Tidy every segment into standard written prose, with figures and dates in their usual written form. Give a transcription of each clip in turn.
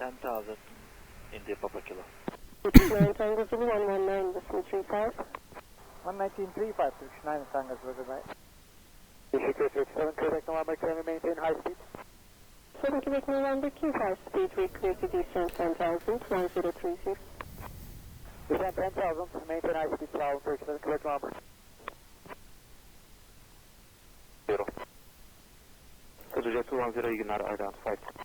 10,000 India Papa Kilo. 9 Tango Zulu 119, decimal 35. 11935, 69 Tango Zulu, good night. TK760, Quebec November, can we maintain high speed? 7 Quebec November, Q 5 speed, we clear to descent 10,000, 1036. Descent 10,000, maintain high speed, South 37 Quebec November. 0.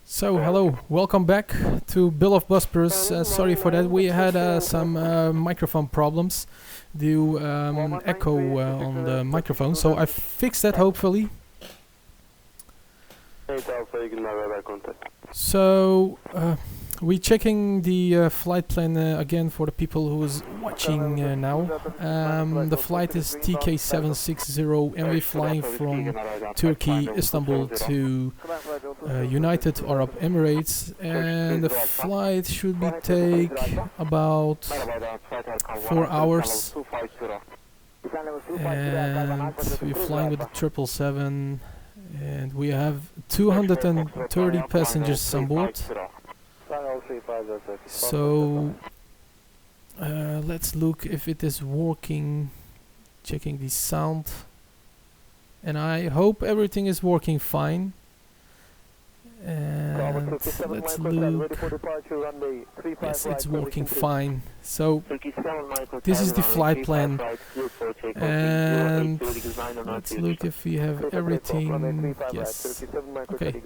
So, hello, welcome back to BullBosphorus. Sorry for that, we had some microphone problems due echo on the microphone, so I fixed that hopefully. So, we're checking the flight plan again for the people who is watching now. The flight is TK760 and we're flying from Turkey, Istanbul to United Arab Emirates, and the flight should be take about 4 hours, and we're flying with the 777 and we have 230 passengers on board. So let's look if it is working, checking the sound, and I hope everything is working fine. And let's look. Yes, it's working fine. So this is the flight plan, and let's look if we have everything. Yes. Okay.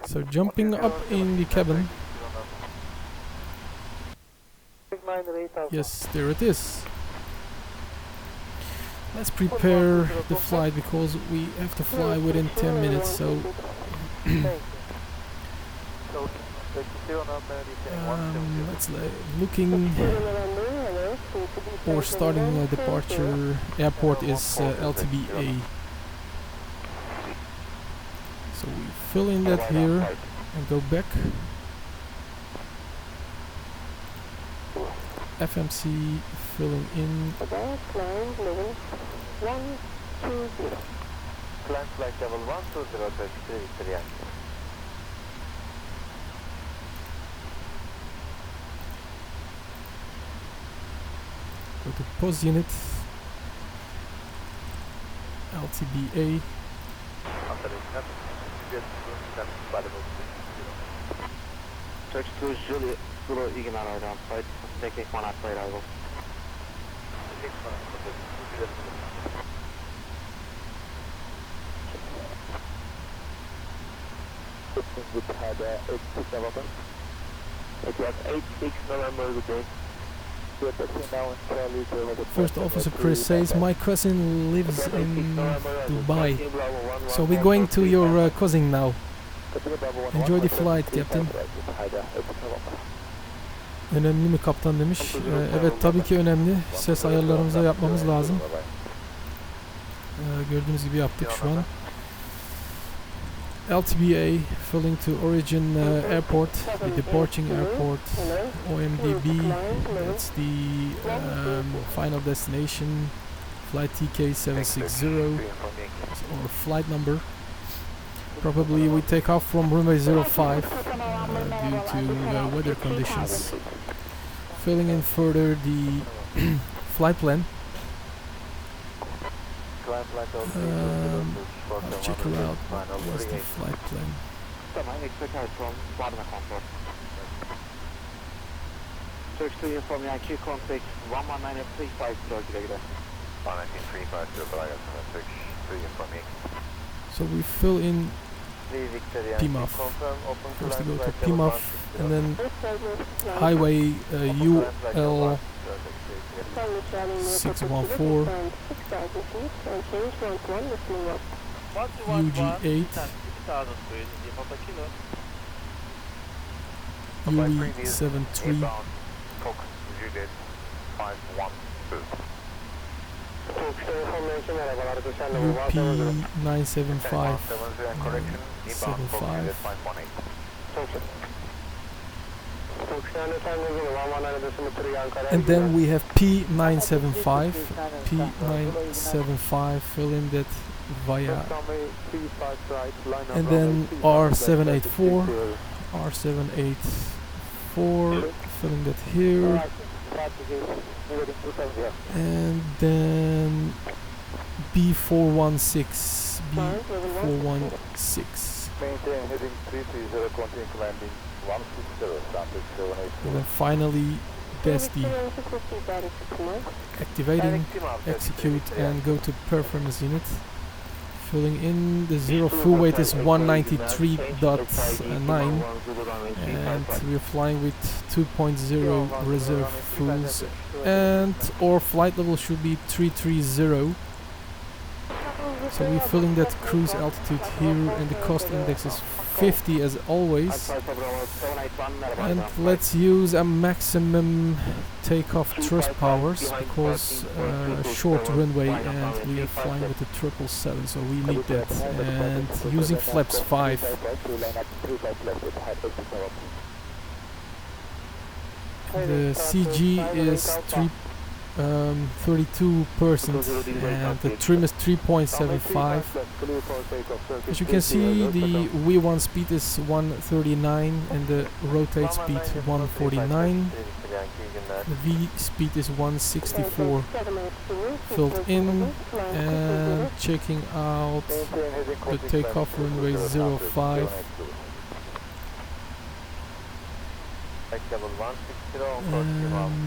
So jumping up in the cabin. Yes, there it is. Let's prepare the flight because we have to fly within 10 minutes, so let's looking or starting departure airport is LTBA. So we fill in that here and go back. FMC filling in. Climb level 120. Climb flight level 120, Go to post unit. LTBA. Search to Juliet, Zulu Eagle on flight, Takeoff on flight arrival. It had 86 November. It was 86 November, good day. First Officer Chris says, my cousin lives in Dubai. So we're going to your cousin now. Enjoy the flight, Captain. Önemli mi kaptan demiş. Evet, tabii ki önemli. Ses ayarlarımıza yapmamız lazım. Gördüğünüz gibi yaptık şu an. LTBA filling to origin airport, the departing airport, OMDB, that's the final destination, flight TK760, or flight number. Probably we take off from runway 05 due to weather conditions. Filling in further the flight plan. I'll check her out. What's the flight plan? Search to inform Yankee contact 11935 kg. 11935 kg. So we fill in PMAF. First we go to PMAF and then highway UL 614 UG8 UE73 UP975 75. And then we have P975, fill in that via, Runway 35 right, line up and runway then 35 R784, left, R784, filling that here, and then B416, B416. Maintain heading 330, continue landing 160, And then finally DESD, activating, execute, and go to performance unit. Filling in the zero fuel weight is 193.9, and we're flying with 2.0 reserve fuels, and our flight level should be 330. So we're filling that cruise altitude here, and the cost index is 50 as always. And let's use a maximum takeoff thrust powers because short runway, and we are flying with the 777, so we need that. And using flaps 5. The CG is 32%, and the trim is 3.75. As you can see, the V1 speed is 139 and the rotate speed 149. The V speed is 164. Filled in, and checking out the takeoff runway 05.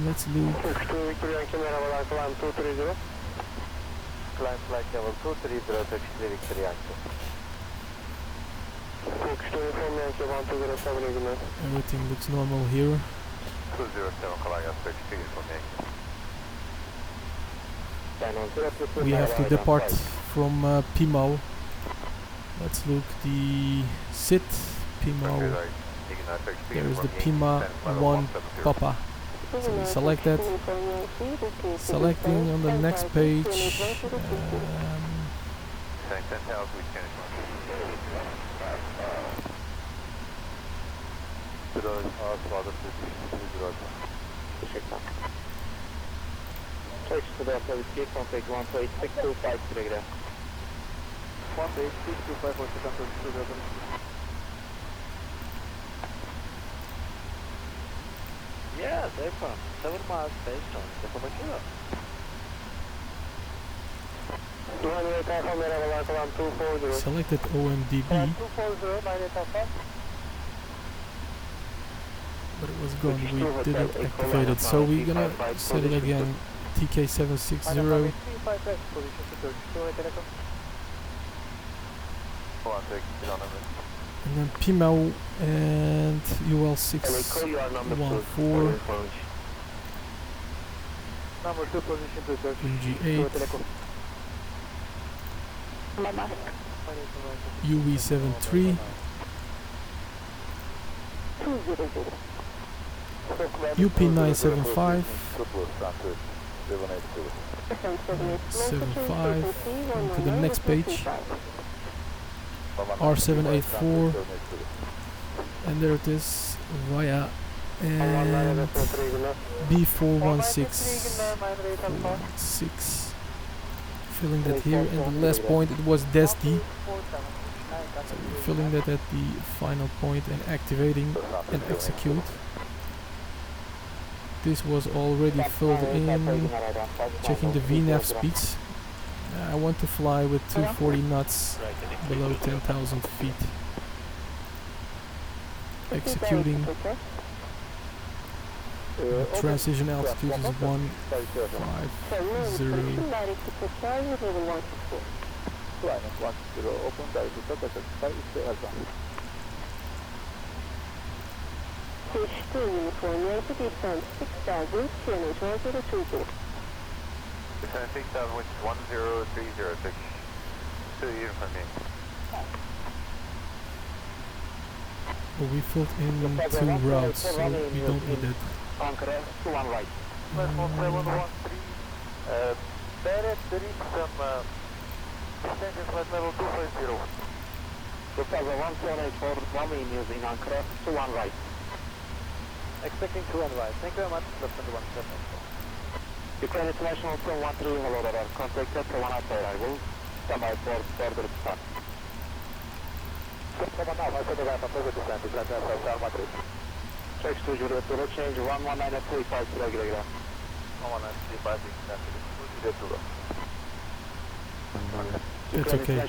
Let's look. Climb flight level 230, taxi Victor Yankee. Everything looks normal here. 207, Kalaya, taxi We have to depart from Pimau. Let's look the SIT Pimau. There is the Pima 1 Papa. So we select that. Selecting on the next page. Contact 18625 telegraph. 18625 for second to Yeah, they're from 7 miles based on Takeoff.minute. Selected OMDB, but it was gone. We didn't activate it, so we're gonna set it again. TK760. And then Pimau and UL614, number 2 position to MG8, UV73, UP975, 75, to the next page, R784, and there it is, via, and B416, filling that here, and the last point it was DESD, so we're filling that at the final point and activating and execute. This was already filled in, checking the VNAV speeds. I want to fly with 240 knots below 10,000 feet. Executing. Transition altitude is 150. Uniform, descent 6000, CNH 1022. Descent 6000, which is 1030, 2 uniform name. Well, we filled in 2 routes, so we don't need it. Ankara, 21 right. Platform 713. Direct, there is some extension flight level 250. Lufthansa 1784, 1 main using Ankara, 21 right. expecting 2 and right. Thank you very much, Lufthansa 174. Ukraine International 213, hello radar, contact Chapter 1 after arrival. Standby for further descent. Command now, I said the ramp up over descent, is that SSR matrix. Check 208, will change 11935 kg. 11935 kg. It's okay.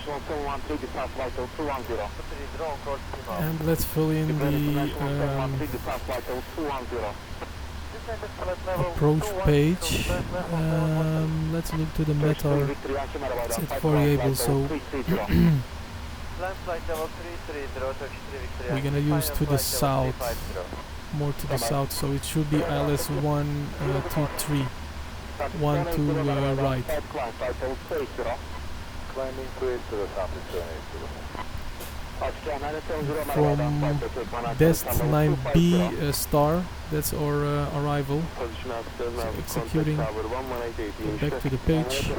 And let's fill in the approach page. Let's look to the METAR. It's at variable, so we're gonna use to the south, more to the south, so it should be ILS 123, 1 to right. Climbing to it to the south From Dest 9B star, that's our arrival. So executing, go back to the page.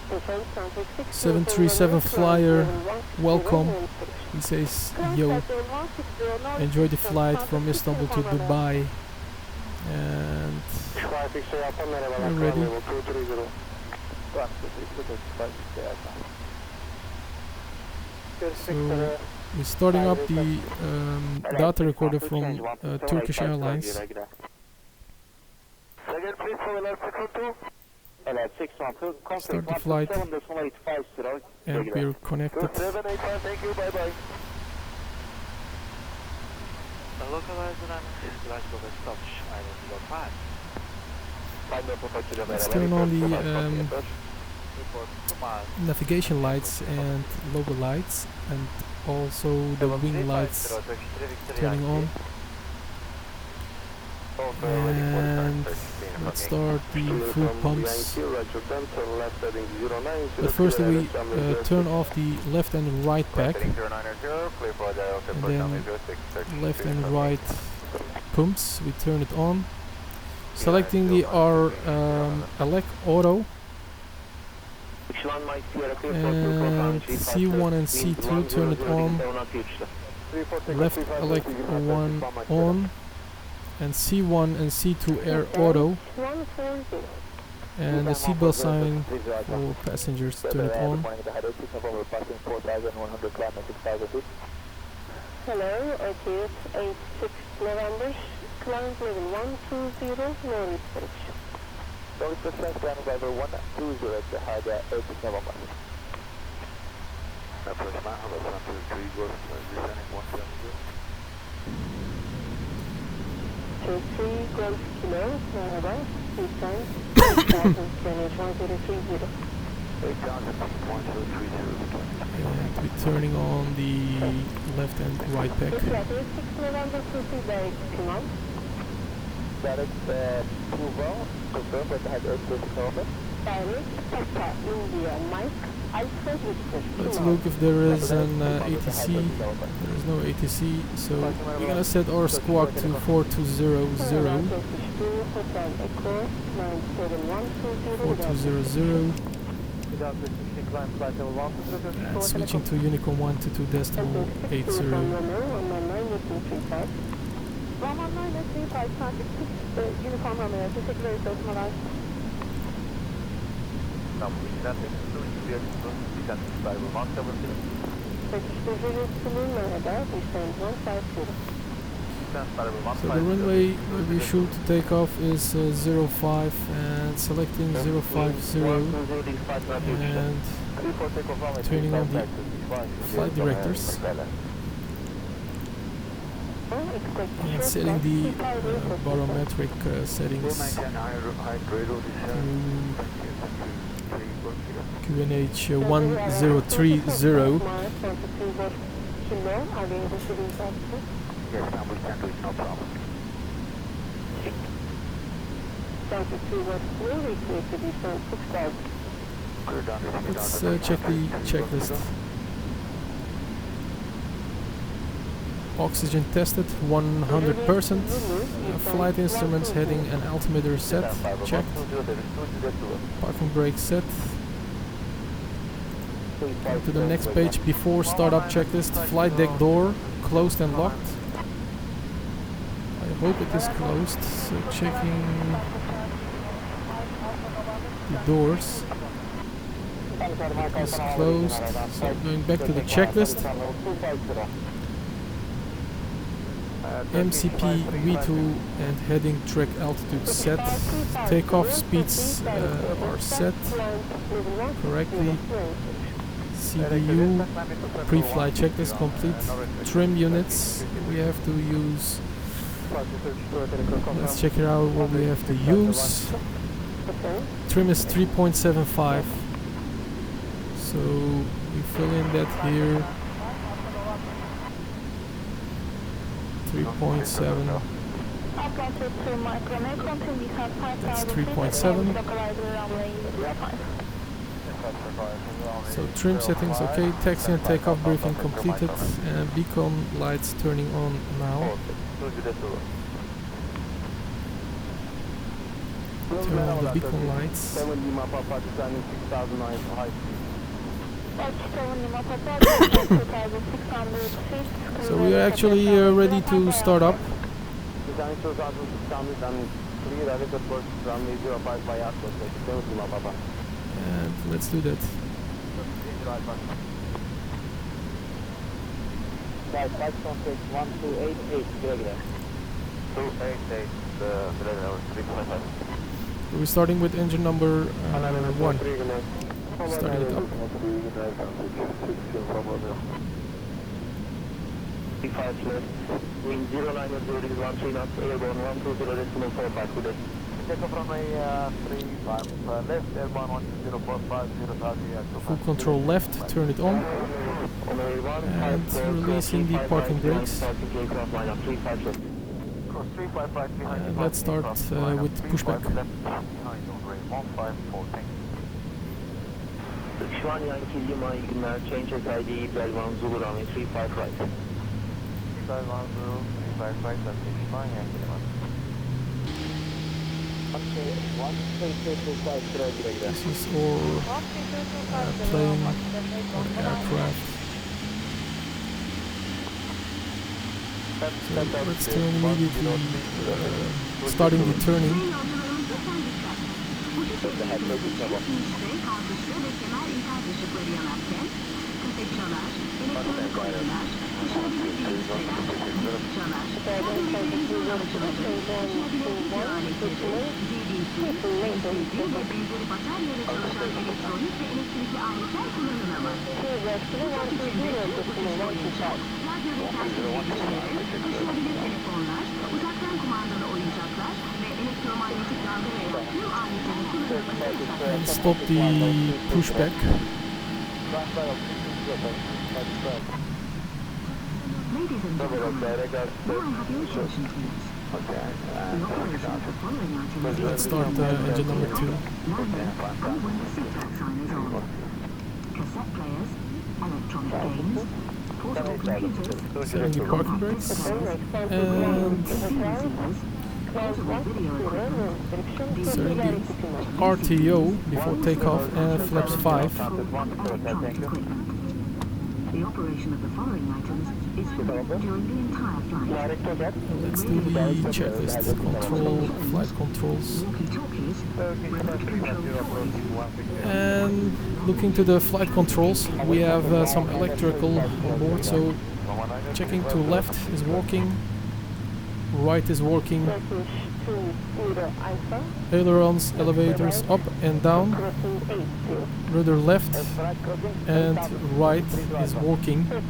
Descent, contact 737 flyer, welcome. He says, yo, enjoy the flight from Istanbul to Dubai. And we're ready. So we're starting up the data recorder from Turkish Airlines. Start the flight, and we're connected. Thank you, bye bye. Let's turn on the navigation lights and logo lights, and also the wing lights turning on. And let's start the fuel pumps. But first we turn off the left and right pack, and then left and right pumps, we turn it on. Selecting the elect auto, and C1 and C2 turn it on, left elect 1 on, and C1 and C2 air auto, and the seatbelt sign for passengers turn it on. Hello, RTS 86 November, climb level 120, no research. Don't percent ground level 120 at the high 86 November. Approach map, hello, 123, descending 170. 23 Golf Kilo, merhaba, descent, 1030. And we're turning on the left and right pack. 6 November, proceed direct command. Direct approval, confirm that I had airspace November. Direct, Papa, India, Mike, Alpha, Victor. Let's look if there is an ATC. There is no ATC, so we're gonna set our squawk to 4200. 4200. And switching to Unicorn 122 decimal 80. 11935, contact 6 Uniform Romeo, teşekkür ederiz Osmanlar. So the runway where we shoot to take off is 05, and selecting 050 and turning on the flight directors and setting the barometric settings to QNH 1030. Yes, ma'am, we can do it, no problem. Let's check the checklist. Oxygen tested 100%. Flight instruments heading and altimeter set. Checked. Parking brake set. Go to the next page before startup checklist. Flight deck door closed and locked. I hope it is closed. So checking the doors. It's closed. So going back to the checklist. MCP V2 and heading track altitude set. Takeoff speeds are set correctly. CDU pre-flight checklist complete. Trim units we have to use. Let's check it out what we have to use. Trim is 3.75. So we fill in that here. 3.7. That's 3.7. So trim settings okay. Taxi and takeoff briefing completed. And beacon lights turning on now. Turn on the beacon lights. So we are actually ready to start up. And let's do that. We're starting with engine number 1. Starting it up. Wind 09 0 degrees 13 knots, airborne 120.4 back to the takeoff runway 35 left, airborne 120.45 Full control left, turn it on. And releasing the parking brakes. And let's start with pushback. Şu an Yankee Lima iyi günler. Change SID Belvan Zulu runway 35 right. Belvan Zulu 35 right, that's fine, Yankee Lima. This is our plane or aircraft. So let's turn immediately, starting the turning. And stop the pushback. Ladies and gentlemen, may I have your attention please? The operation of the following items Let's start engine number 2. landing and when the seatbelt sign is on. Cassette players, electronic games, portable computers, Setting the parking brakes. And portable video equipment, setting the RTO before takeoff and flaps 5. electronic equipment. The operation of the following items is filmed during the entire flight. Let's do the checklist. Control, flight controls. Walkie-talkies, remote control toys. And looking to the flight controls, we have some electrical on board. So checking to left is working, right is working. Ailerons, elevators up and down. Rudder left and right is working. Level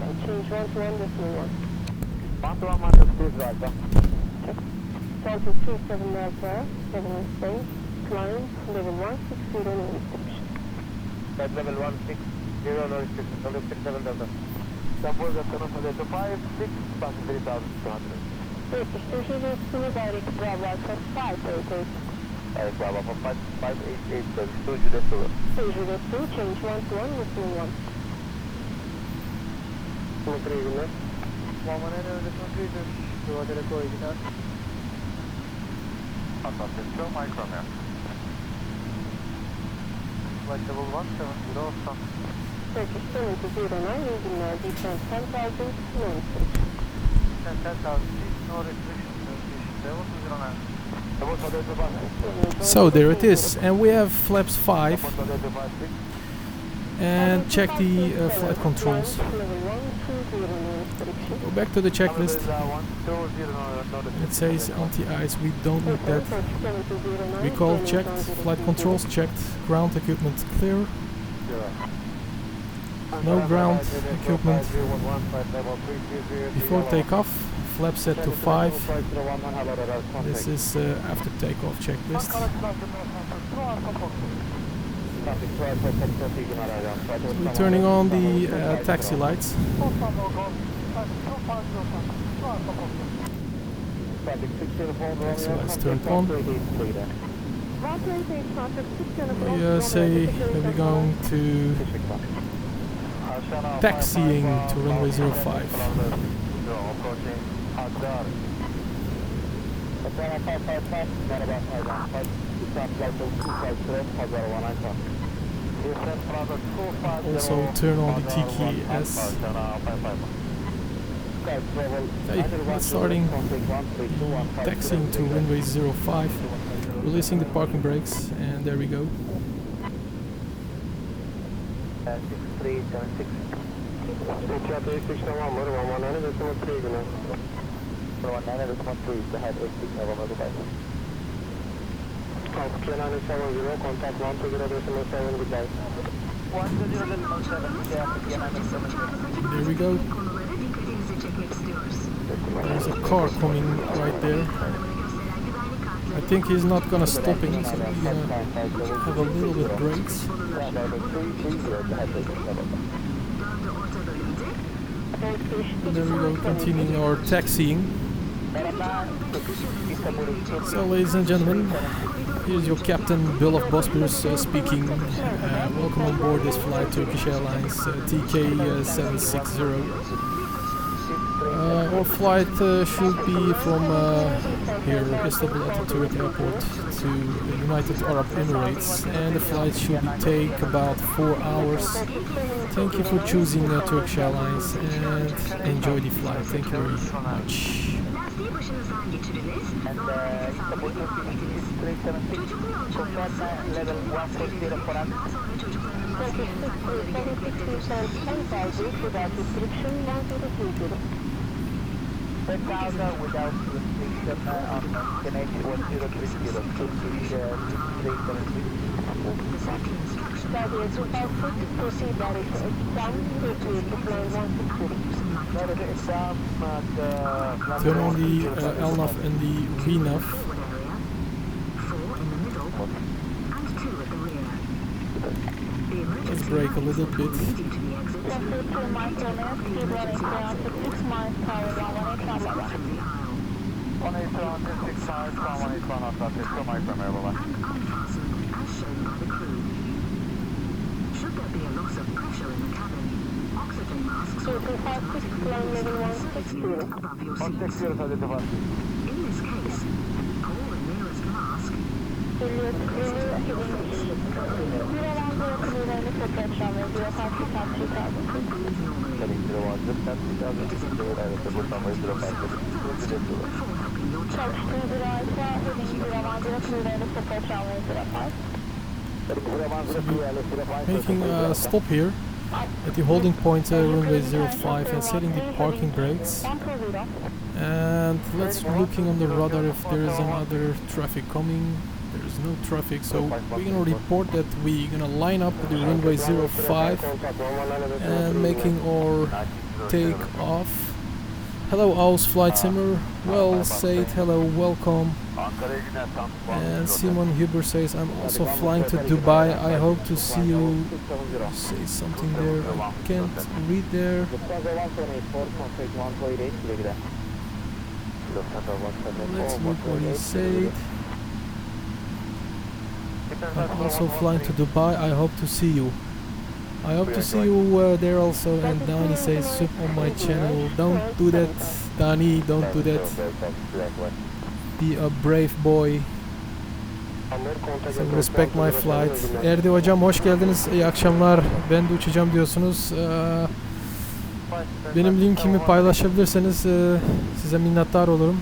160, no restriction, level 37 Delta. Istanbul, afternoon, 56, passing 3,200. Direct Bravo for 588. Bravo for 588, 2 Juliet 2. 2 Juliet 2, change 1 to 1 with 1. 118 relation 32, to other coordinate. Atlantic 2 micrometer. Flight level 170 Osman. Turkish 7209, using descent 10,000, north. Descent 10,000 feet, no restriction, level 209. So there it is, and we have flaps 5, and check the flight controls. Go back to the checklist. It says anti-ice, we don't need that. Recall checked, flight controls checked, ground equipment clear. No ground equipment. Before takeoff, flap set to 5. This is after takeoff checklist. So we're turning on the taxi lights. Taxi lights turned on. We say that we're going to taxiing to runway 05. Also turn on the TKS. Okay, let's starting taxiing to runway 05, releasing the parking brakes, and there we go. 6376. Contact 120.7, There we go. There's a car coming right there. I think he's not gonna stop him, so he's gonna have a little bit brakes. And there we go, continuing our taxiing. So ladies and gentlemen, here's your captain BullBosphorus speaking. Welcome on board this flight, Turkish Airlines TK760. Our flight should be from here, Istanbul Atatürk Airport to United Arab Emirates, and the flight should take about 4 hours. Thank you for choosing Turkish Airlines and enjoy the flight. Thank you very much. And Istanbul 376, confirm level 140 for us. Turkish 760 without restriction, 1030. 10,000 without restriction on destination 1030, Turkish 376. That is without foot, proceed direct exam, rotate to flight 160. Turn on the LNAV and the VNAV. 4 in the middle and 2 at the rear. The emergency Let's brake a little bit. leading to the exit from the aisle. 18165 from 181 Atlantic 2 micrometer. And unfastened as shown by the crew. Should there be a loss of pressure in the cabin, oxygen masks will be automatically released above your seat. In this case, pull the nearest mask. Making a stop here at the holding point runway 05 and setting the parking brakes. And let's looking on the radar if there is another traffic coming. There is no traffic, so we're gonna report that we're gonna line up at the runway 05 and making our take off. Hello Aus Flight Simmer, well said, hello, welcome. And Simon Huber says, I'm also flying to Dubai, I hope to see you. Say something there, I can't read there. Let's look what he said. I'm also flying to Dubai, I hope to see you. I hope to see you there also. And Dani says sub on my channel. Don't do that, Dani. Don't do that. Be a brave boy. So respect my flight. Erdi hocam hoş geldiniz. İyi akşamlar. Ben de uçacağım diyorsunuz. Benim linkimi paylaşabilirseniz size minnettar olurum.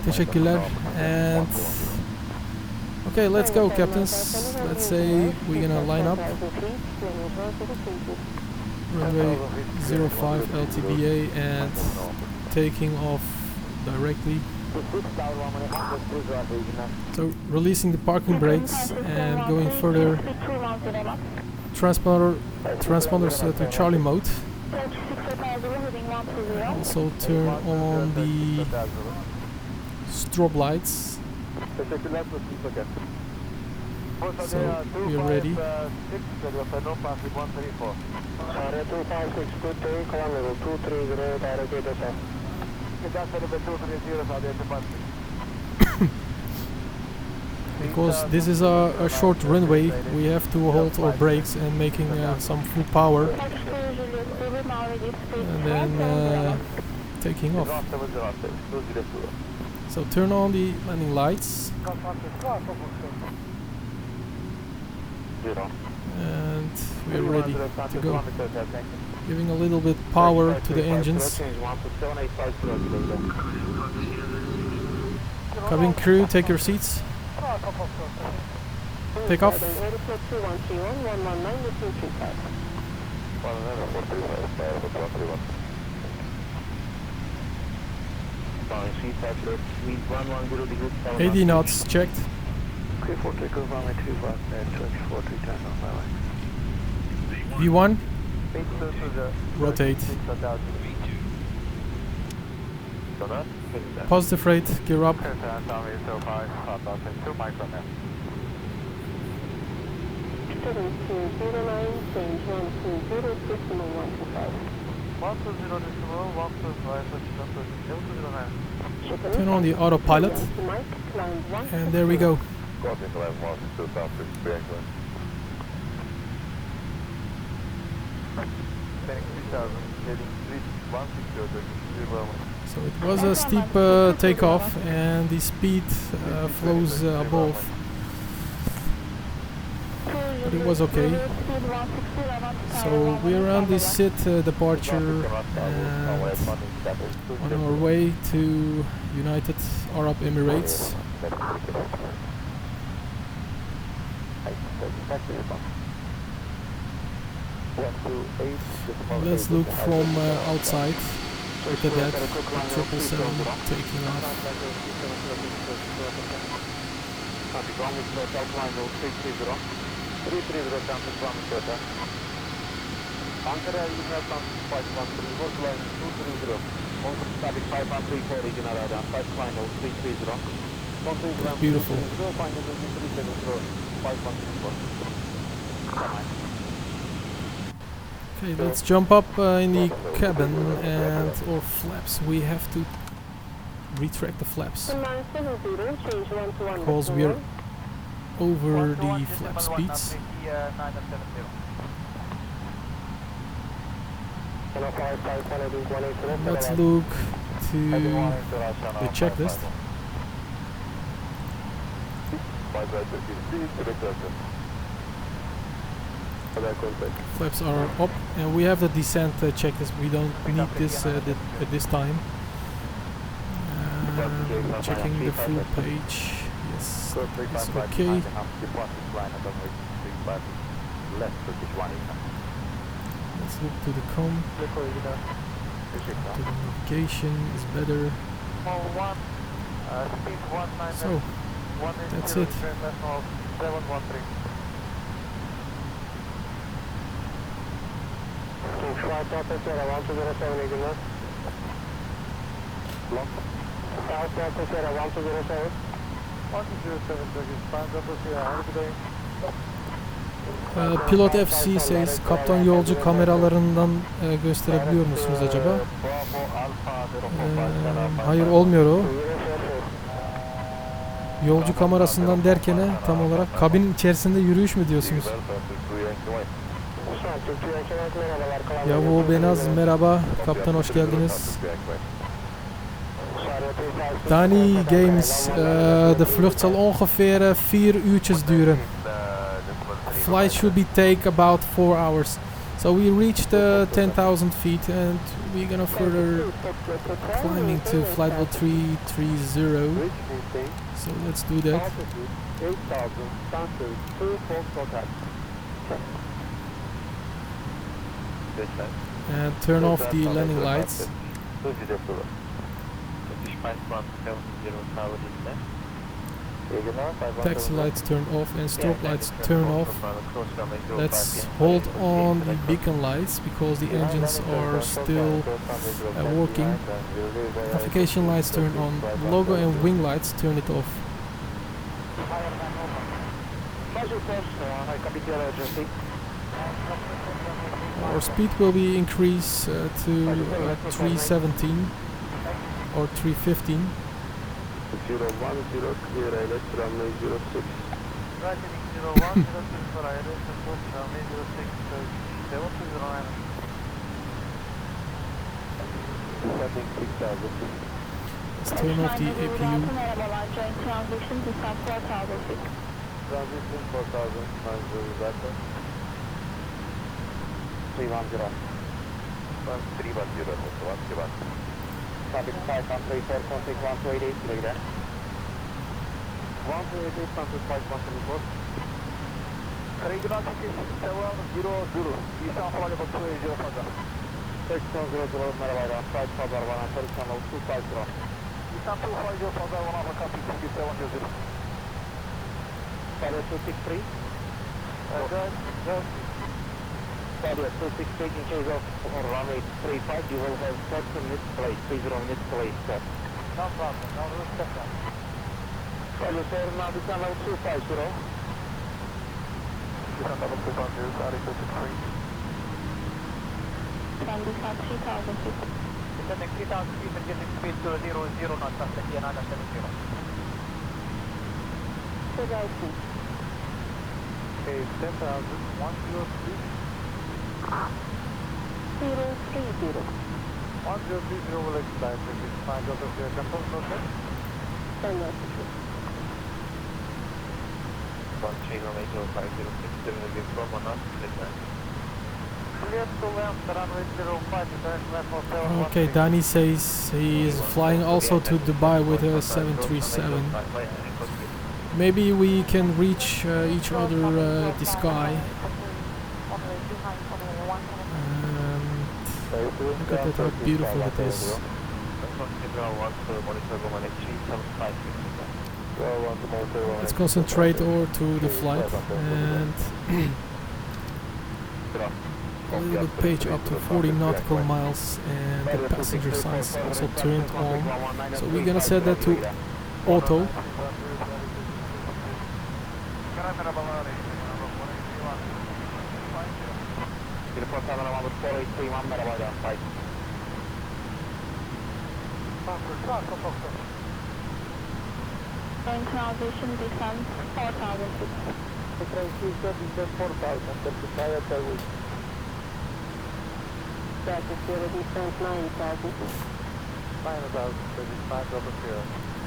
Teşekkürler. And okay, let's go, captains. Let's say we're gonna line up. Runway 05 LTBA and taking off directly. So releasing the parking brakes and going further. Transponders to Charlie mode. Also turn on the strobe lights. So we are ready. Because this is a short runway, we have to hold our brakes and making some full power and then taking off. So turn on the landing lights and we're ready to go. Giving a little bit power to the engines. Cabin crew, take your seats. Take off. AD knots checked. V1. Rotate. Positive rate, gear up. Turn on the autopilot. And there we go. So it was a steep takeoff and the speed flows above, but it was okay. So we're on the SIT departure and on our way to United Arab Emirates. Let's look from outside. Look at that, 777 taking off. Beautiful. Okay, let's jump up in the cabin and or flaps. We have to retract the flaps because we are over the flap speeds. Let's look to the checklist. Flaps are up and we have the descent checklist. We don't need this at this time. Checking the full page. Yes, it's okay. Let's look to the com. To the navigation is better. So that's it. Pilot FC says, kaptan yolcu kameralarından gösterebiliyor musunuz acaba? Hayır, olmuyor o. Yolcu kamerasından derken tam olarak kabin içerisinde yürüyüş mü diyorsunuz? Yavu Benaz merhaba. Kaptan hoş geldiniz. Dani Games, de vlucht zal ongeveer 4 uurtjes duren. Flight should be take about 4 hours. So we reached 10,000 feet and we're gonna further climbing to flight level 330. So let's do that. And turn off the landing lights. Taxi lights turn off and strobe lights turn off. Let's hold on the beacon lights because the engines are still working. Navigation lights turn on. Logo and wing lights turn it off. Our speed will be increased to 317 or 315. 01, 0 clear islet, runway 06. Rising 01, 06 for islet, support runway 06, 709. Setting 6000. Let's turn off the APU. Transition to Sun 4000 feet. Transition 4000, 90 better. 310. 310, 131. Traffic 5134, contact 1288, kilogram. 1288, contact 5134. Regular ticket 700, Eastern flight level 280 further. 6100, merhaba İran, flight further, 130 channel 250. Eastern 250 further, 1 hour copy, ticket 700. Flight 263. Go. Flight 263, in case of runway 35, you will have 30 minutes delay, 30 minutes delay, stop. No problem, no route step down. Flight 4, now descent level 250. Eastern level 250, sorry, 263. From descent 3000 feet. Descending 3000 feet and getting speed to 00 knots after Kianana 70. Okay, 10,000, 103. 030. 1030 will expand, this is 5 out of your control process. One channel 80506, definitely from on us, Clear to land, runway 05, international 713. Okay, Dani says he is flying also to Dubai with a 737. Maybe we can reach each other the sky. Look at that, how beautiful it is. Let's concentrate over to the flight and a little bit page up to 40 nautical miles, and the passenger signs also turned on. So we're gonna set that to auto. In transition descent 4000 feet. Stratosphere descent 9000 feet. 9,000, this is 5 out of here.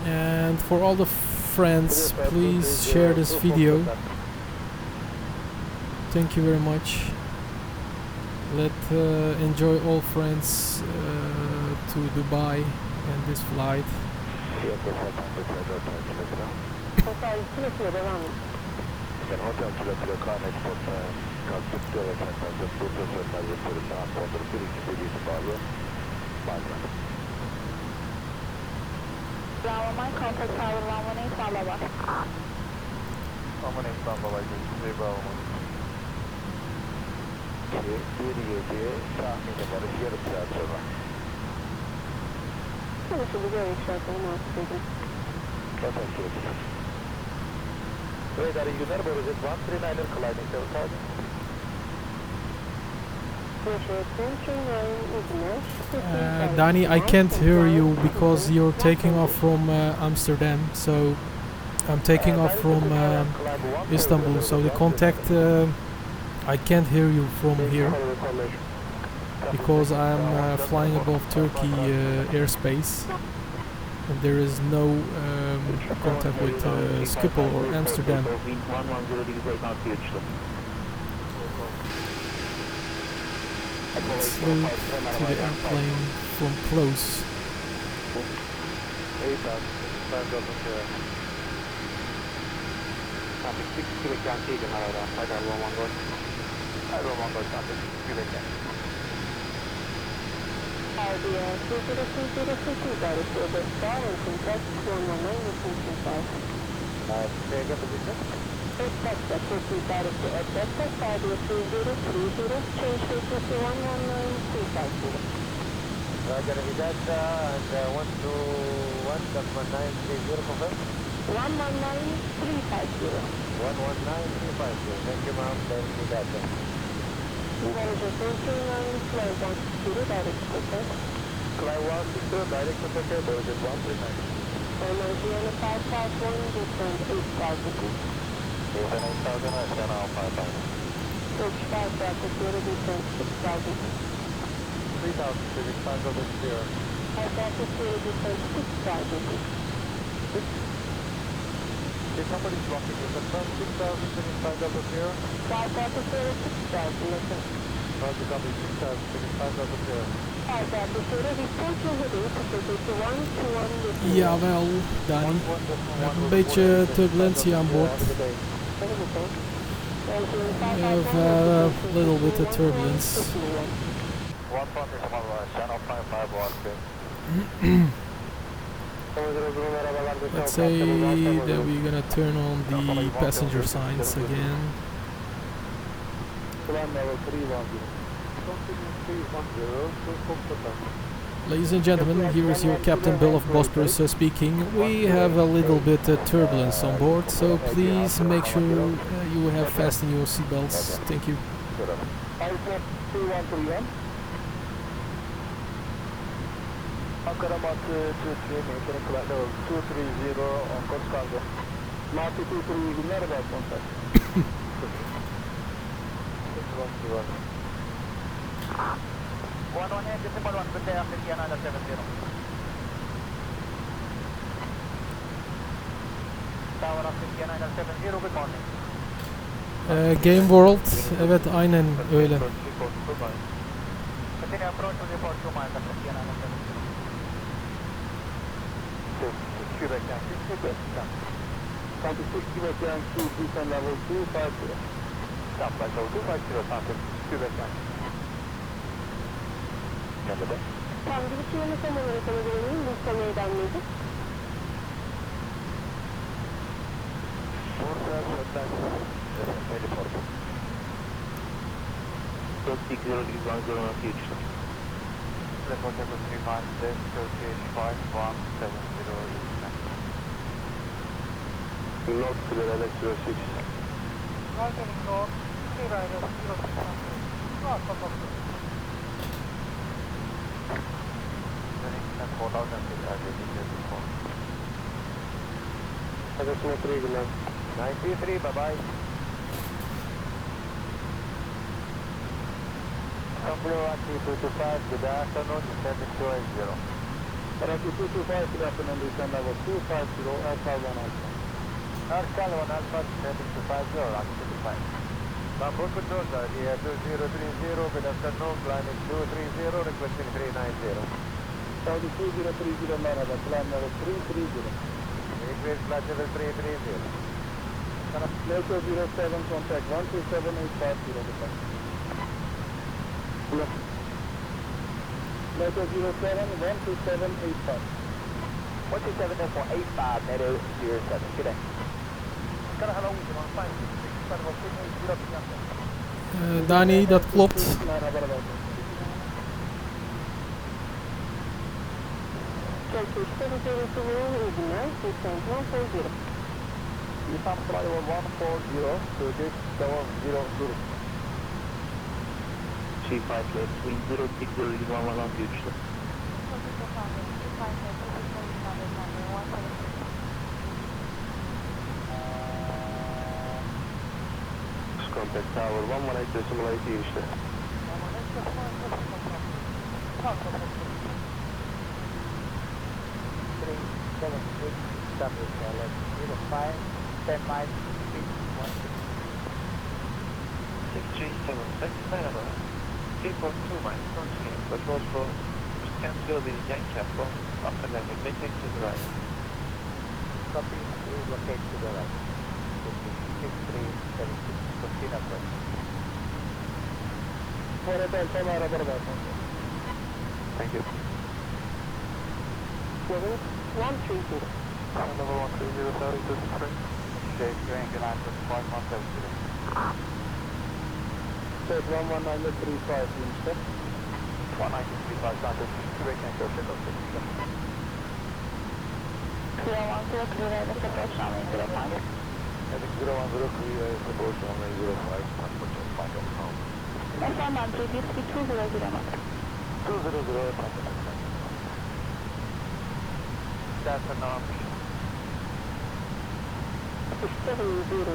And for all the friends, please share this video. Thank you very much. Let enjoy all friends to Dubai and this flight. Bravo Mike, contact tower 118, follow up. 118, Istanbul, I think, Bravo. Dani, I can't hear you because you're taking off from Amsterdam, so I'm taking off from Istanbul, so the contact I can't hear you from here because I'm flying above Turkey airspace and there is no contact with Schiphol or Amsterdam. Let's look to the airplane from close. Roger, Vidata and 121.930 confirm. 119350. 119350. Thank you, ma'am. Then Vidata. Roger, thinking on Flog 160, direct to Turkey. Fly 160, direct to Turkey, Belgium 139. Nigeria 551, descent 8000 feet. Descent 8000, channel 5000. Pushback, descent 6000 feet. 3000, Civic 500 clear. descent 6000 feet. If somebody's blocking you, confirm 6000, Civic 500 clear. 6000, listen. Roger, copy 6000, Civic 500 clear. Jawel, Dani. We hebben een beetje turbulentie aan boord. We have a little bit of turbulence. Let's say that we're gonna turn on the passenger signs again. Ladies and gentlemen, here is your Captain BullBosphorus speaking. We have a little bit of turbulence on board, so please make sure you have fastened your seatbelts. Thank you. Ankara 230 on course cargo. Marty 230, not about contact. 118, decimal 1, good day, after Kiana 70. Tower after Kiana 70, good morning. Game World, evet aynen öyle. Continue approach to report 2 miles after Kiana 70. Quebec Yankee, Quebec Yankee. 26 Quebec Yankee, descent level 250. Stop by show 250, Santos, Quebec Yankee. Canada. Tam bir kilometre numarası alabilirim. Bu saniyeden miydi? Forza, Heliport. 40 Report 35, Turkish 5170. Not clear, Alex 06. Roger, North, Sea Rider 06. North, Papa. Then 4000 feet as it is before. Additional 3, good night. 93, bye-bye. Blue Rocky 225, good afternoon, descending to 80. Rocky 225, good afternoon, descend level 250, Alpha 1 Alpha. Alpha 1 Alpha, descending to 50, Rocky 225. Bamboo control, the 2030, good afternoon, climbing 230, requesting 390. Saudi 2030, Marhaba, climb level 330. Request flight level 330. NATO 07, contact 127850, Letter 07, 12785. 127.85, Netto 07. Good day. Dani, dat klopt. Istanbul 140, Turkish Tower 00. C5 left, wind 060, 11 contact tower 118.8 girişte. Five, 10 miles, 6376 merhaba. Airport 2 miles continuing, but also cancel the Yankee from after landing, making to the right. copy, locate to the right. 6376, continue approach. Thank you. 130. Number 130, sorry, to the spring. State range and answer 5170. State 11935, Winchester. 193.5, contact 2 cancel, check.second. Clear 10, clear air, approach runway 05. Heading 010, clear, approach runway 05, transport find out home. FM1 previous speed 200 knots. 200, transport. That's enough. 700,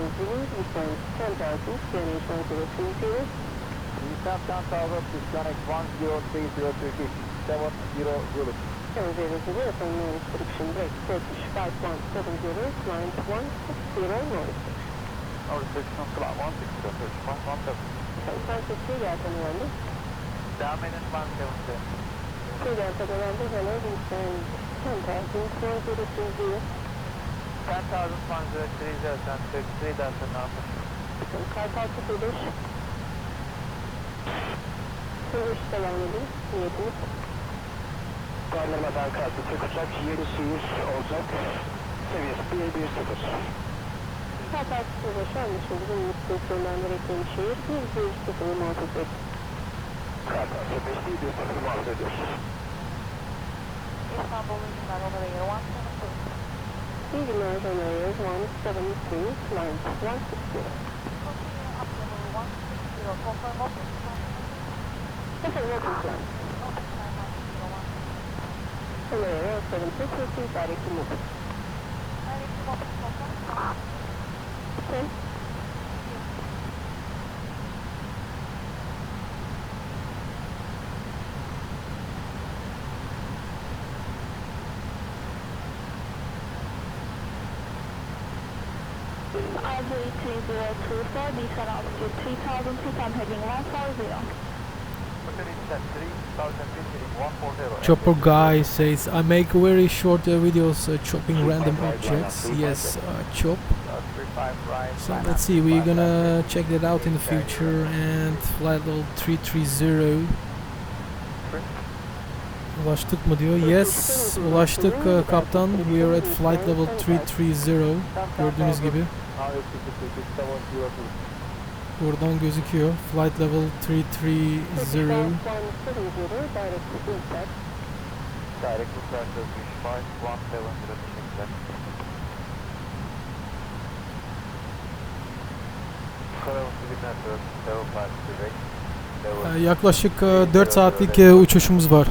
descent 10,000, QNH 1030. Descent tower, disconnect 1030 Turkish, 70 Zulu. 700, FM no restriction break, Turkish 5170, climb 160 north. No restriction, flat 160, Turkish 117. 160 Delta November. Dominant 170. 2 Delta November, hello, descend 10,000, 4030. 10,130, and 63 Delta number. Kartal 05. Sürüş devam edin, niyetiniz. Kaldırmadan kalktı. Türk uçak 700 olacak. Seviyesi 110. Kartal 05 anlaşıldı. Müstasyondan gerektiğim şehir 110 muhabbet et. Kartal 05 110 muhabbet ediyoruz. İstanbul-Dubai over air 172. İyi günler, over air 172, climb 160. Confirm open climb. Over air 172, direct to move. Okay. RJ3024, descent altitude 3000 feet, I'm heading 140. Chopper guy says, I make very short videos chopping random objects. Yes, chop. So let's see, we're gonna check that out in the future. And flight level 330. Ulaştık mı diyor. Yes, ulaştık kaptan. We are at flight level 330. Gördüğünüz gibi. Buradan gözüküyor. Flight level 330. Yaklaşık 4 saatlik uçuşumuz var.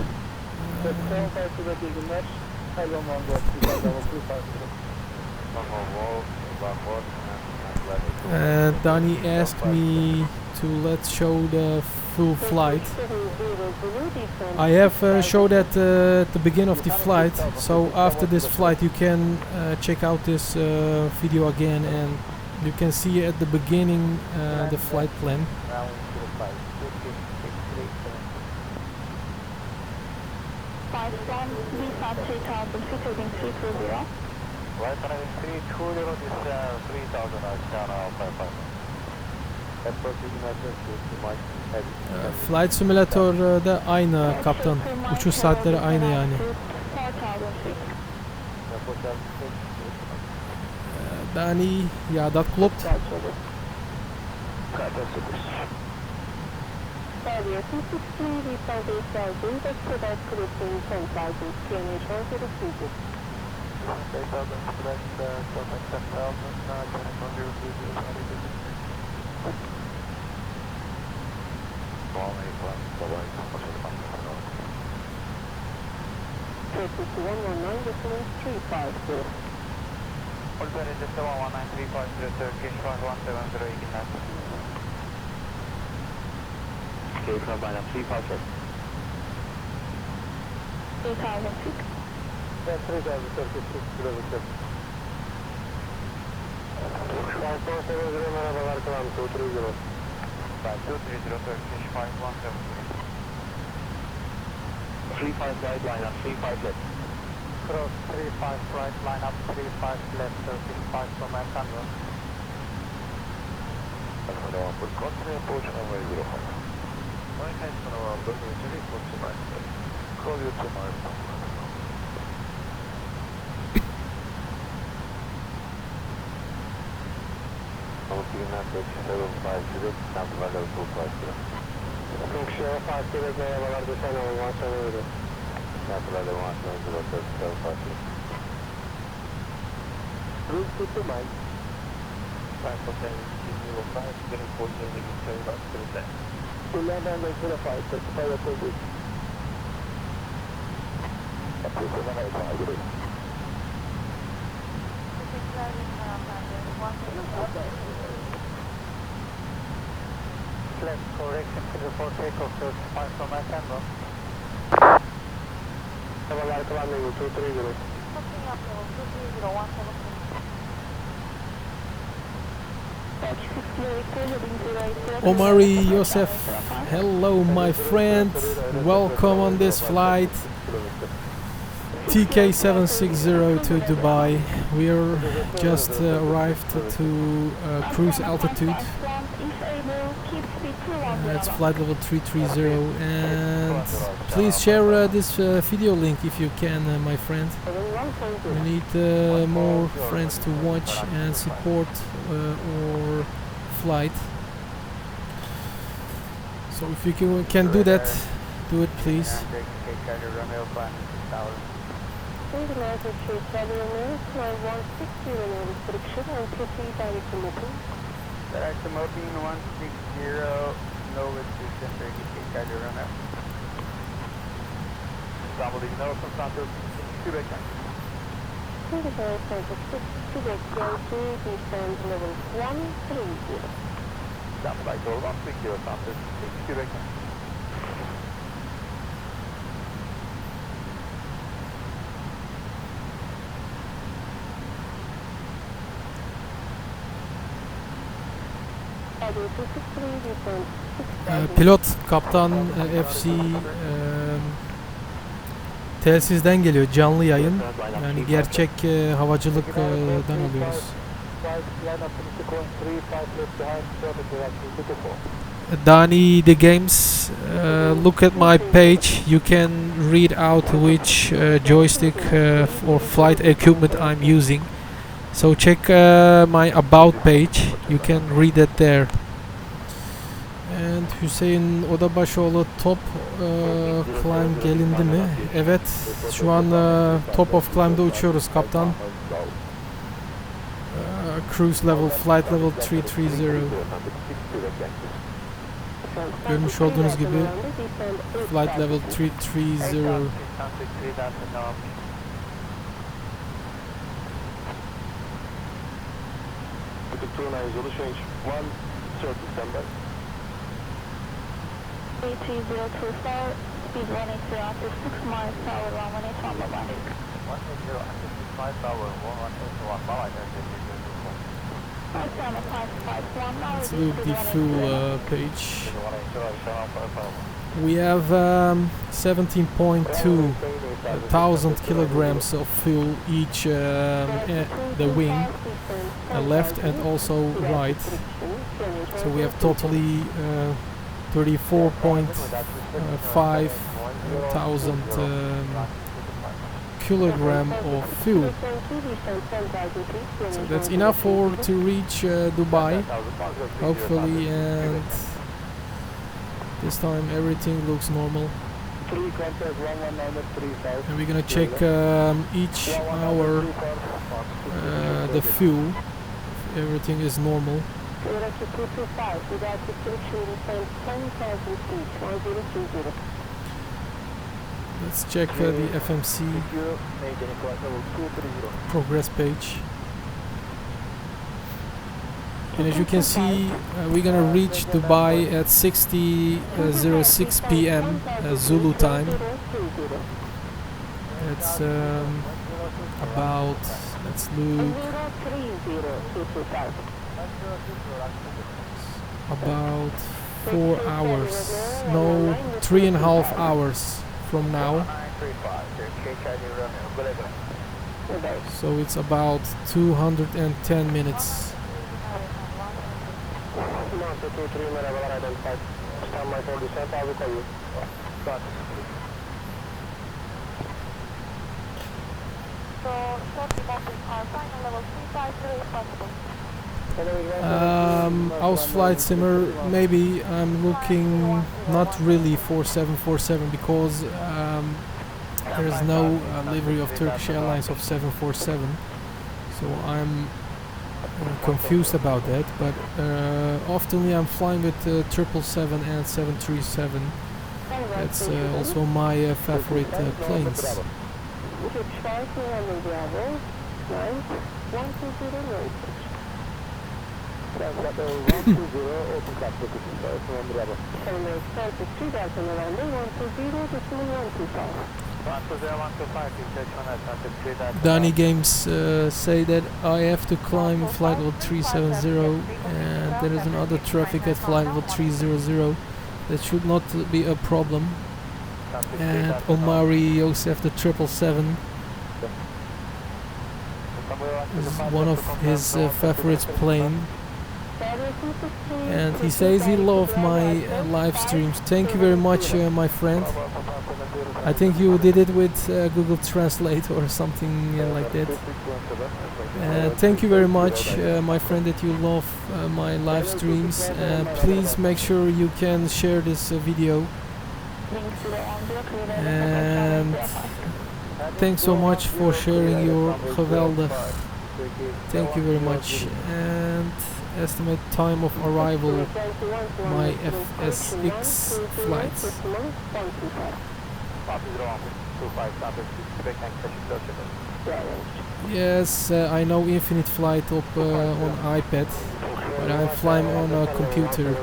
Danny asked me to let's show the full flight. I have showed at the beginning of the flight, so after this flight you can check out this video again, and you can see at the beginning the flight plan. Right running 320 is 3000 Flight Simulator'da aynı kaptan. Uçuş saatleri aynı yani. Danny, ja, dat klopt. Failure 263, report ACLD, that's provide cruising 10,000, QNH 1030. Turkish 119, decimal 350. Ultra 71935 Turkish 5170 ignite. Okay, from line up 356. 3006. Yeah, 3036 kilometer. 5170 merhabalar kıvam 230. 230 Turkish 5170. 35 right line up 35 left. Cross 35 right, line up 35 left, Turkish 5 from Istanbul. November, continue approach runway 05. One case for November, report to my Call you to my Turkshire 5 merhabalar descent hour 170. Cruise.minute. 5 getting 40 to the Landing.hour 35 approach. Left correction clear for takeoff, 35 from Istanbul. Merhabalar kıvam 230. Omari Yosef, hello my friend, welcome on this flight TK760 to Dubai. We are just arrived to cruise altitude. It's flight level 330, and please share this video link if you can, my friend. We need more friends to watch and support our flight. So if you can do that, do it please. Direction moving 160, no restriction, Turkish runway. Istanbul ignore from Santos, Pushback. Istanbul ignore 160 Santos, Pushback. Pilot Kaptan FC telsizden geliyor, canlı yayın. Yani gerçek havacılıktan alıyoruz. Dani the Games, look at my page. You can read out which joystick or flight equipment I'm using. So check my about page. You can read it there. And Hüseyin Odabaşoğlu, top climb gelindi mi? Evet, şu an top of climb'da uçuyoruz kaptan. Cruise level, flight level 330. Görmüş olduğunuz gibi flight level 330. Change 130 standby. 3024, speed 180 after 6 miles per hour, 118 on the runway. 180 after 6 miles per hour, 181 Let's look the fuel page. We have 17.2 thousand kilograms of fuel each, the wing, left and also right. So we have totally 34.5 thousand kilogram of fuel. So that's enough to reach Dubai, hopefully, and this time everything looks normal. And we're gonna check each hour the fuel, if everything is normal. Let's check the FMC progress page. And as you can see, we're gonna reach Dubai at 06 p.m. Zulu time. It's about, let's look, about 4 hours, no, 3.5 hours from now. So it's about 210 minutes. Aus flight simmer, maybe I'm looking not really for 747 because there's no livery of Turkish Airlines of 747, so I'm confused about that, but oftenly I'm flying with 777 and 737. That's also my favorite planes. Danny Games say that I have to climb flight level 370 and there is another traffic at flight level 300. That should not be a problem. And Omari Yosef, the 777, is one of his favorite plane. And he says he loves my live streams. Thank you very much, my friend. I think you did it with Google Translate or something like that. Thank you very much, my friend, that you love my live streams. Please make sure you can share this video. And thanks so much for sharing your geweldig. Thank you very much. And estimate time of arrival, my FSX flights. Yes, I know infinite flight up on iPad, but I'm flying on a computer.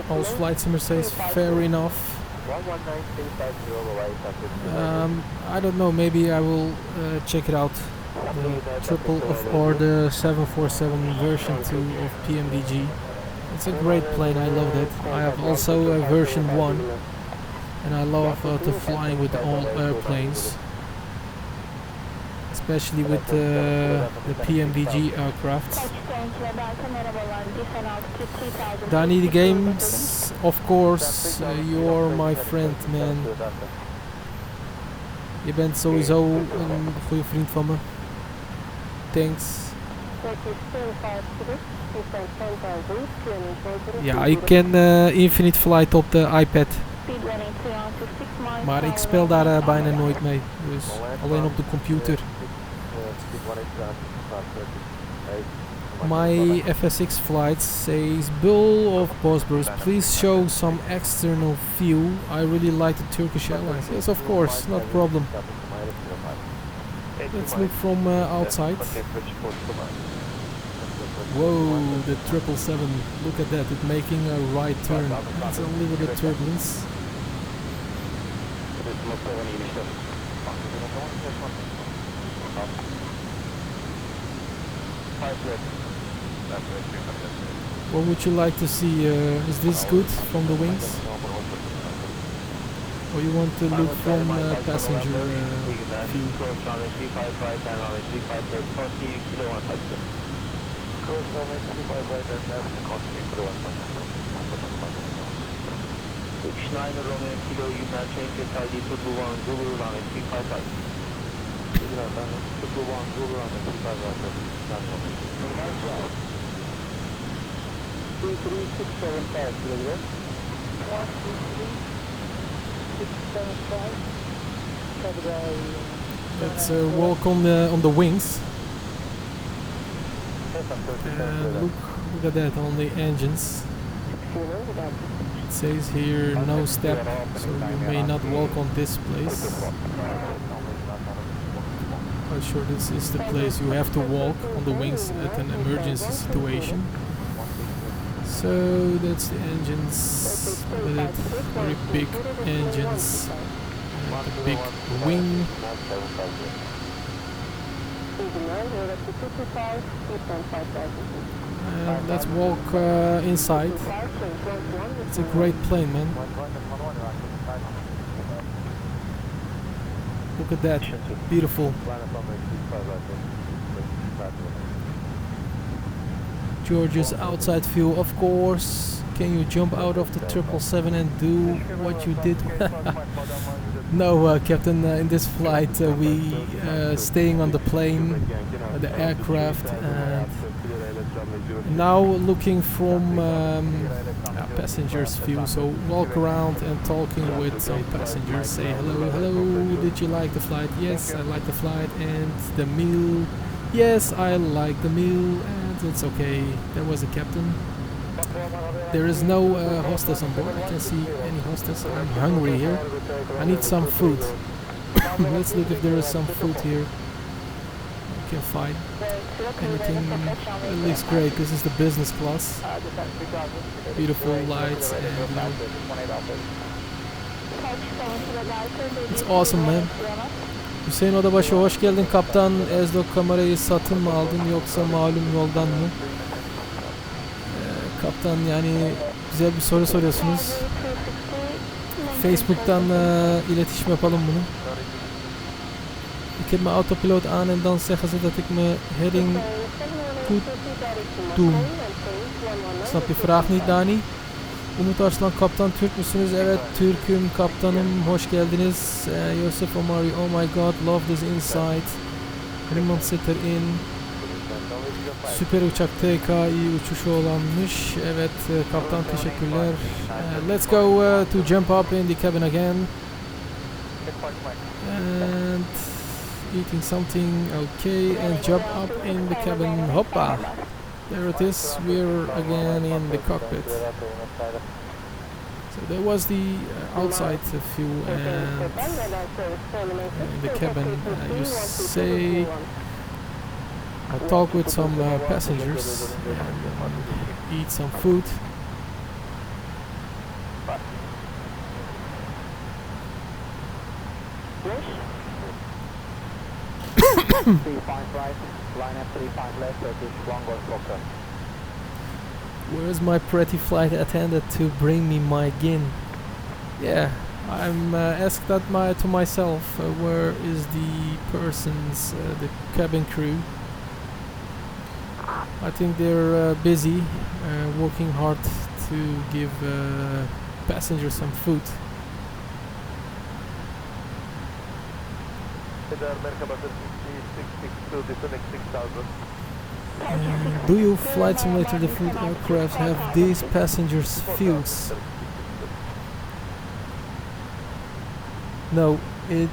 All flight simmer says fair enough. I don't know, maybe I will check it out. The triple of or the 747 version 2 of PMDG. It's a great plane, I love it. I have also a version 1 and I love to flying with all airplanes, especially with the PMDG aircraft. Danny the Games, of course, you're my friend, man. Je bent sowieso een goede vriend van me. Thanks. Ja, ik ken Infinite Flight op de iPad. Maar ik speel daar bijna nooit mee. Dus alleen op de computer. My FSX flight says BullBosphorus, please show some external view. I really like the Turkish Airlines. Yes, of course, not a problem. Let's look from outside. Whoa, the 777. Look at that, it's making a right turn. It's a little bit turbulence. What would you like to see? Is this good from the wings? Or you want to look from passenger view? Let's walk on the wings. Look at that on the engines. It says here no step, so you may not walk on this place. Quite sure this is the place you have to walk on the wings at an emergency situation. So that's the engines. Look at it, very big engines. And a big wing. Let's walk inside. It's a great plane, man. Look at that, beautiful. George's outside view, of course. Can you jump out of the 777 and do what you did? No, Captain, in this flight we staying on the plane, the aircraft, and now looking from passengers view, so walk around and talking with some passengers, say hello, did you like the flight? Yes, I like the flight. And the meal? Yes, I like the meal. And it's okay. There was a captain. There is no hostess on board. I can't see any hostess. I'm hungry here. I need some food. Let's look if there is some food here. We can find anything. It looks great. This is the business class. Beautiful lights and it's awesome, man. Hüseyin Odabaşı, hoş geldin kaptan. Ezdo kamerayı satın mı aldın yoksa malum yoldan mı? Kaptan, yani güzel bir soru soruyorsunuz. Facebook'tan iletişim yapalım bunu. Ik heb mijn autopiloot aan en dan zeggen ze dat ik me heading goed doe. Snap je vraag niet, Dani? Umut Arslan, kaptan Türk müsünüz? Evet, Türk'üm kaptanım, hoş geldiniz. Yosef Omari, oh my god, love this insight. Niemand zit erin. Süper uçak TK, iyi uçuşu olanmış. Evet, kaptan teşekkürler. Let's go to jump up in the cabin again. And eating something, okay, and jump up in the cabin. Hoppa! There it is, we're again in the cockpit. So there was the outside view, and in the cabin you say I'll talk with some passengers and eat some food. Where's my pretty flight attendant to bring me my gin? Yeah, I'm asked that to myself. Where is the persons, the cabin crew? I think they're busy, working hard to give passengers some food. Do you flight simulator the food aircraft have these passengers fuels? No, it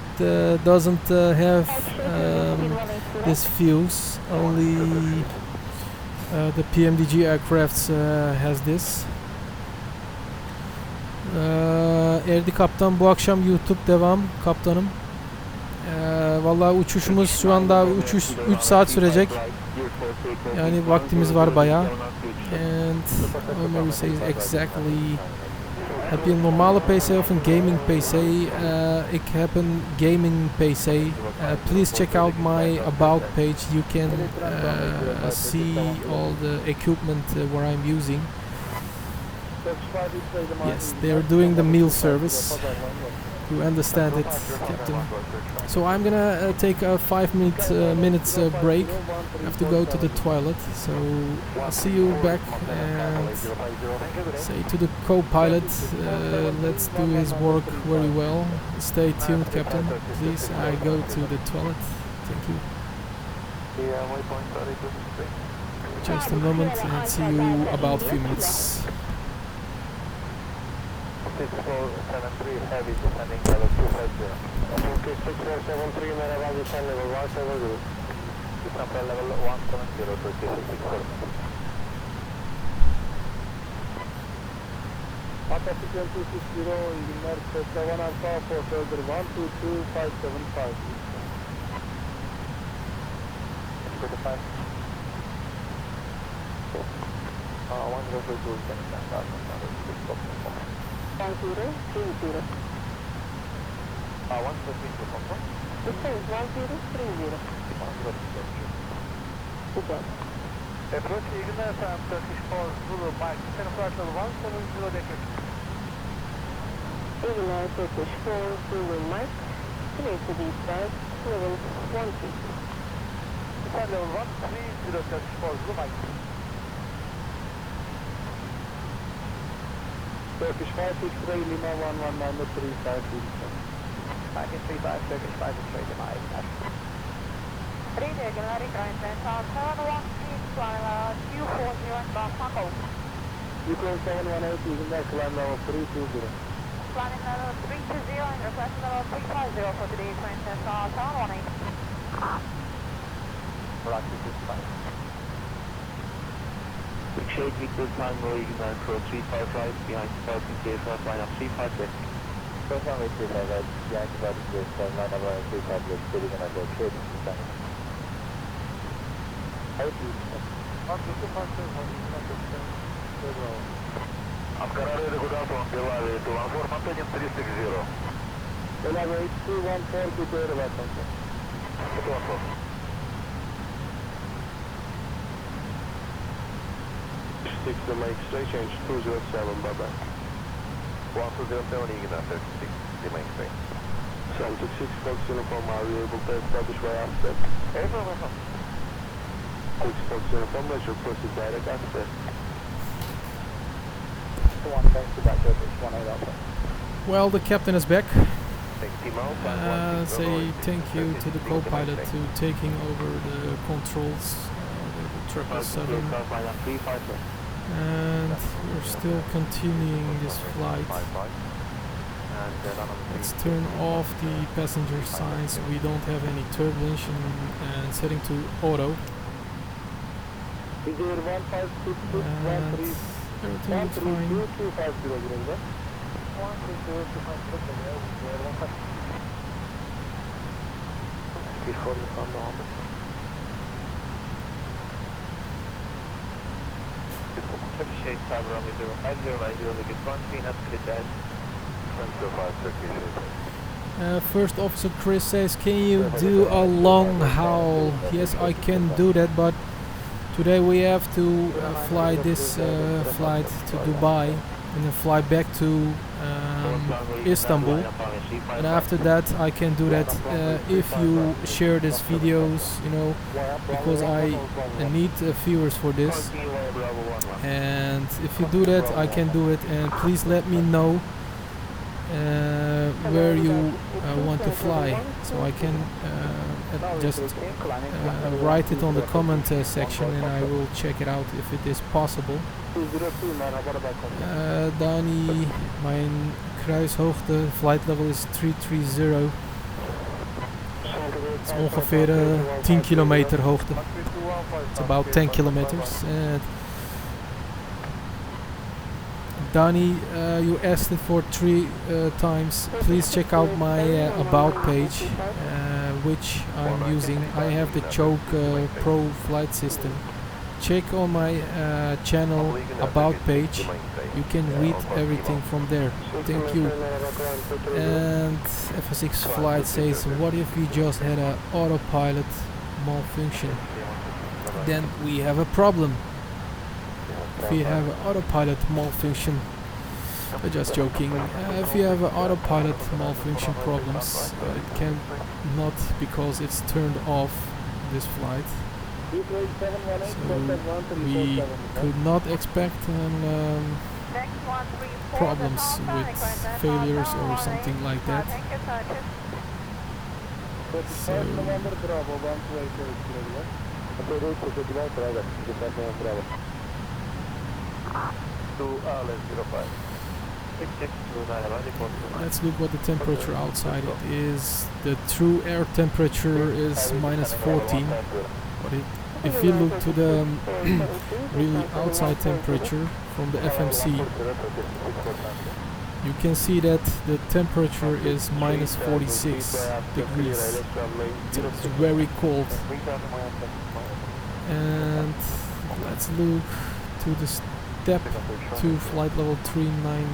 doesn't have these fuels. Only the PMDG aircrafts has this. Erdi kaptan, bu akşam YouTube devam kaptanım. Vallahi uçuşumuz şu anda 3 saat sürecek. Yani vaktimiz var bayağı. And Omar says exactly. Heb je een normale PC of een gaming PC? Ik heb een gaming PC. Please check out my about page. You can see all the equipment where I'm using. Yes, they are doing the meal service. You understand it, Captain. So I'm gonna take a 5 minutes break. I have to go to the toilet. So I'll see you back and say to the co-pilot, let's do his work very well. Stay tuned, Captain. Please, I go to the toilet. Thank you. Just a moment and see you about a few minutes. 6473 heavy descending level 250. Okay, 6473 merhaba descend level 170. Descend level 170 to 664. Alpha frequency 260, engineer Cessna 1 Alpha for further 122575. 45. 102 can stand out on the 1030. 130. 130. This is 1030. 130. Super. Approach Igna Sam Turkish 4 Zulu Mike. Descend flight level 170 deck. Igna Turkish 4 Zulu Mike. Clear to be start level 130. Descend level 130 Turkish 4 Zulu Mike. Turkish 563 Lima 11935. 1935 Turkish 563 Lima 8. Retaken Larry Grind and Tower 1 climb Q40 and Bosphorus. Ukraine 718 using that climb level 320. Climbing level 320 and request level 350 for today's French and Tower 18. Rock 265. Shade Victor Tango, Igna Pro 355 behind departing KSF line up 356. First one with 355 behind departing KSF line up 356, sitting in a go shade Victor Tango. How do you Ankara good afternoon, Delaware to 14, maintain 360. Delaware 8214 to the air welcome. 214. 6 Lima X-ray, change 207, bye-bye. 1207, Igna 36, Lima X-ray. 726 Fox Uniform, are you able to establish by offset? Affirm. 6 Fox Uniform, let's proceed direct access. 1 thanks to back over, 18 Alpha. Well, the captain is back. Say thank you to the co-pilot to taking over the controls of the 777. And we're still continuing this flight. Let's turn off the passenger signs so we don't have any turbulence and setting to auto. And everything looks fine. Shade Tower runway 050, look at 1 clean up to the dash. 105 First Officer Chris says, can you do a long haul? Yes, I can do that, but today we have to fly this flight to Dubai and then fly back to Istanbul, and after that I can do that if you share these videos, you know, because I need viewers for this, and if you do that I can do it. And please let me know where you want to fly, so I can just write it on the comment section and I will check it out if it is possible. Dani, mijn kruishoogte, flight level is 330. Het is ongeveer 10 kilometer hoogte. It's about 10 kilometers. Dani, you asked it for 3 times. Please check out my about page, which I'm using. I have the Choke Pro flight system. Check on my channel about page. You can read everything from there. Thank you. And FSX flight says, what if we just had an autopilot malfunction? Then we have a problem. If we have an autopilot malfunction, Just joking. If you have autopilot malfunction problems, it can not because it's turned off this flight. So we could not expect problems with failures or something like that. So let's look what the temperature outside it is. The true air temperature is minus 14. But if you look to the really outside temperature from the FMC, you can see that the temperature is minus 46 degrees. It's very cold. And let's look to the step to flight level 39.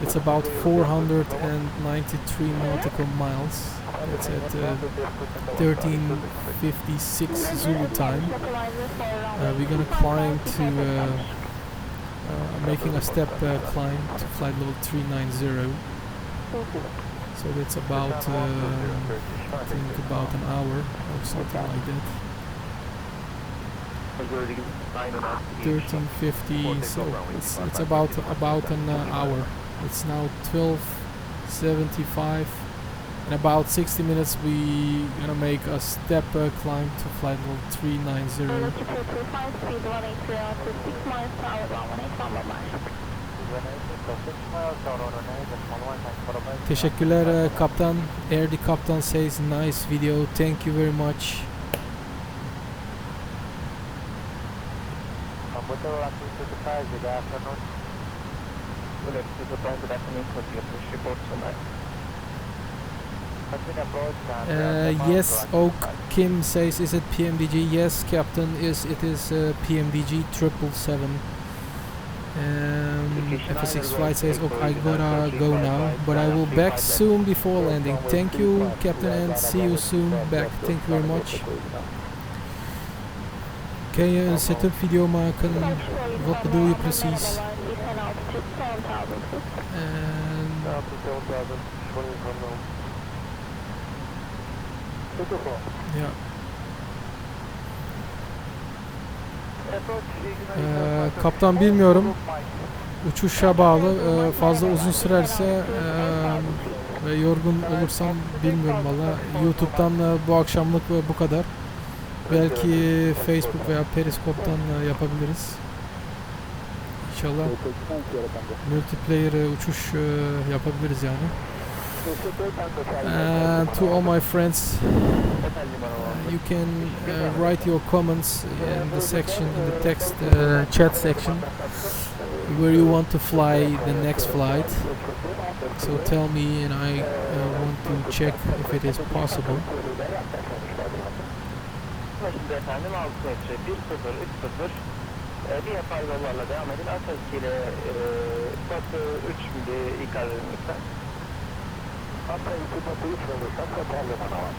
It's about 493 nautical miles. It's at 13:56 Zulu time. We're gonna climb to making a step climb to flight level 390. So that's about I think about an hour or something like that. 13:50. So it's about an hour. It's now 12:75. In about 60 minutes we gonna make a step climb to flight level 390. Teşekkürler kaptan. Air the captain says nice video. Thank you very much. Yes, Oak Kim says, is it PMDG? Yes, Captain, it is PMDG 777. F6 flight says, oh, I gotta go now, but I will back soon before landing. Thank you, Captain, and see you soon back. Thank you very much. Kan je een setup video maken? Wat bedoel je precies? Ja. Kaptan bilmiyorum. Uçuşa bağlı. Fazla uzun sürerse ve yorgun olursam bilmiyorum valla. YouTube'dan bu akşamlık bu kadar. Belki Facebook veya Periskop'tan yapabiliriz. İnşallah multiplayer uçuş yapabiliriz yani. And to all my friends, you can write your comments in the section, in the text chat section, where you want to fly the next flight. So tell me, and I want to check if it is possible. Bir yapay yollarla devam edin. Atasıyla batı 3 mili ikaz edin lütfen. Atasıyla batı 3 mili olursa kapalı bana var.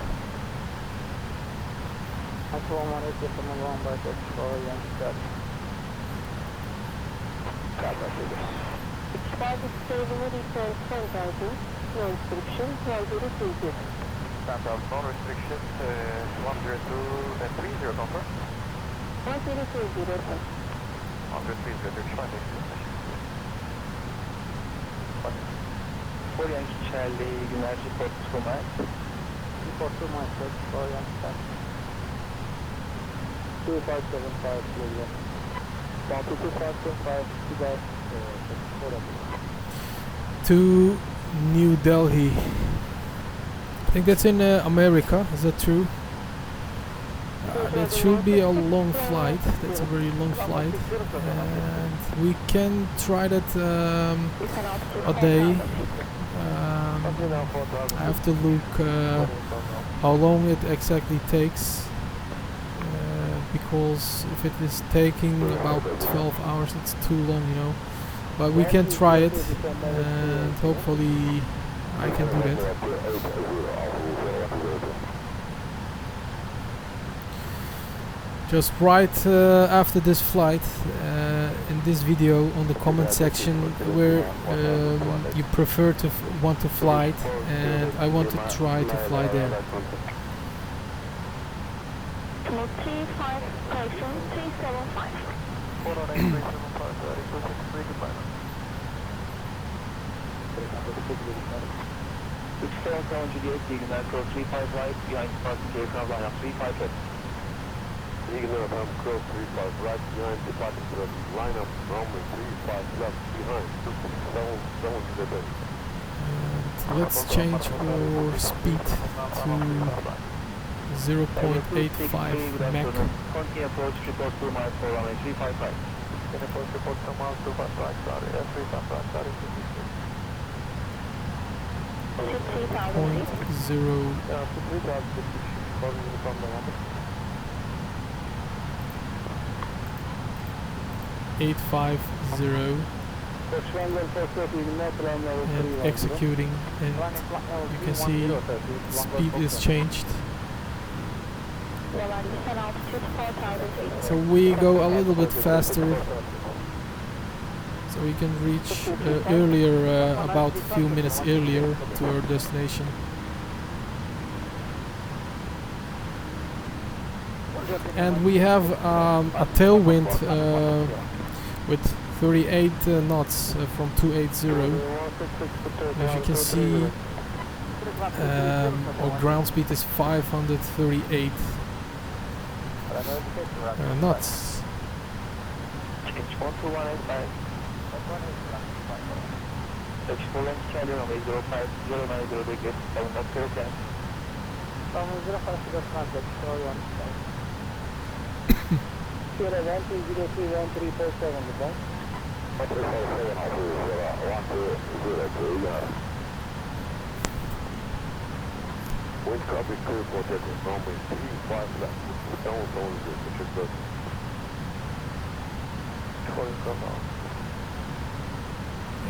Aquaman yapımı olan başlık sonra yanlışlar. Kardeşler. Expired stability for 10,000. No restriction. 1030. Standard, no restriction, 102 and 30, confirm? 1030. 130, Orient Charlie, günler report to my. Report to my set, Orient Charlie. 2575 clear. 2575 to New Delhi. I think that's in America. Is that true? That should be a long flight. That's a very long flight, and we can try that a day. I have to look how long it exactly takes, because if it is taking about 12 hours, it's too long, you know. But we can try it, and hopefully I can do that. Just right after this flight, in this video on the comment section where you prefer to want to fly it, and I want to try to fly there. Flight 35, Persian 375. It's 778, you can control 35 right, behind departing aircraft line up 35 left. Eagle FM, cross 35 right, behind departing line up, runway 35 left, behind. Don't slip it. Let's change our speed to 0.85 Mach. Continue approach, report 2 miles for runway 35 right. Can approach report 2 miles, 25 right, sorry, 35 right, sorry, 0.850 and executing, and you can see speed is changed. So we go a little bit faster, so we can reach earlier, about a few minutes earlier to our destination. And we have a tailwind with 38 knots from 280. As you can see, our ground speed is 538 knots. Wind copy clear for takeoff, runway 35 left. Don't only good, check that.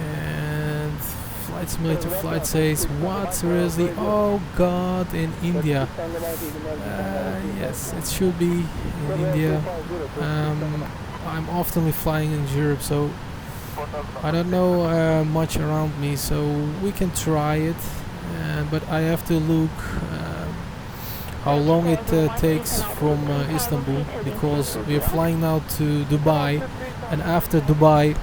And Flight Simulator Flight says, what, seriously? Oh god, in India. Yes, it should be in India. I'm often flying in Europe, so I don't know much around me, so we can try it. But I have to look how long it takes from Istanbul, because we are flying now to Dubai, and after Dubai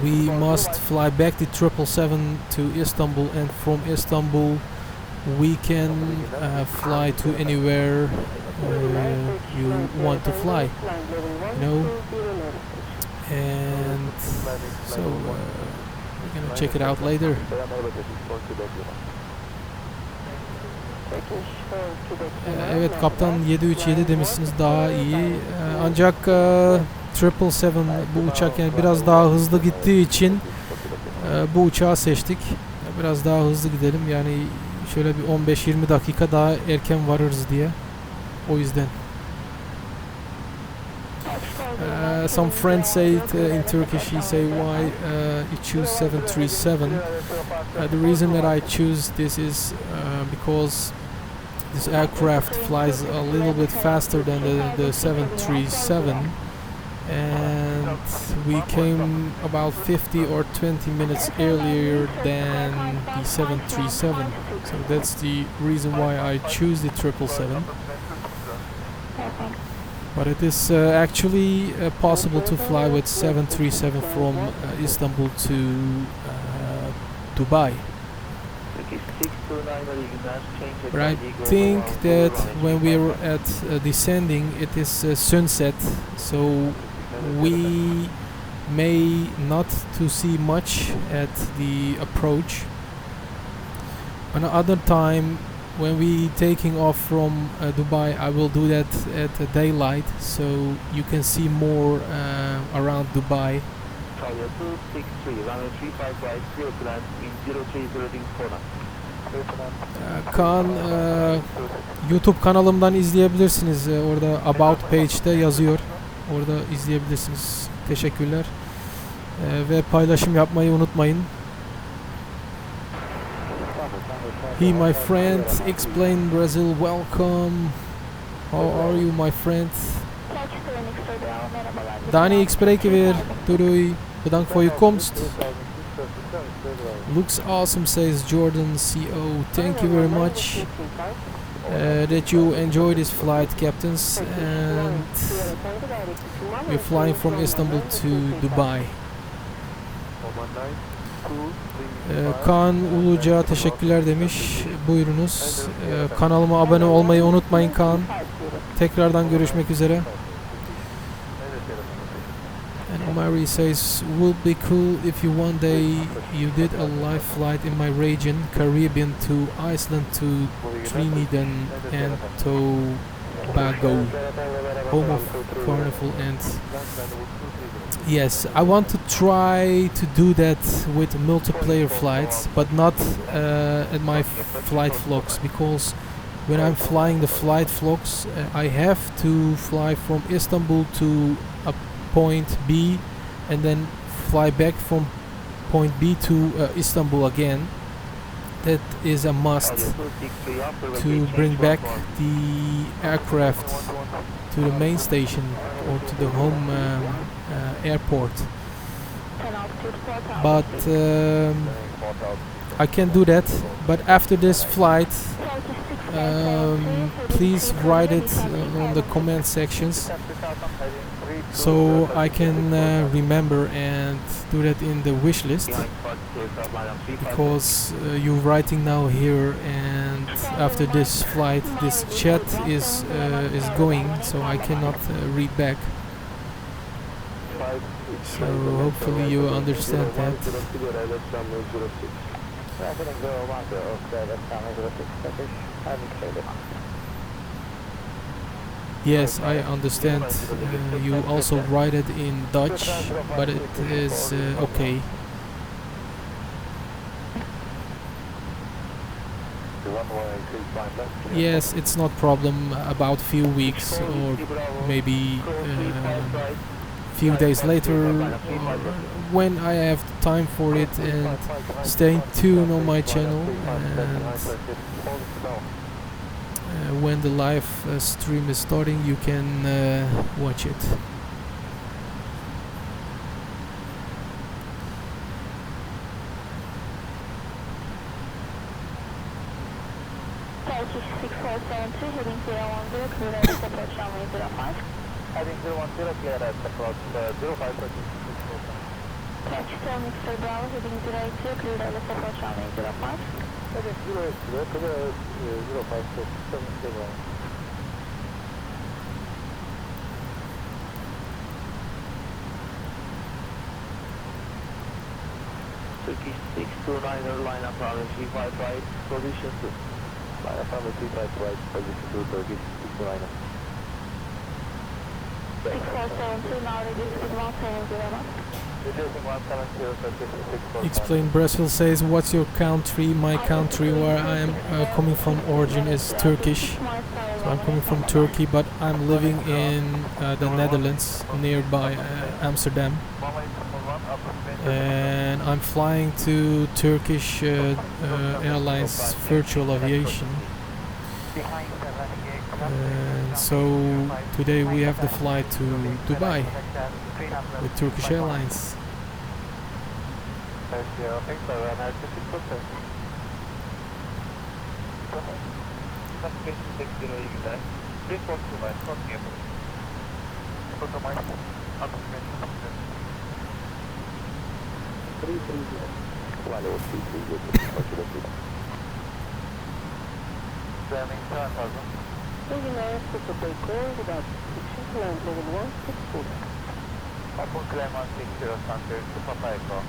we must fly back the 777 to Istanbul, and from Istanbul we can fly to anywhere you want to fly, you know. And so we're gonna check it out later. Evet, kaptan 737 demişsiniz, daha iyi. Ancak 777 bu uçak yani biraz daha hızlı gittiği için bu uçağı seçtik. Biraz daha hızlı gidelim, yani şöyle bir 15-20 dakika daha erken varırız diye. O yüzden. Some friends say it in Turkish, he say why you choose 737. The reason that I choose this is because this aircraft flies a little bit faster than the 737, and we came about 50 or 20 minutes earlier than the 737, so that's the reason why I choose the 777. But it is actually possible to fly with 737 from Istanbul to Dubai. But I think that when we are at descending, it is sunset, so we may not to see much at the approach. Another time, when we taking off from Dubai, I will do that at daylight, so you can see more around Dubai. Kaan, YouTube kanalımdan izleyebilirsiniz. Orada About page'te yazıyor. Orada izleyebilirsiniz. Teşekkürler. Ve paylaşım yapmayı unutmayın. He, my friend, explain Brazil, welcome. How are you, my friend? Dani, ik spreek je weer. Doei doei. Bedankt voor je komst. Looks awesome, says Jordan CO. Thank you very much that you enjoy this flight, captains. And we're flying from Istanbul to Dubai. Kaan Uluca teşekkürler demiş. Buyurunuz. Kanalıma abone olmayı unutmayın Kaan. Tekrardan görüşmek üzere. And Omari says, would be cool if you one day you did a live flight in my region, Caribbean to Iceland to Trinidad and Tobago, home of Carnival. And yes, I want to try to do that with multiplayer flights, but not at my flight vlogs, because when I'm flying the flight vlogs, I have to fly from Istanbul to a point B and then fly back from point B to Istanbul again. That is a must to bring back the aircraft to the main station or to the home airport. But I can do that. But after this flight, please write it on the comment sections so I can remember and do that in the wish list, because you're writing now here, and after this flight this chat is going, so I cannot read back. So hopefully you understand that. Yes, I understand. You also write it in Dutch, but it is okay. Yes, it's not problem about few weeks or maybe few days later, or when I have time for it. And stay tuned on my channel, and when the live stream is starting you can watch it. Heading 010, clear at approach 05. Catch Mr. Bravo, heading 080, clear at approach runway 05. Heading 080, clear at 05, Mr. Bravo. Turkish 629er, line up runway 35 right, position 2. Line up runway 35 right, position 2, Turkish 629er. 6472, now reduce speed 1701. Reducing 170, Explain Brazil says, what's your country? My country, where I am coming from, origin is Turkish. So I'm coming from Turkey, but I'm living in the Netherlands, nearby Amsterdam. And I'm flying to Turkish Airlines Virtual Aviation. And so today we have the flight to Dubai with Turkish Airlines. Engineer, super takeoff, without restriction, land level 160. Upon climb 160, Sunday, super takeoff.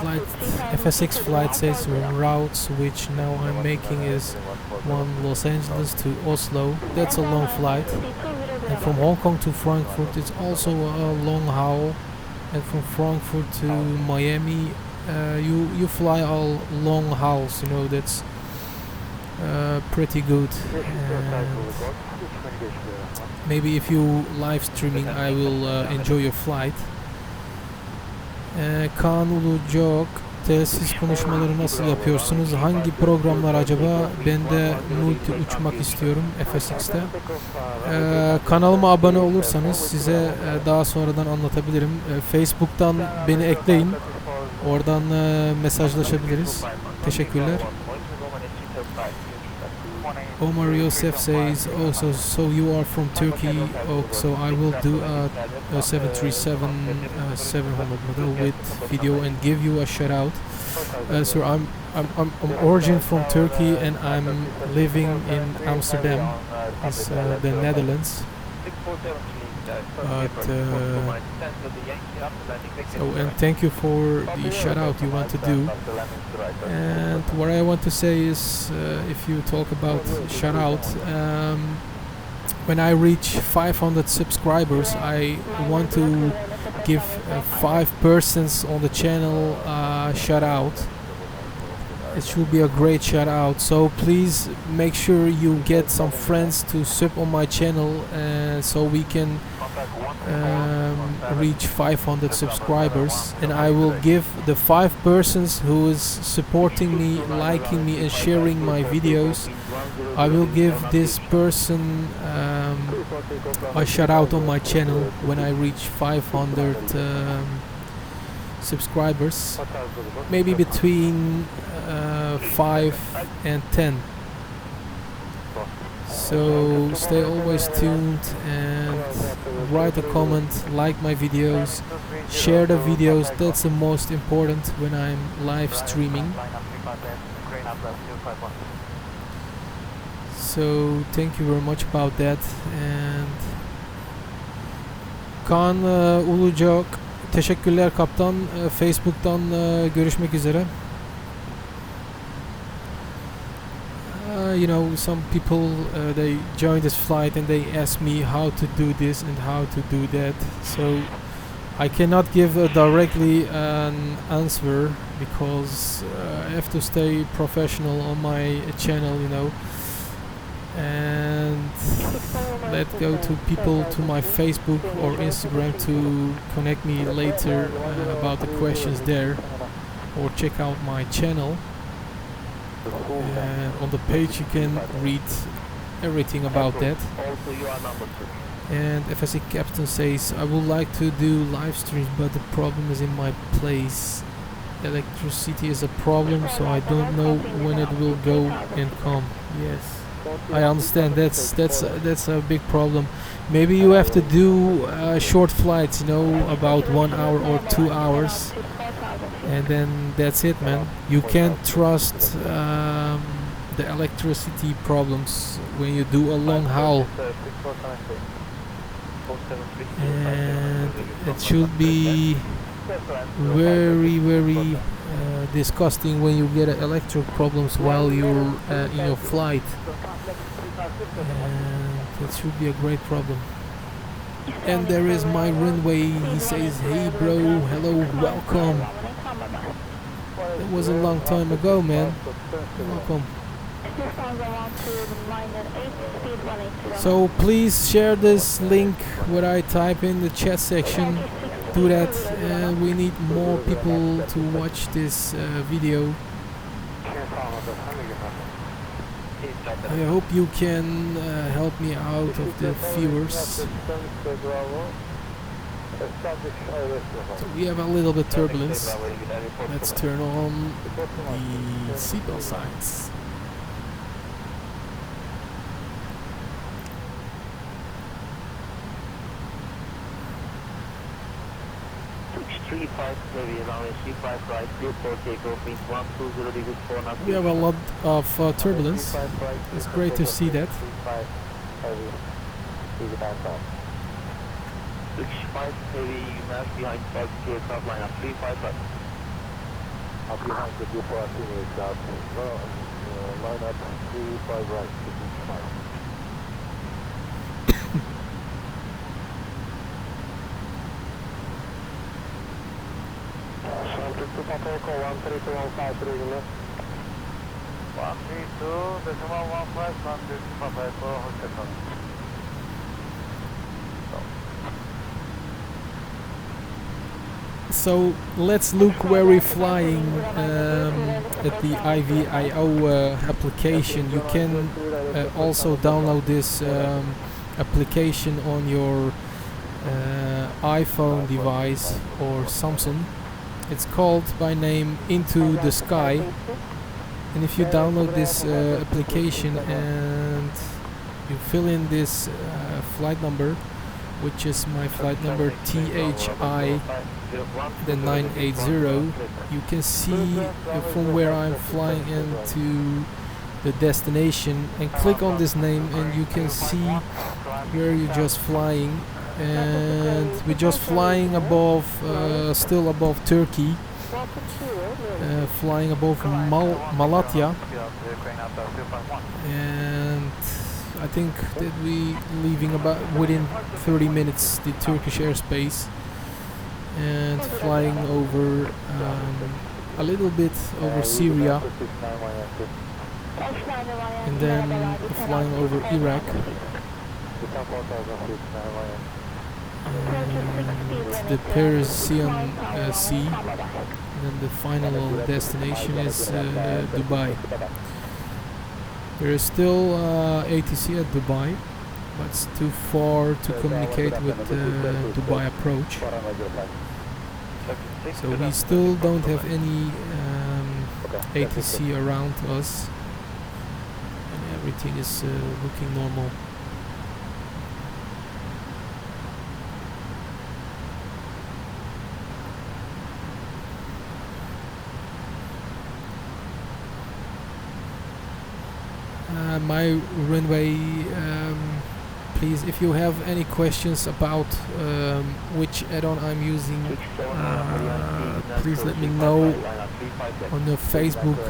Flight FS6 flight says routes which now I'm making is one Los Angeles to Oslo. That's a long flight. And from Hong Kong to Frankfurt it's also a long haul. And from Frankfurt to Miami you fly all long hauls, you know, that's pretty good. And maybe if you live streaming I will enjoy your flight. Kaan Ulucok, telsiz konuşmaları nasıl yapıyorsunuz? Hangi programlar acaba? Ben de multi uçmak istiyorum FSX'te. Kanalıma abone olursanız size daha sonradan anlatabilirim. Facebook'tan beni ekleyin. Oradan mesajlaşabiliriz. Teşekkürler. Omar Yosef says also, so you are from Turkey. Oh, so I will do a 737 700 model with video and give you a shout out. So I'm origin from Turkey and I'm living in Amsterdam, it's the Netherlands. But and thank you for the shout out you want to do. And what I want to say is, if you talk about shout out, when I reach 500 subscribers, I want to give 5 persons on the channel shout out. It should be a great shout out, so please make sure you get some friends to sub on my channel so we can reach 500 subscribers, and I will give the 5 persons who is supporting me, liking me and sharing my videos, I will give this person a shout out on my channel when I reach 500 subscribers, maybe between 5 and 10. So stay always tuned and write a comment, like my videos, share the videos. That's the most important when I'm live streaming. So thank you very much about that. And Kaan Ulucok, teşekkürler kaptan. Facebook'tan görüşmek üzere. You know, some people they join this flight and they ask me how to do this and how to do that, so I cannot give directly an answer because I have to stay professional on my channel, you know, and let go to people to my Facebook or Instagram to connect me later about the questions there, or check out my channel. And on the page you can read everything about that. And FSC Captain says, I would like to do live streams, but the problem is in my place. Electricity is a problem, so I don't know when it will go and come. Yes, I understand. That's a big problem. Maybe you have to do short flights, you know, about 1 hour or 2 hours. And then that's it, man. You can't trust the electricity problems when you do a long haul. And it should be very, very disgusting when you get electric problems while you're in your flight. And it should be a great problem. And there is my runway. He says, hey bro, hello, welcome. That was a long time ago, man. Welcome. So please share this link what I type in the chat section. Do that, and we need more people to watch this video. I hope you can help me out of the viewers. So we have a little bit turbulence. Let's turn on the seatbelt signs. We have a lot of turbulence. It's great to see that. 65 heavy, you must behind Flog, Takeoff line up 35 right. Up behind the departing aircraft. Line up 35 right, 65. Takeoff 132.153 132.15, So let's look where we're flying at the Ivao application. You can also download this application on your iPhone device or Samsung. It's called by name Into the Sky, and if you download this application and you fill in this flight number, which is my flight number THI then 980, you can see from where I'm flying into the destination, and click on this name and you can see where you're just flying. And we're just flying above, still above Turkey, flying above Malatya, and I think that we leaving about within 30 minutes the Turkish airspace, and flying over a little bit over Syria, and then flying over Iraq, and the Persian Sea, and then the final destination is Dubai. There is still ATC at Dubai, but it's too far to communicate with Dubai approach. So we still don't have any ATC around us, and everything is looking normal. My runway, please, if you have any questions about which add-on I'm using, please let me know on the Facebook.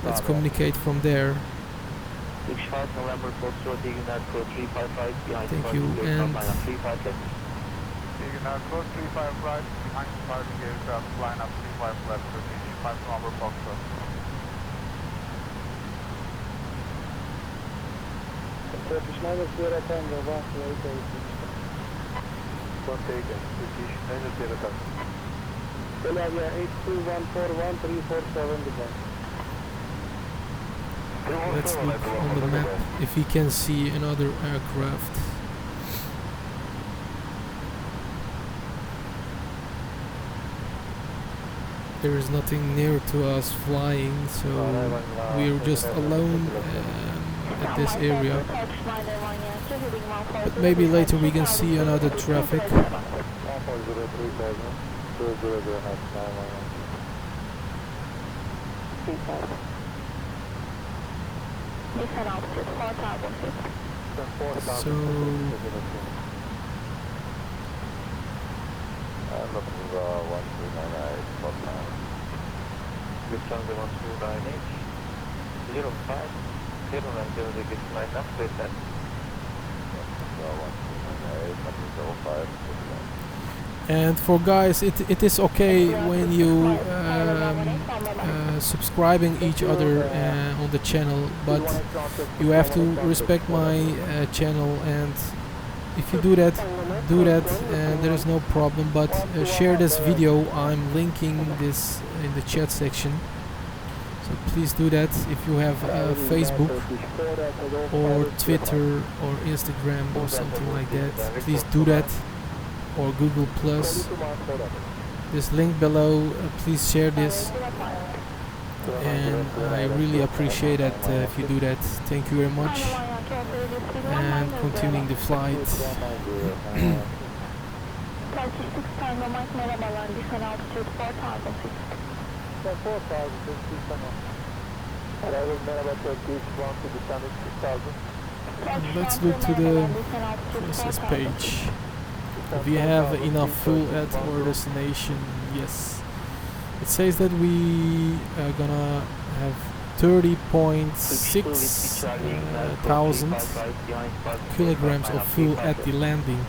Let's communicate from there. Thank you, and Turkish 9 Sierra Tango, 128. Don't take it. Turkish 9 Sierra Tango. Belavia 82141 Dubai. Let's look on the map if we can see another aircraft. There is nothing near to us flying, so we're just alone at this area. But maybe later we can see another traffic. So I'm looking for 1298 for now. Lufthansa 1298 05 090 gets line up with that. 1298 and for guys, it is okay when you subscribing each other on the channel, but you have to respect my channel, and if you do that, there is no problem, but share this video. I'm linking this in the chat section, so please do that. If you have Facebook or Twitter or Instagram or something like that, please do that, or Google Plus. This link below, please share this, and I really appreciate that if you do that. Thank you very much. And continuing the flight. Let's look to the process page. We have enough fuel at our destination. Yes, it says that we are gonna have 30.6 thousand kilograms of fuel at the landing,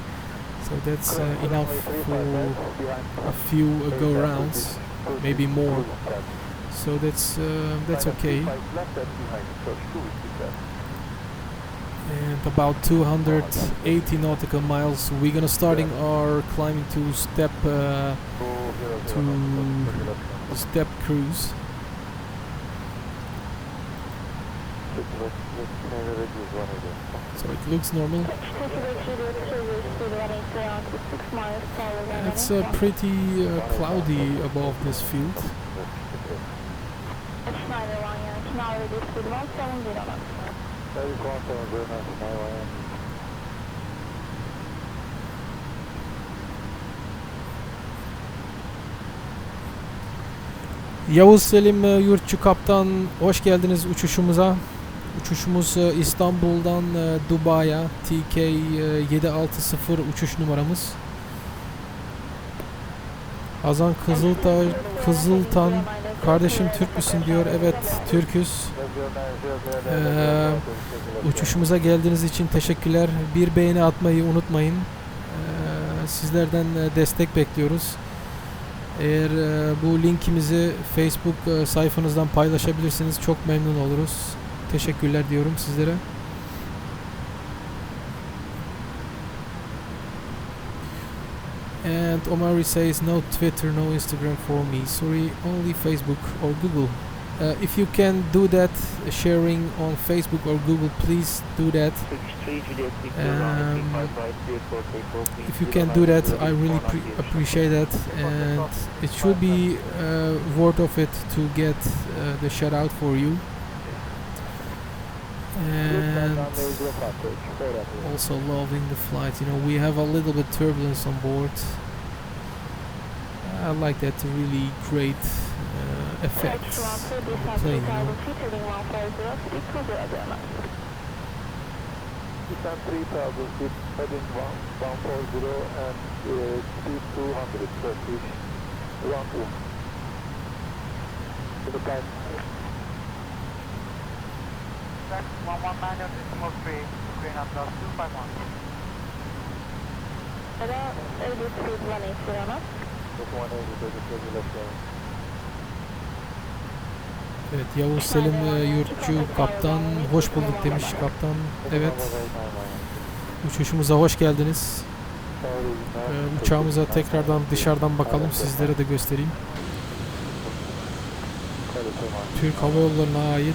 so that's enough for a few go-rounds, maybe more, so that's okay. and about 280 nautical miles. We're gonna starting our climbing to step cruise. So it looks normal. It's pretty cloudy above this field. Yavuz Selim Yurtçu Kaptan, hoş geldiniz uçuşumuza. Uçuşumuz İstanbul'dan Dubai'ye, TK760 uçuş numaramız. Hazan Kızıltan, kardeşim Türk müsün diyor. Evet, Türküz. Uçuşumuza geldiğiniz için teşekkürler. Bir beğeni atmayı unutmayın. Sizlerden destek bekliyoruz. Eğer bu linkimizi Facebook sayfanızdan paylaşabilirsiniz, çok memnun oluruz. Teşekkürler diyorum sizlere. And Omari says no Twitter, no Instagram for me. Sorry, only Facebook or Google. If you can do that, sharing on Facebook or Google, please do that. If you can do that, I really appreciate that, and it should be worth of it to get the shout out for you. And also loving the flight. You know, we have a little bit turbulence on board. I like that really great effects on the plane, you know. Descent 3000 feet, heading 140 and speed 200, Turkish, round 2. To the time. 119 decimal 3, green up plus 251. Hello, 80 speed 180 knots. 180, left lane. Evet, Yavuz Selim Yurtçu Kaptan, hoş bulduk demiş kaptan. Evet, uçuşumuza hoş geldiniz. Uçağımıza tekrardan dışarıdan bakalım, sizlere de göstereyim. Türk Hava Yolları'na ait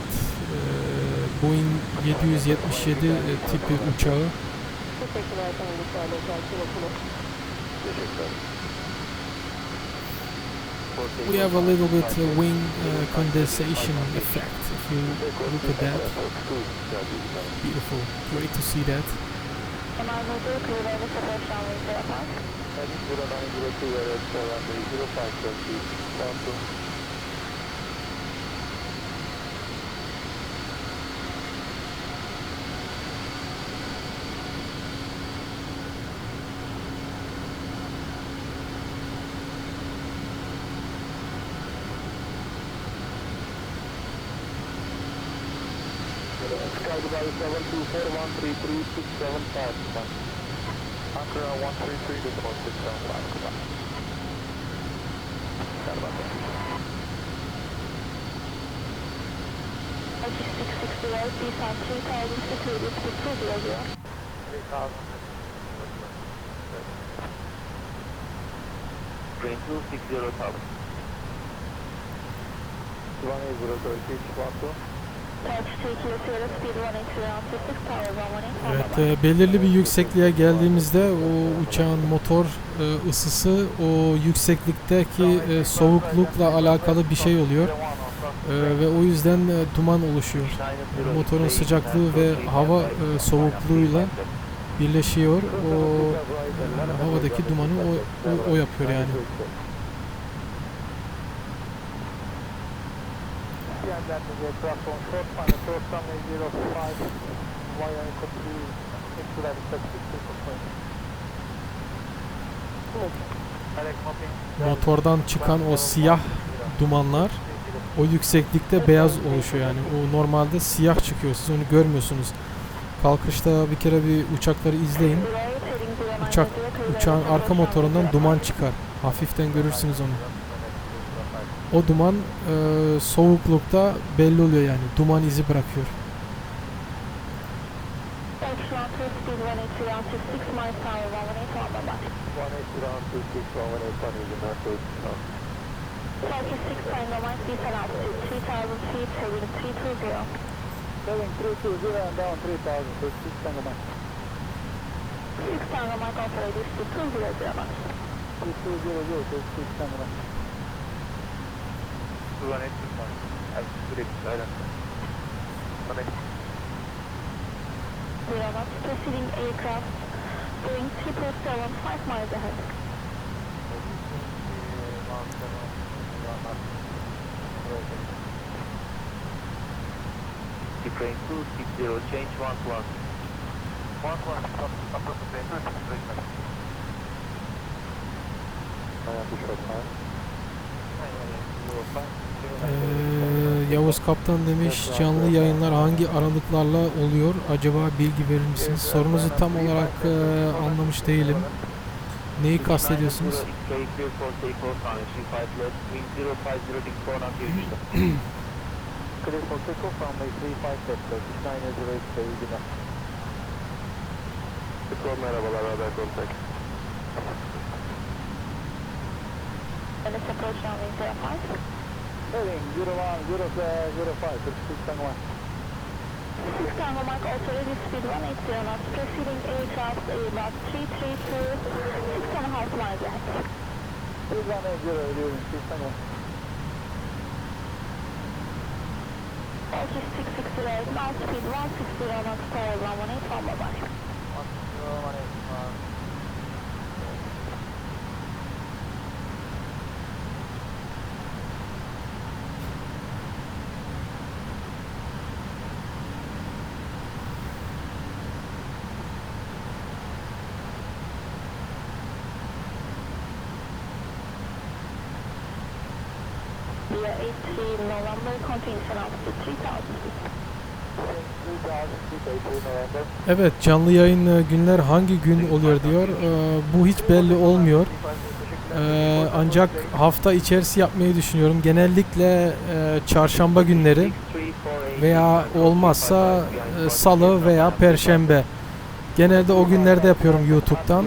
Boeing 777 tipi uçağı. We have a little bit wing condensation effect. If you look at that, beautiful, great to see that. Dubai 724-133-675. Anchor 133 decimal 675. TK760, descent 3000 security speed 200. 3000. Train 260 tower. 180 Turkish, 12. Evet, belirli bir yüksekliğe geldiğimizde o uçağın motor ısısı o yükseklikteki soğuklukla alakalı bir şey oluyor ve o yüzden duman oluşuyor. Motorun sıcaklığı ve hava soğukluğuyla birleşiyor. O havadaki dumanı o yapıyor yani. Landing aircraft on short final, short runway 05, via complete into that Motordan çıkan o siyah dumanlar o yükseklikte beyaz oluşuyor yani. O normalde siyah çıkıyor. Siz onu görmüyorsunuz. Kalkışta bir kere bir uçakları izleyin. Uçağın arka motorundan duman çıkar. Hafiften görürsünüz onu. O duman Takeoff.minute, speed 180 round to 6 miles per hour, 118 on bye. 180 round to 6, 181 is in that case. Turkey 6 Tango Mike, descent altitude 3,000 feet, heading 320. Heading 320 and down 3,000, so 6 Tango Mike. 6 Tango Mike, operate is to 200 Mike. 200, so 6 Tango Mike. 181, altitude guidance. 0 knots, preceding aircraft, going 775 miles ahead. Ukraine 260, change 1-1. 1-1, stop the plane, 260. Yavuz Kaptan demiş, canlı yayınlar hangi aralıklarla oluyor? Acaba bilgi verir misiniz? Sorunuzu tam olarak anlamış değilim. Neyi kastediyorsunuz? Clear for takeoff, runway 35 left, Turkish 908, iyi günler. Takeoff, merhabalar, haber kontak. Let's approach runway 05. Heading 0105, 36 Tango Mike. 6 Tango Mike, also ready speed 180 knots, preceding aircraft about 332, 6.5 miles ahead. Speed 180, leaving 6 Tango Mike. Turkey 660, now speed 160 knots, tower 118 on bye. 118. Via 83 November, continuation altitude 3000 feet. Evet, canlı yayın günler hangi gün oluyor diyor. Bu hiç belli olmuyor. Ancak hafta içerisi yapmayı düşünüyorum. Genellikle çarşamba günleri veya olmazsa salı veya perşembe. Genelde o günlerde yapıyorum YouTube'dan.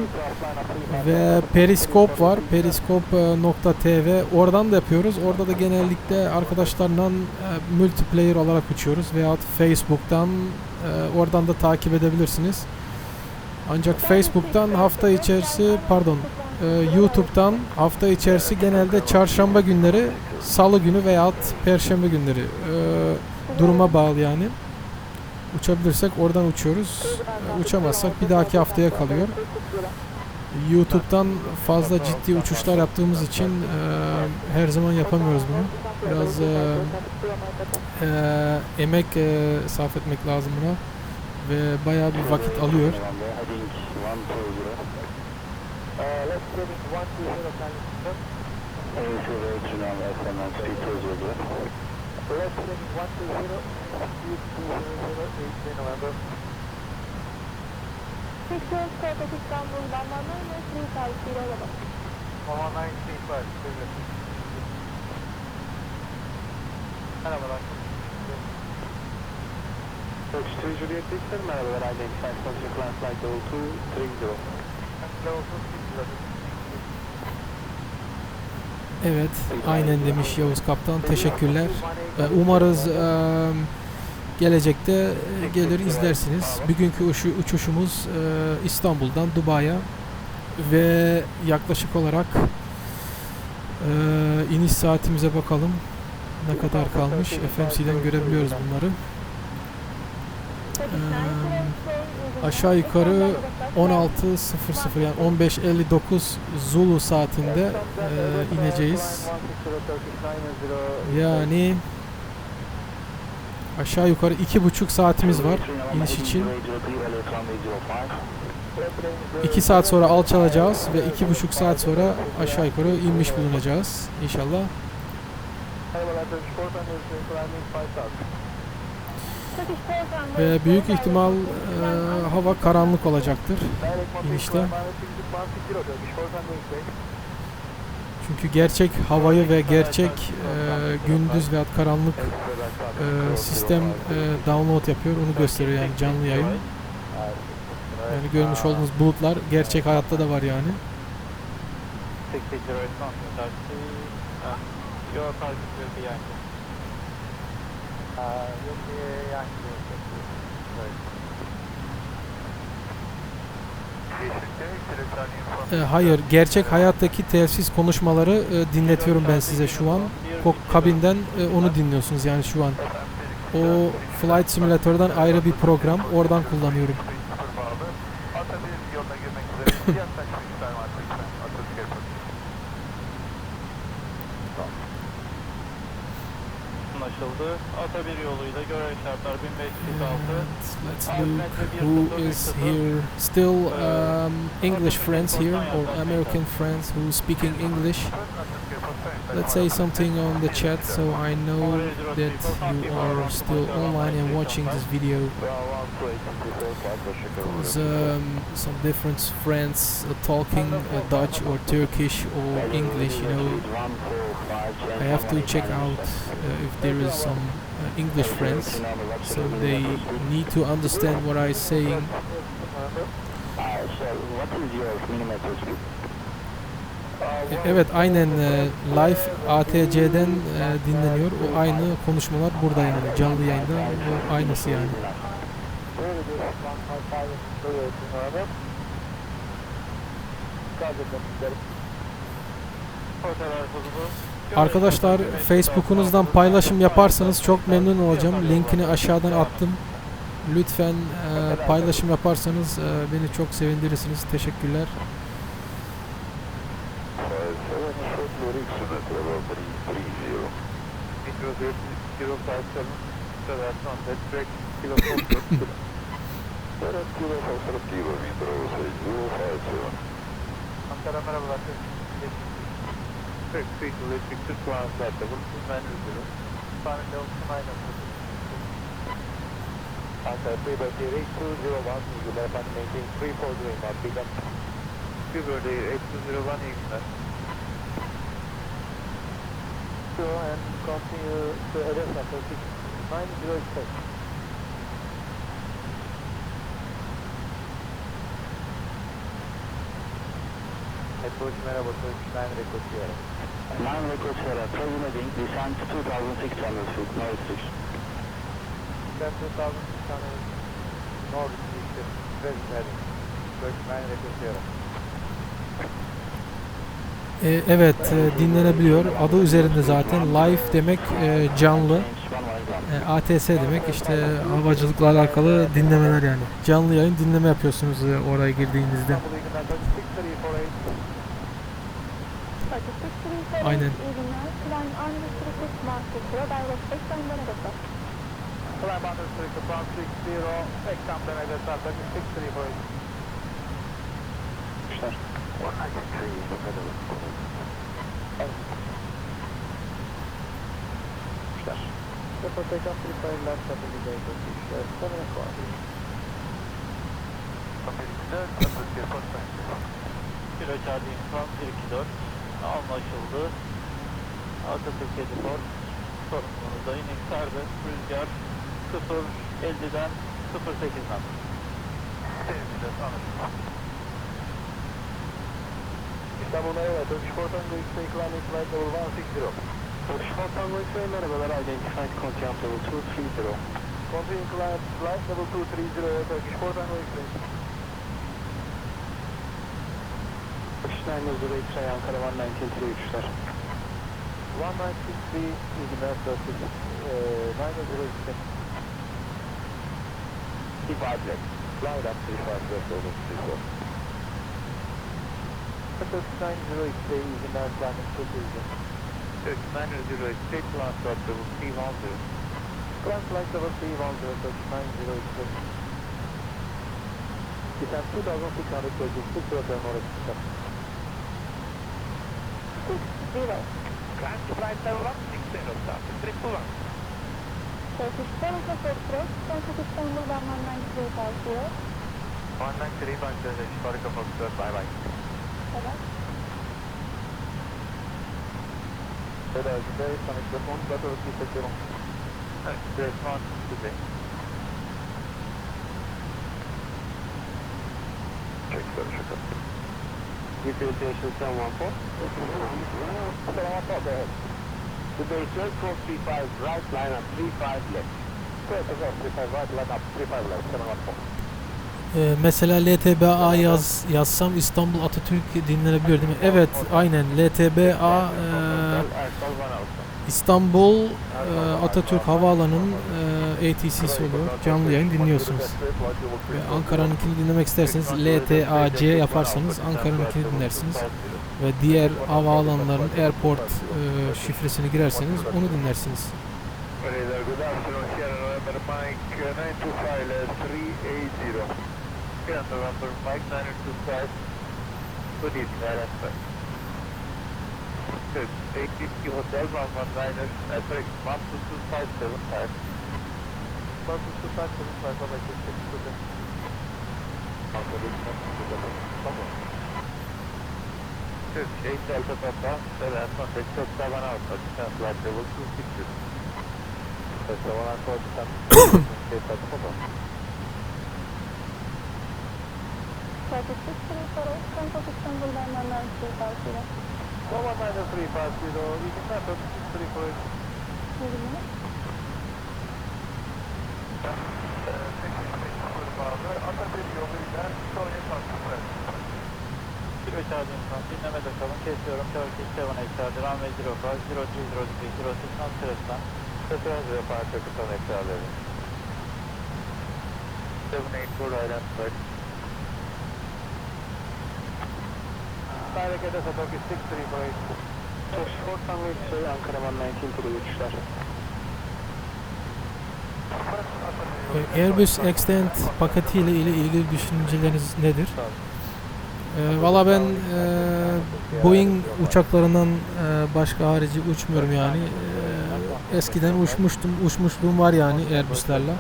Ve Periskop var. Periskop.tv. Oradan da yapıyoruz. Orada da genellikle arkadaşlarla multiplayer olarak uçuyoruz. Veyahut Facebook'tan oradan da takip edebilirsiniz. Ancak Facebook'tan hafta içerisi, YouTube'dan hafta içerisi genelde çarşamba günleri, salı günü veyahut perşembe günleri. Duruma bağlı yani. Uçabilirsek oradan uçuyoruz. Uçamazsak bir dahaki haftaya kalıyor. YouTube'dan fazla ciddi uçuşlar yaptığımız için her zaman yapamıyoruz bunu. Biraz emek sarf etmek lazım buna ve bayağı bir vakit alıyor. Pictures, Takeoff Istanbul-Dubai, 350 level. 1935, merhabalar. Turkish 3 Juliet Dixon, merhabalar, identify subject class flight 0230. Evet, aynen demiş Yavuz Kaptan. Teşekkürler. Umarız gelecekte gelir izlersiniz. Bugünkü uçuşumuz İstanbul'dan Dubai'ye ve yaklaşık olarak iniş saatimize bakalım. Ne kadar kalmış? FMC'den görebiliyoruz bunları. Aşağı yukarı 16.00 yani 15.59 Zulu saatinde ineceğiz. Yani aşağı yukarı 2,5 saatimiz var iniş için. 2 saat sonra alçalacağız ve 2,5 saat sonra aşağı yukarı inmiş bulunacağız inşallah. Ve büyük ihtimal hava karanlık olacaktır inişte. Çünkü gerçek havayı ve gerçek gündüz veya karanlık sistem download yapıyor. Onu gösteriyor yani canlı yayın. Yani görmüş olduğunuz bulutlar gerçek hayatta da var yani. 60 is not taxi, and your target will be Yankee. Will be Yankee, Hayır, gerçek hayattaki telsiz konuşmaları dinletiyorum ben size şu an. Kabinden onu dinliyorsunuz yani şu an. O Flight Simulator'dan ayrı bir program, oradan kullanıyorum. Anlaşıldı. Ata1 yoluyla görev şartlar 1506. Let's look who is here. Still English friends here or American friends who speaking English. Let's say something on the chat so I know that you are still online and watching this video. Because some different friends talking Dutch or Turkish or English, you know. I have to check out if there is some English friends, so they need to understand what I'm saying. Evet, aynen live ATC'den dinleniyor. O aynı konuşmalar burada yani canlı yayında o aynısı yani. Arkadaşlar Facebook'unuzdan paylaşım yaparsanız çok memnun olacağım. Linkini aşağıdan attım. Lütfen paylaşım yaparsanız beni çok sevindirirsiniz. Teşekkürler. Ankara merhabalar. Street Electric Türk Kulağı'nda bulunsun ben üzülüm. Sahnemde olsun aynen. Ankara Freebird 8201, uygulama efendim maintain 340 mark pick up. Freebird 8201 iyi günler. And continue to address number 6906. Approach merhaba, 9 record Sierra. 9 record Sierra, terminating descent 2600 feet, no restriction. Descent 2600, no restriction, present heading. 9 record Sierra. Evet, dinlenebiliyor. Adı üzerinde zaten. Live demek canlı. ATS demek işte havacılıkla alakalı dinlemeler yani. Canlı yayın dinleme yapıyorsunuz oraya girdiğinizde. Aynen. Takeoff prepared last of the day for 7 o'clock. Bir açardı insan 124 anlaşıldı. Atatürk Ediport sorumluluğunda inek serbest rüzgar 0.50'den 0.8'den. Sevgili anlaşıldı. İstanbul'a evet, Turkish Tango X-Ray Climbing Flight Level 160. Turkish Tango X-Ray merhabalar, identified contact level 230. Continuing flight level 230, Turkish Tango X-Ray. Turkish 908 X-Ray Ankara 193 uçuşlar. 193 iyi günler, Turkish 908. Departure. Flight up 35 left over 34. Turkish 908 iyi günler, climbing 230. Turkish 908 climb flight level 310. Climb flight level 310, Turkish 908. Descent 2600 Turkish 6 hotel north of 60. Climb flight level 160, start 321. Turkish 704, Turkish Istanbul-Dubai 193 193 Bangladesh, Farika Foxtrot, bye bye. Bye bye. Today, Sonic Response, better with you, Response today. Utilization 714. 714, go ahead. The base road 435 right, line up 35 left. Clear to go, 35 right, line up, 35 left, 714. Mesela LTBA yazsam İstanbul Atatürk dinlenebilir değil mi? Evet, aynen. LTBA İstanbul Atatürk Havaalanı'nın ATC'si oluyor. Canlı yayın dinliyorsunuz. Ve Ankara'nınkini dinlemek isterseniz LTAC yaparsanız Ankara'nınkini dinlersiniz. Ve diğer havaalanlarının airport şifresini girerseniz onu dinlersiniz. Good afternoon, Sierra November Mike 925 380. Sierra November Mike 925. Good evening, Airport. Good. Take Hotel 119er, sorry, 12275. 12275, bye-bye, good. Good. 8 Delta Papa, 7 contact check.minute, descent flight level 260. So when I call descent, check Papa. Contact Istanbul-Dubai 350. 350, you can have 348. Atatürk yoluyla Konya Tankı'nda. Kilo charging from dinlemede kalın, kesiyorum. Turkish 780, runway 05, 0303, 06 non-stress'tan. Stress'tan departure kutan ekstra'ları. 784 island flight. Direct address Turkish 6348. Short runway say Ankara 119 to the uçuşlar. Airbus Extend paketiyle ile ilgili düşünceleriniz nedir? Valla ben Boeing uçaklarından başka harici uçmuyorum yani. Eskiden uçmuşluğum var yani Airbus'larla.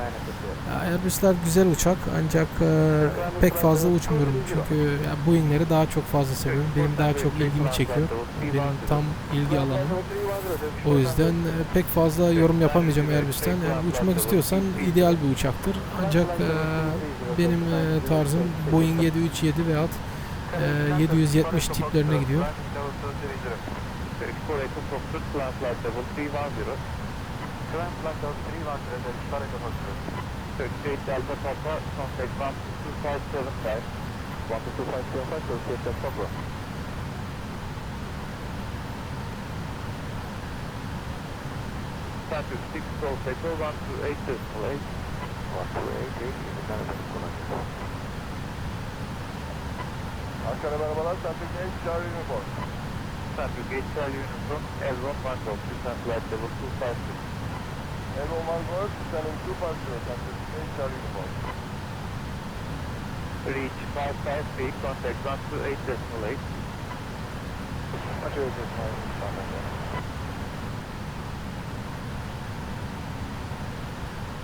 Airbus'lar güzel uçak ancak pek fazla uçmuyorum çünkü Boeing'leri daha çok fazla seviyorum. Benim daha çok ilgimi çekiyor. Benim tam ilgi alanım. O yüzden pek fazla yorum yapamayacağım Airbus'tan. Yani uçmak istiyorsan ideal bir uçaktır. Ancak benim tarzım Boeing 737 veyahut 770 tiplerine gidiyor. Delta Papa, contact 12275. 12275, so TK760. Status 6, contact 128.8. 128, Ankara merhabalar, Status 8 Charlie Uniform. Status 8 Charlie Uniform, L1 Bangkok, descent flight level 256. L1 Bangkok, descending 250, Status 8 Charlie Uniform. Reach 553, contact 128.8. 128.8.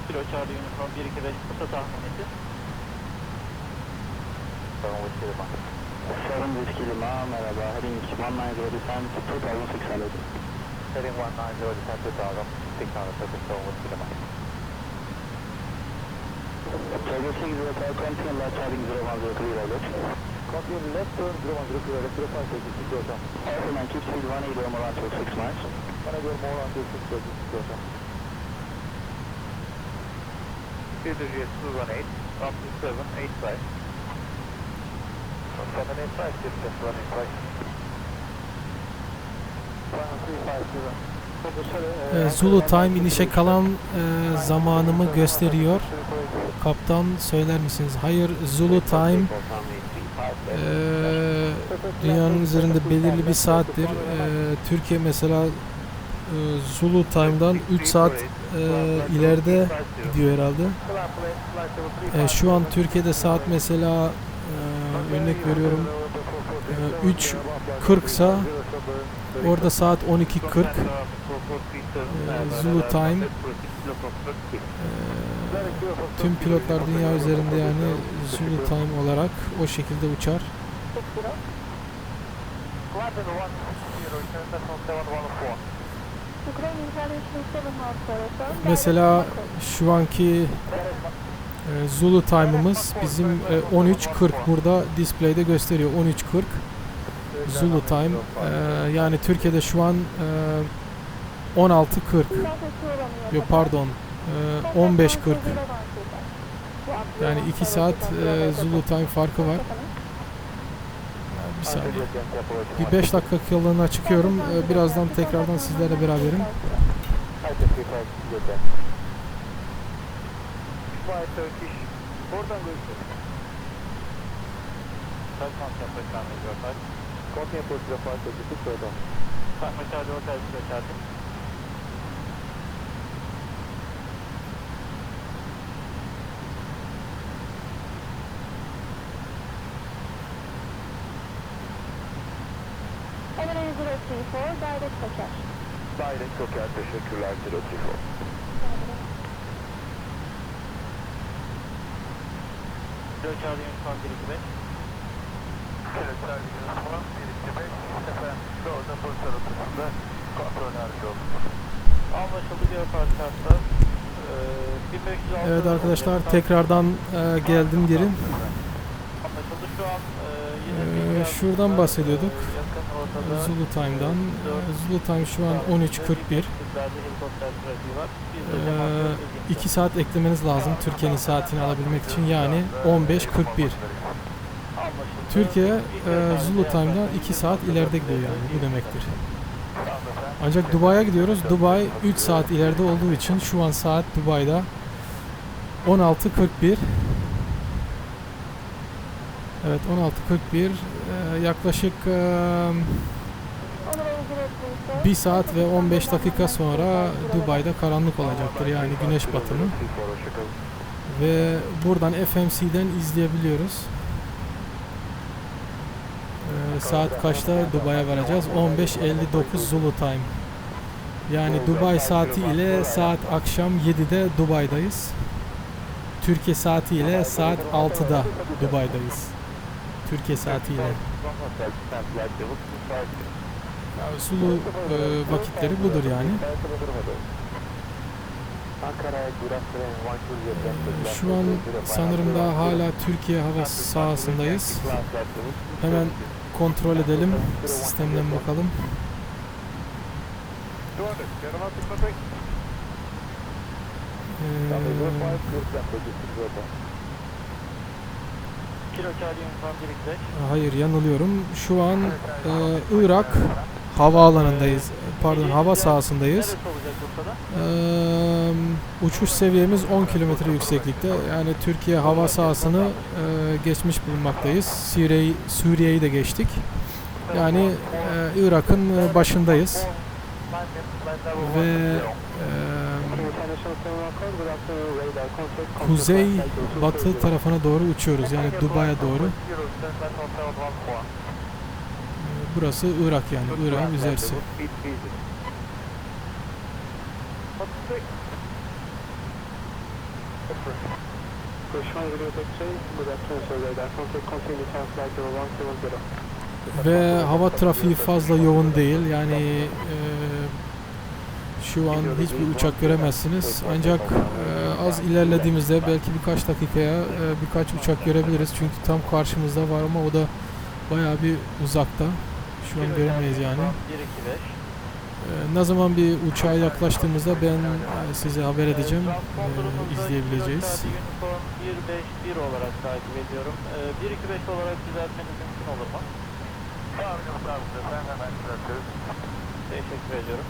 Kilo Charlie Uniform 125 kısa tahminiydi. Sorun Whiskey Lima. Sorun Whiskey Lima, merhaba. Heading 190 descent 2600. Heading 190 descent 2600, Sorun Whiskey Lima. Progressing 0 continue left heading 0103 Robert. Continue left turn 0103 Robert, 0586 hocam. Airman keep speed 180 more on to 6 miles. 180 more on to 6 hocam. Speed 218, up to 785. 785, distance running right. 1350. Zulu Time inişe kalan zamanımı gösteriyor. Kaptan söyler misiniz? Hayır, Zulu Time dünyanın üzerinde belirli bir saattir. Türkiye mesela Zulu Time'dan 3 saat ileride gidiyor herhalde. Şu an Türkiye'de saat mesela örnek veriyorum 3.40 ise orada saat 12.40 Zulu Time. Tüm pilotlar dünya üzerinde yani Zulu Time olarak o şekilde uçar. Mesela şu anki Zulu time'ımız bizim 13.40 burada display'de gösteriyor 13.40 Zulu time. Yani Türkiye'de şu an 16.40. Yok pardon. 15.40. Yani 2 saat Zulu time farkı var. Bir saniye. Bir 5 dakikalığına çıkıyorum. Birazdan tekrardan sizlerle beraberim. Emirates 034, direct Tokar. Direct Tokar, teşekkürler 034. Charlie Uniform 125. Evet, Charlie Uniform 125. Efendim, orada Bursa rotasında kontrol harici oldu. Anlaşıldı, Geopart kartlar. 1506. Evet arkadaşlar, tekrardan geldim geri. Anlaşıldı, şu an şuradan bahsediyorduk. Zulu Time'dan. Zulu Time şu an 13.41. 2 saat eklemeniz lazım Türkiye'nin saatini alabilmek için, yani 15.41. Türkiye Zulu Time'dan 2 saat ileride gidiyor, yani bu demektir. Ancak Dubai'ye gidiyoruz. Dubai 3 saat ileride olduğu için şu an saat Dubai'da 16.41. Evet, 16.41. Yaklaşık 1 saat ve 15 dakika sonra Dubai'de karanlık olacaktır, yani güneş batımı. Ve buradan FMC'den izleyebiliyoruz. Saat kaçta Dubai'ye varacağız? 15.59 Zulu Time. Yani Dubai saati ile saat akşam 7'de Dubai'dayız. Türkiye saati ile saat 6'da Dubai'dayız. Türkiye saatiyle. Yani Zulu vakitleri budur yani. Şu an sanırım daha hala Türkiye hava sahasındayız. Hemen kontrol edelim. Sistemden bakalım. Hayır, yanılıyorum. Şu an Irak havaalanındayız. Pardon, hava sahasındayız. Uçuş seviyemiz 10 kilometre yükseklikte. Yani Türkiye hava sahasını geçmiş bulunmaktayız. Suriye'yi de geçtik. Yani Irak'ın başındayız. Ve kuzey batı tarafına doğru uçuyoruz, yani Dubai'ye doğru. Burası Irak, yani Irak'ın üzerisi. Ve hava trafiği fazla yoğun değil, yani şu an hiçbir uçak göremezsiniz. Ancak az ilerlediğimizde belki birkaç dakikaya birkaç uçak görebiliriz. Çünkü tam karşımızda var ama o da bayağı bir uzakta. Şu an göremeyiz yani. Ne zaman bir uçağa yaklaştığımızda ben size haber edeceğim. İzleyebileceğiz. 151 olarak takip ediyorum. 125 olarak düzeltmeniz mümkün olur mu? Tamam, ben hemen düzeltiyoruz. Teşekkür ediyorum.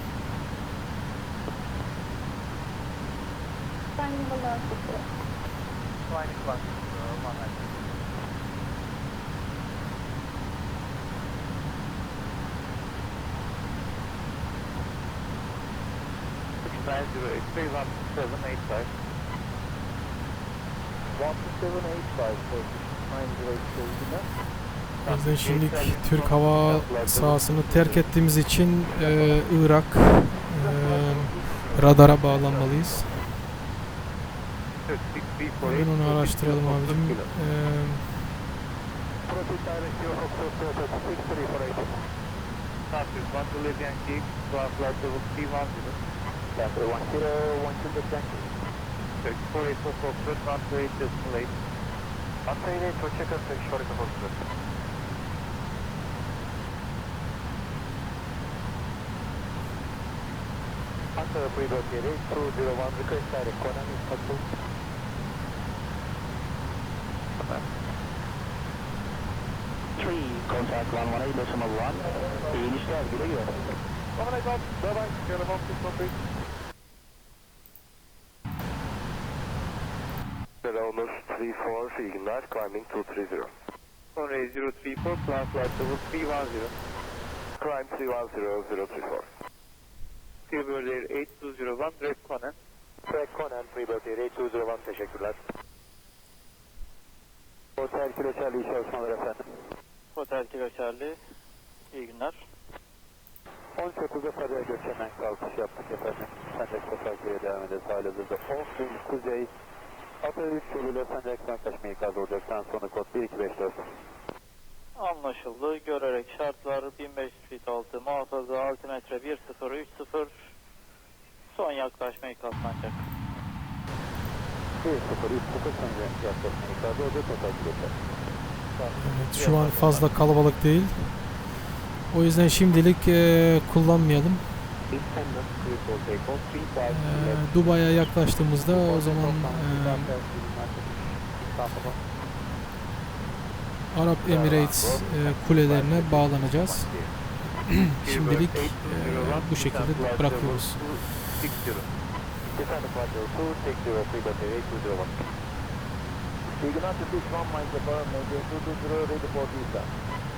Bizden şimdilik Türk hava sahasını terk ettiğimiz için Irak radara bağlanmalıyız. Ben onu araştıralım abicim. 48 for Foxtrot, 128 decimal 8. 128 for check-in, 40 for Foxtrot. After pre-board area, 201, request direct, Conan is possible. 3, contact 118.1, inişler güle güle. Bye bye, Kilo 163. Owner 34, iyi günler, climbing 230. Runway 034, plan flight level 310. Climb 310034. Freebird Air 8201, direct Conan. Track Conan, Freebird Air 8201, teşekkürler. Hotel Kilo Charlie iyi çalışmalar efendim. Hotel Kilo Charlie, iyi günler. 19'da Sarıya Göçemen kalkış yaptık efendim. Sancak Sofakir'e devam ederiz halihazırda. 10 kuzey Atatürk yoluyla Sancak'tan kaçmayı kaldıracaktan sonra kod 1254. Anlaşıldı. Görerek şartlar 1500 feet altı, muhafaza altimetre 1030. Son yaklaşmayı kazanacak. 1030 sonra yaklaşmayı kaldıracak Sofakir'e. Evet, şu an fazla kalabalık değil. O yüzden şimdilik kullanmayalım. Dubai'ye yaklaştığımızda o zaman Arap Emirates kulelerine bağlanacağız. Şimdilik bu şekilde bırakıyoruz.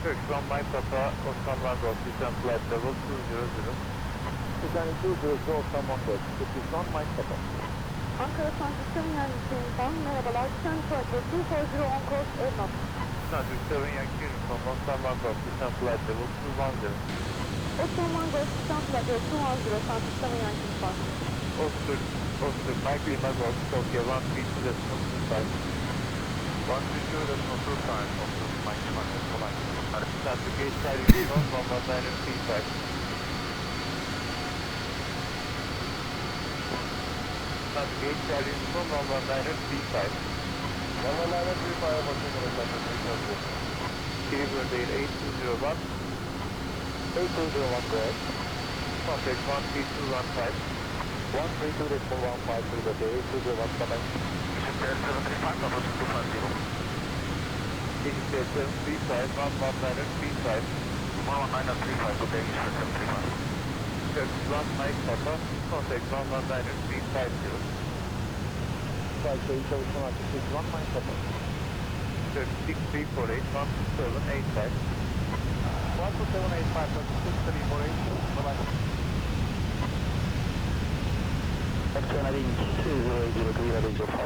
Turkish 1 mile Papa, Osman Van Gogh, descent flight level 200. Descent 200, Osman Van Gogh, Turkish 1 mile Papa. Ankara Sancık'tan yönetiminden merhabalar. Descent flight level 240 on course Ermat. Turkish 7 Yankee Uniform, Osman Van Gogh, descent flight level 210. Osman Van Gogh, descent flight level 210, Sancık 7 Yankee Uniform. Osman Mike Lima Golf, Tokyo 132.25. 132.25 time, Osman Mike Lima Golf, Traffic gate side uniform, 119.35. Traffic gate side uniform, 119.35. 119.35 bakıyorum efendim. Freebird Air 8201. 8201 correct. Contact 13215. 132.15 Freebird Air 8201 coming. Digital 735, 119.35. 119.35, okay, Eastern 735. Turkish 1 Mike Papa, contact 119.350. Sayı çalışma açık. Turkish 1 mile Papa. Turkish 6348, 12785. 12785, 6348. Bye-bye. External 2080, range of 5.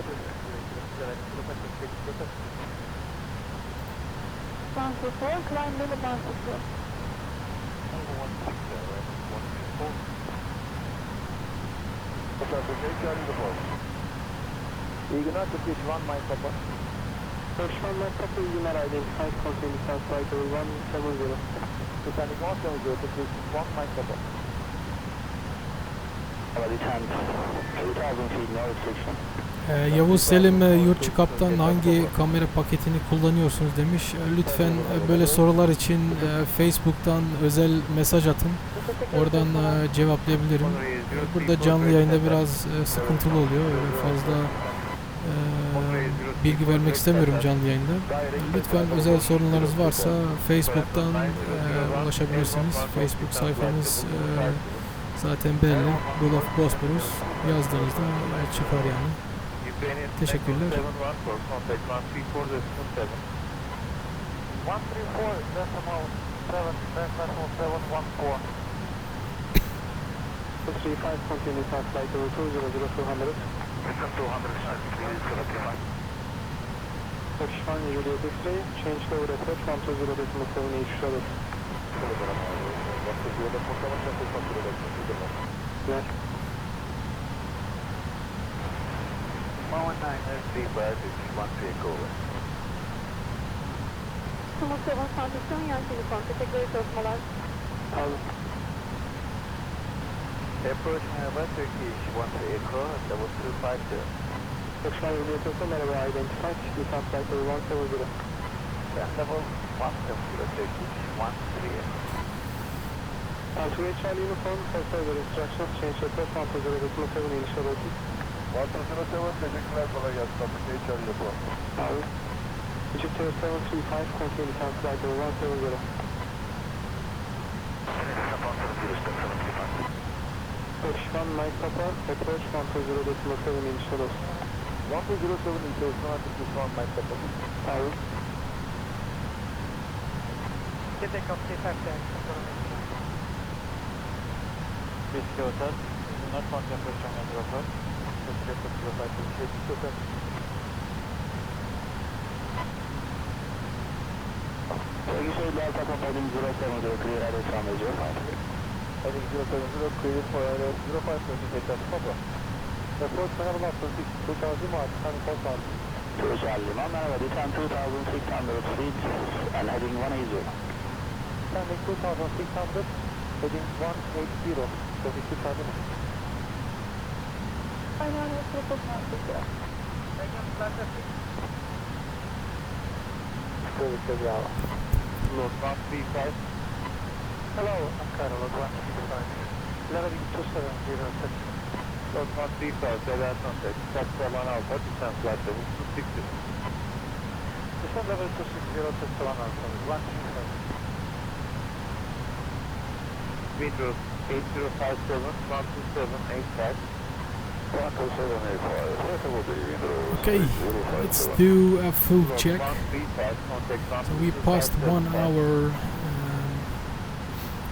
Transit 4, climb level 160. İyi günler, Turkish 1 mile Papa. Turkish 1 Mike Papa, iyi günler, identified contact distance flight level 170. Descending 170, Turkish 1 mile Papa. Descent 2000 feet, no restriction. Yavuz Selim Yurtçı Kaptan hangi kamera paketini kullanıyorsunuz demiş. Lütfen böyle sorular için Facebook'tan özel mesaj atın. Oradan cevaplayabilirim. Burada canlı yayında biraz sıkıntılı oluyor. Öyle fazla bilgi vermek istemiyorum canlı yayında. Lütfen özel sorunlarınız varsa Facebook'tan ulaşabilirsiniz. Facebook sayfamız zaten belli. BullBosphorus yazdığınızda çıkar yani. Teşekkürler. 134.7, 714. 235, continue flight level 200, 200. Turkish 1 Juliet X-ray, change lower approach 120.7 shuttle. Yes. 119 Brazil, 1 over. Sumo 7 Sancık 7 Yankee Uniform. Teşekkür çalışmalar. Alın. Approach Nova, Turkish 1 Echo, level 250. Pushback unit also merhaba, identified, descent flight level 170. Descent level 170, Turkish 13. Altitude Charlie uniform, for further instructions, change approach 120.7 initial route. 107, teşekkürler, kolay gelsin. Tabii Charlie yapalım. Abi. Egypt 0735, continue descent flight level 170. Pushback Mike Papa, approach 120.7 initial route. 107 international, Pushback Mike Papa. Abi. Takeoff.minute. Whiskey Hotel, not concentration and rotor. Descent profile to check.second. Turkish Delta Papa heading 070, clear address from the 05. Heading 070, clear for area 0528 Papa. Approach Manila 2000 mark, and for Charlie. To Charlie, merhaba, descent 2600 feet and heading 180. Standing 2600, heading 180, Turkish Charlie. Aynen, Takeoff.minute. Service Ivao. Load 135. Hello, Ankara, load 135. Landing 2706. Load 135, Bel contact. Takeoff.minute Alpha, descent flight level 260. Descent level 260, Takeoff.minute Alpha, 135. Windows 8057, 12785. Okay, let's do a full check. So we passed 1 hour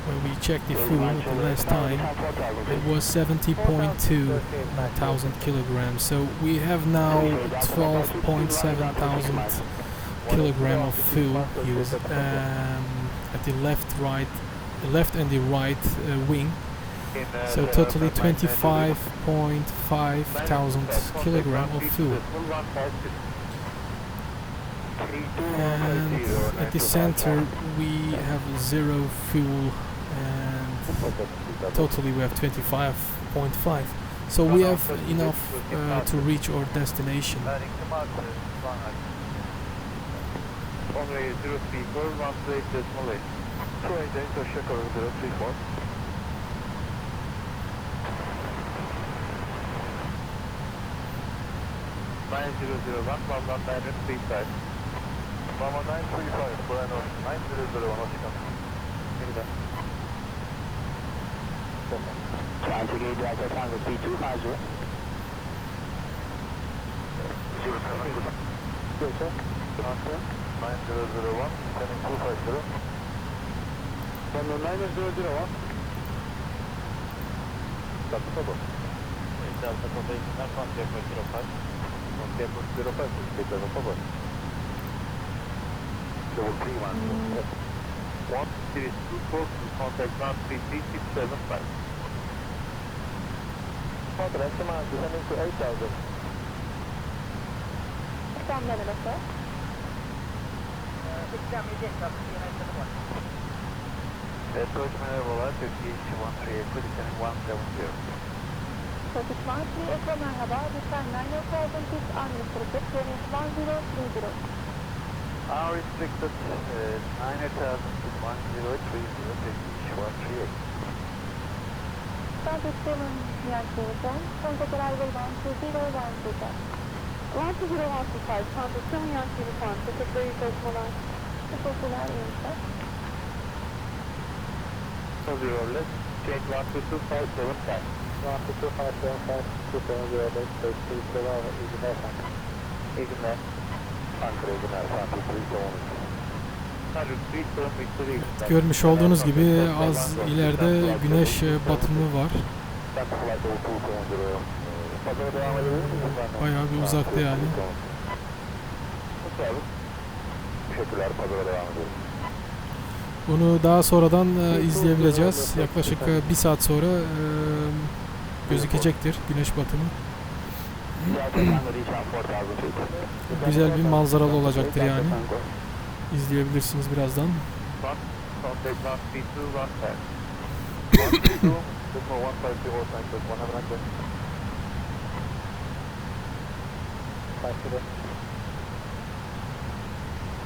when we checked the fuel the last time. It was 70.2 thousand kilograms. So we have now 12.7 thousand kilogram of fuel used at the left and the right wing. So totally 25.5 thousand kilogram of fuel. And at the center we have 0 fuel, and totally we have 25.5. So we have enough to reach our destination. Only 034, 138.8. 288, so check over 034. 9001, 11935. 11935, Brano, 9001, Oshikam. Trying to gauge Delta Tango speed 250. Yes, sir. 9001, sending 250. 9001. Delta Papa. Delta Papa, not contact with 05. Contact with 05, speed Delta Papa. Level 312. 132, contact 133.675. Contact command descending to 8,000. Start.minute, sir. Approach merhabalar, Turkish 138, descending 170. Turkish 138, merhaba, descend 90,000 feet unrestricted, running 1030. Unrestricted, 90,000 to 1030, Turkish 138. Startup seven Yankee return, contact arrival 12015. 12015, Startup 7 Yankee return, teşekkür ederim. Teşekkürler, iyi işler. So zero-less, change 122.575. 122.575, 270, 37, iyi günler efendim. İyi günler. Ankara, iyi günler efendim, 3 Görmüş olduğunuz gibi az ileride güneş batımı var. Bayağı bir uzakta yani. Teşekkürler, pazara devam ediyoruz. Bunu daha sonradan izleyebileceğiz. Yaklaşık 1 saat sonra gözükecektir güneş batımı. Güzel bir manzaralı olacaktır yani. İzleyebilirsiniz birazdan. kilo.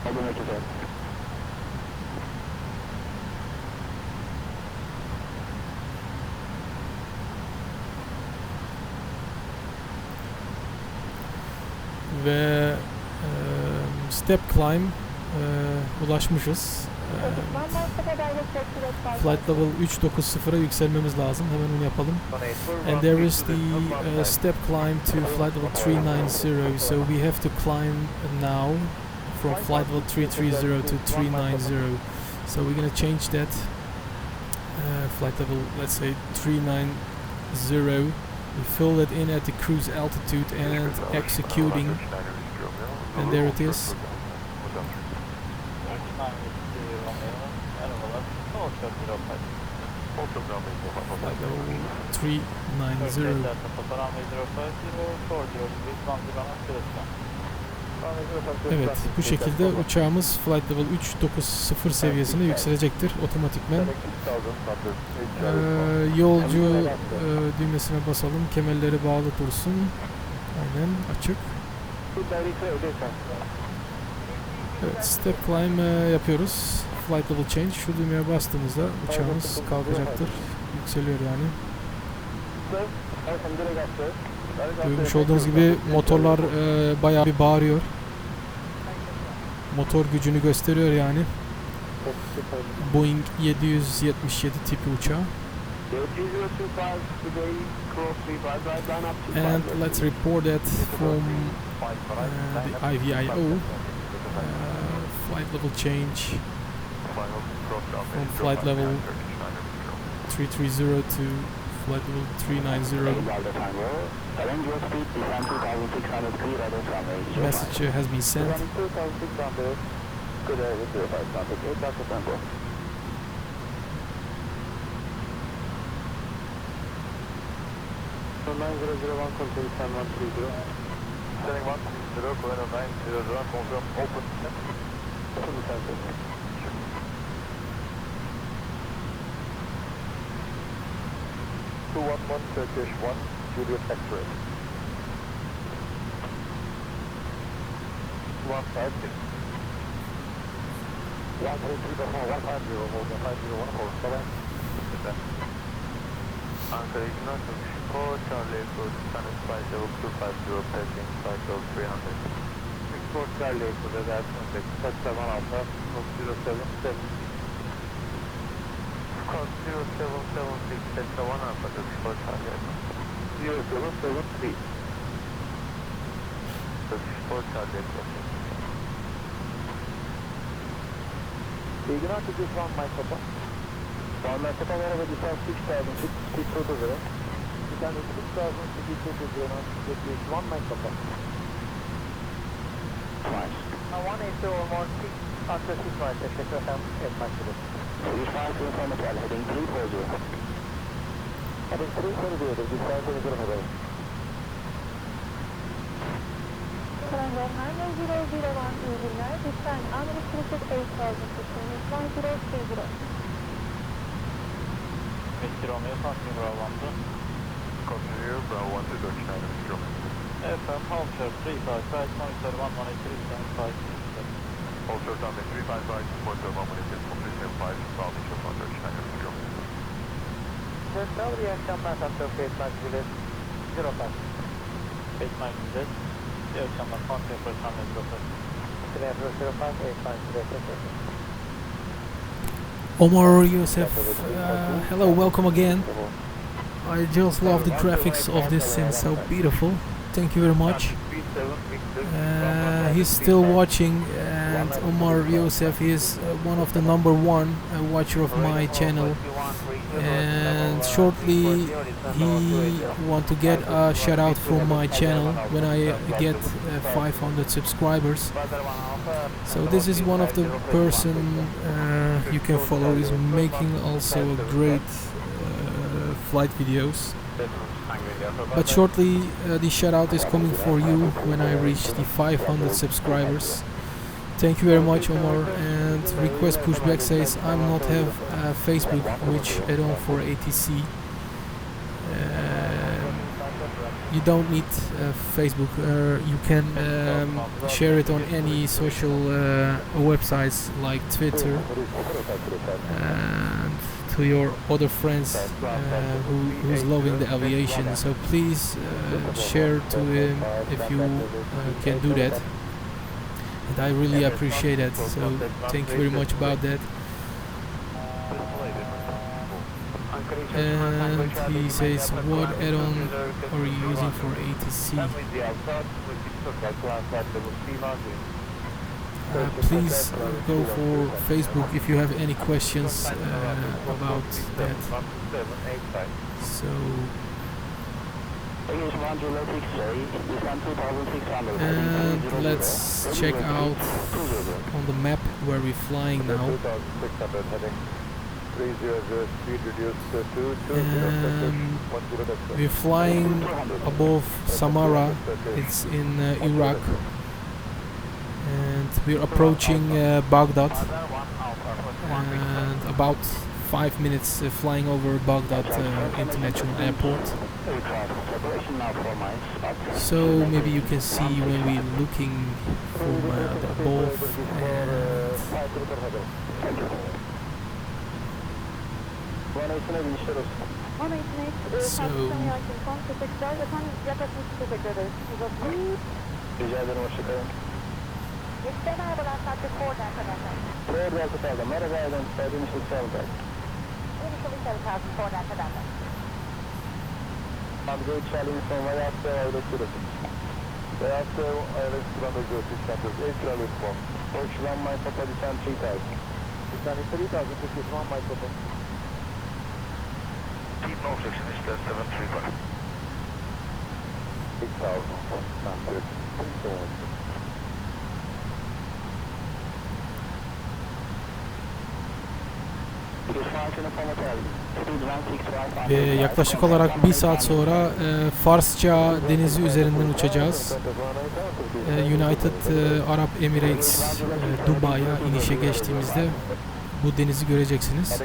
Aldım ekide. Ve step climb ulaşmışız. Flight level 390'a yükselmemiz lazım. Hemen onu yapalım. And there is the step climb to flight level 390. So we have to climb now from flight level 330 to 390. So we're gonna change that flight level, let's say 390. We fill it in at the cruise altitude and executing. And there it is. Flight level 390. Evet, bu şekilde uçağımız flight level 390 seviyesine yükselecektir otomatikmen. Yolcu düğmesine basalım, kemerleri bağlı dursun. Aynen, açık. Evet, step climb yapıyoruz. Flight level change. Şu düğmeye bastığımızda uçağımız kalkacaktır. Yükseliyor yani. Görmüş olduğunuz gibi motorlar bayağı bir bağırıyor. Motor gücünü gösteriyor yani. Boeing 777 tipi uçağı. And let's report that from the Ivao. Flight level change from flight level 330 to flight level 390. Message has been sent. Sending 130, Colonel 900, confirm open. Open the sensor. 211 Turkish 1, Juliet X-ray. 150. 133.150, hold on 501, hold on. Ankara Ignore, Four Charlie Echo, Spanish flight level 250, passing flight level 300. 64 Charlie Echo, that's touchdown Alpha, 077. Code 0776, Tesla 1 Alpha, 64 Charlie Echo. 0773. 64 Charlie Echo. Ignore to this one, my papa. One my papa, wherever this one 6000, 620. And it's 6,000 1 my papa. Twice. 180 or more, after 6 miles, etc. 8 miles to 35 to from hotel, heading 340. Heading 340, this is 500. Surrender 90001 Eagle this time unrestricted 8,000 between 1030. Mr. Romeo, passing Bravo 1. Continue, Bravo 1 to Dutch 9, Mr. Romeo. FM, hold short 35, right, monitor 118, 75. Hold short down 35, right, monitor 118, completion 5, Bravo to Dutch 9, Mr. Romeo. Just now, reaction pass after phase mark village 05. Phase mark village, reaction mark, contact for Sunday 05. Clear 05, 8 Omar Yosef, hello, welcome again. I just love the graphics of this scene, so beautiful. Thank you very much. He's still watching, and Omar Yosef is one of the #1 watcher of my channel. And shortly he want to get a shout out from my channel when I get 500 subscribers. So this is one of the person you can follow. Is making also great flight videos. But shortly the shout out is coming for you when I reach the 500 subscribers. Thank you very much, Omar. And request Pushback says I'm not have Facebook, which add-on for ATC. you don't need Facebook. You can share it on any social websites like Twitter, and to your other friends who's loving the aviation. So please share to him if you can do that, and I really appreciate that. So thank you very much about that. And he says, what add-on are you using for ATC? Please go for Facebook if you have any questions about that. So, and let's check out on the map where we're flying now. We're flying above Samara. It's in Iraq, and we're approaching Baghdad, and about 5 minutes flying over Baghdad International Airport. So maybe you can see when we're looking from the above. So Keep no friction, is that 735. 6,000. yaklaşık olarak 1 saat sonra Farsça denizi üzerinden uçacağız. United Arab Emirates Dubai'ye inişe geçtiğimizde bu denizi göreceksiniz.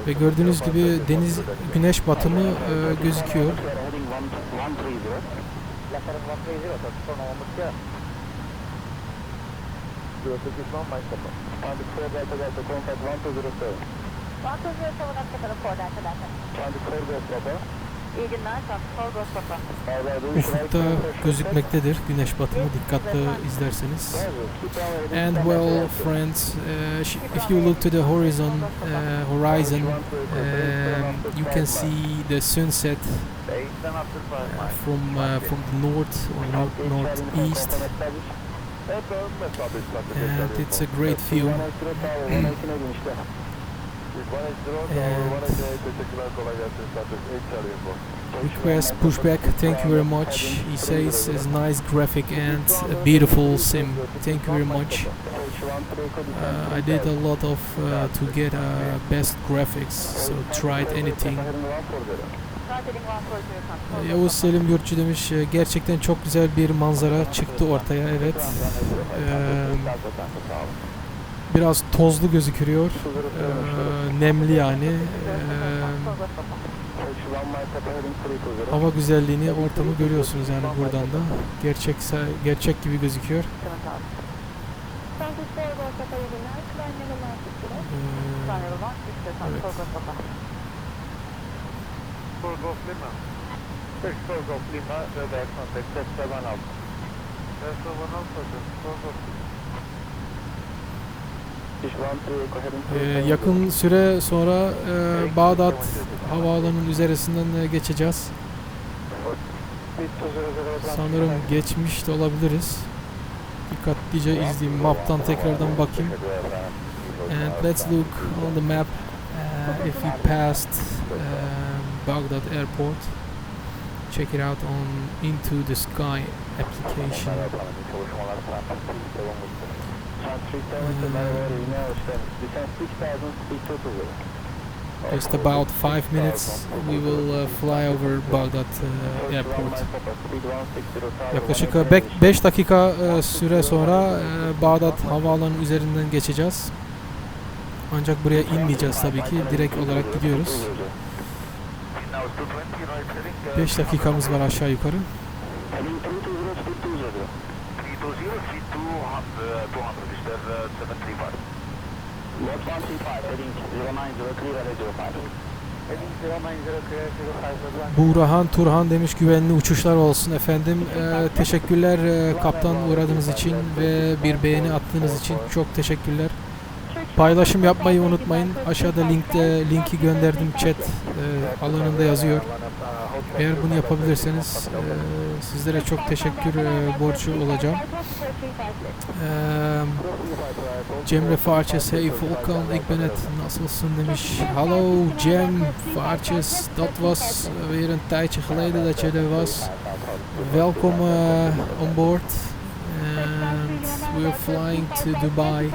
Ve gördüğünüz gibi deniz güneş batımı gözüküyor. Ufukta gözükmektedir güneş batımı, dikkatli izlerseniz. And well friends, if you look to the horizon, you can see the sunset from the north or northeast, and it's a great view. Request Pushback, thank you very much. He says it's nice graphic and a beautiful sim. Thank you very much. I did a lot of to get best graphics, so tried anything. Yavuz Selim Yurtçu demiş, gerçekten çok güzel bir manzara çıktı ortaya, evet. Biraz tozlu gözüküyor, nemli yani. Hava güzelliğini, ortamı görüyorsunuz yani buradan da. Gerçek gibi gözüküyor. Yakın süre sonra Bağdat havaalanının üzerinden geçeceğiz. Sanırım geçmiş de olabiliriz. Dikkatlice izleyeyim, map'tan tekrardan bakayım. And let's look on the map if we passed Baghdad Airport. Check it out on Into the Sky application. Just about 5 minutes we will fly over Baghdad Airport. Yaklaşık 5 dakika süre sonra Bağdat havaalanı üzerinden geçeceğiz. Ancak buraya inmeyeceğiz tabii ki. Direkt olarak gidiyoruz. 5 dakikamız var aşağı yukarı. Heading 320, speed 200. 320, speed 200, is there 735. Lot 135, heading 090, clear LA 05. Heading 090, clear 05. Buğrahan Turhan demiş güvenli uçuşlar olsun efendim. Teşekkürler kaptan uğradığınız için ve bir beğeni attığınız için çok teşekkürler. Paylaşım yapmayı unutmayın. Aşağıda linki gönderdim, chat alanında yazıyor. Eğer bunu yapabilirseniz sizlere çok teşekkür borcu olacağım. Cemre Farçes, hey Volkan, ik ben het, nasılsın demiş. Hallo Cem Farçes, dat was weer een tijdje geleden dat je er was. Welkom on board. And we're flying to Dubai.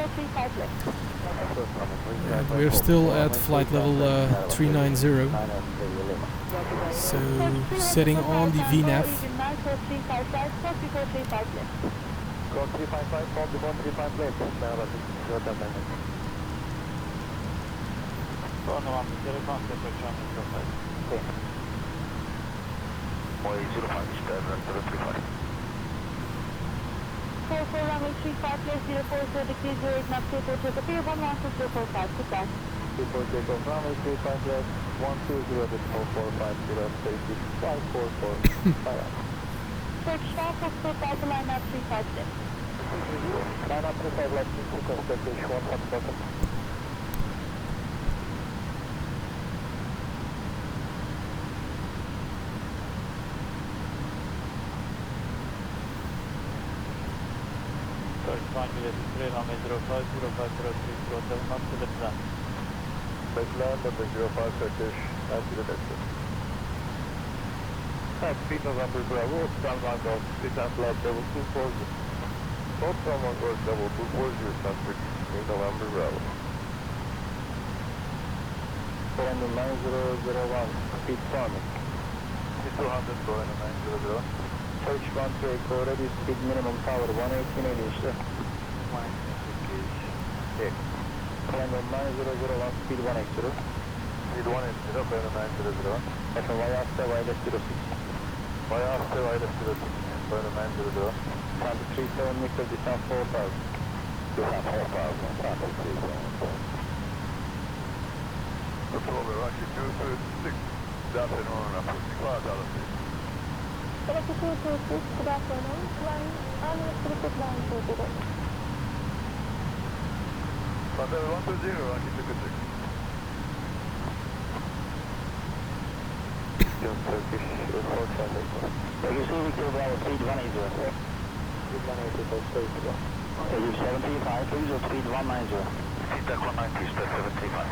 And we're still at flight level 390. So setting on the VNAV. Runway 35, place 040, decrease 08 knots, takeoff to appear 116.045, goodbye. Report takeoff, runway 35, left 120, 450, safety 544, fire up. Turkish Star, Foxtrot, Delta, line up 356. Line up 35, left 2, constellation 1, hot bottom. Runway 05, 0503, 07, up to the plan. Backland of the 05 Turkish, and to the exit. At speed November Bravo, Stanman Golf, descent flight level 240. Both Stanman Golf level 240, descent for November Bravo. Surrender 9001, speed farming. 200 going to 900. Turkish 1 to echo, ready speed minimum tower 118 işte. Surrender 9001, speed 180. Speed 180, surrender 900. Second Vayasta, wireless 06. Vayasta, wireless 06, surrender 900. Time to 37 meters, descent 4000. Descent 4000, time to 37. Control, Rocky 226, Delta on up 55,000 feet. Rocky 226, good afternoon, flying unrestricted line 20. Thunder 120, Rocky 226. Turkish 410. Turkish Victor Bravo, speed 180. Speed 180, so stay to go. Turkish 75, please, or speed 190. Speed deck 190, step 75.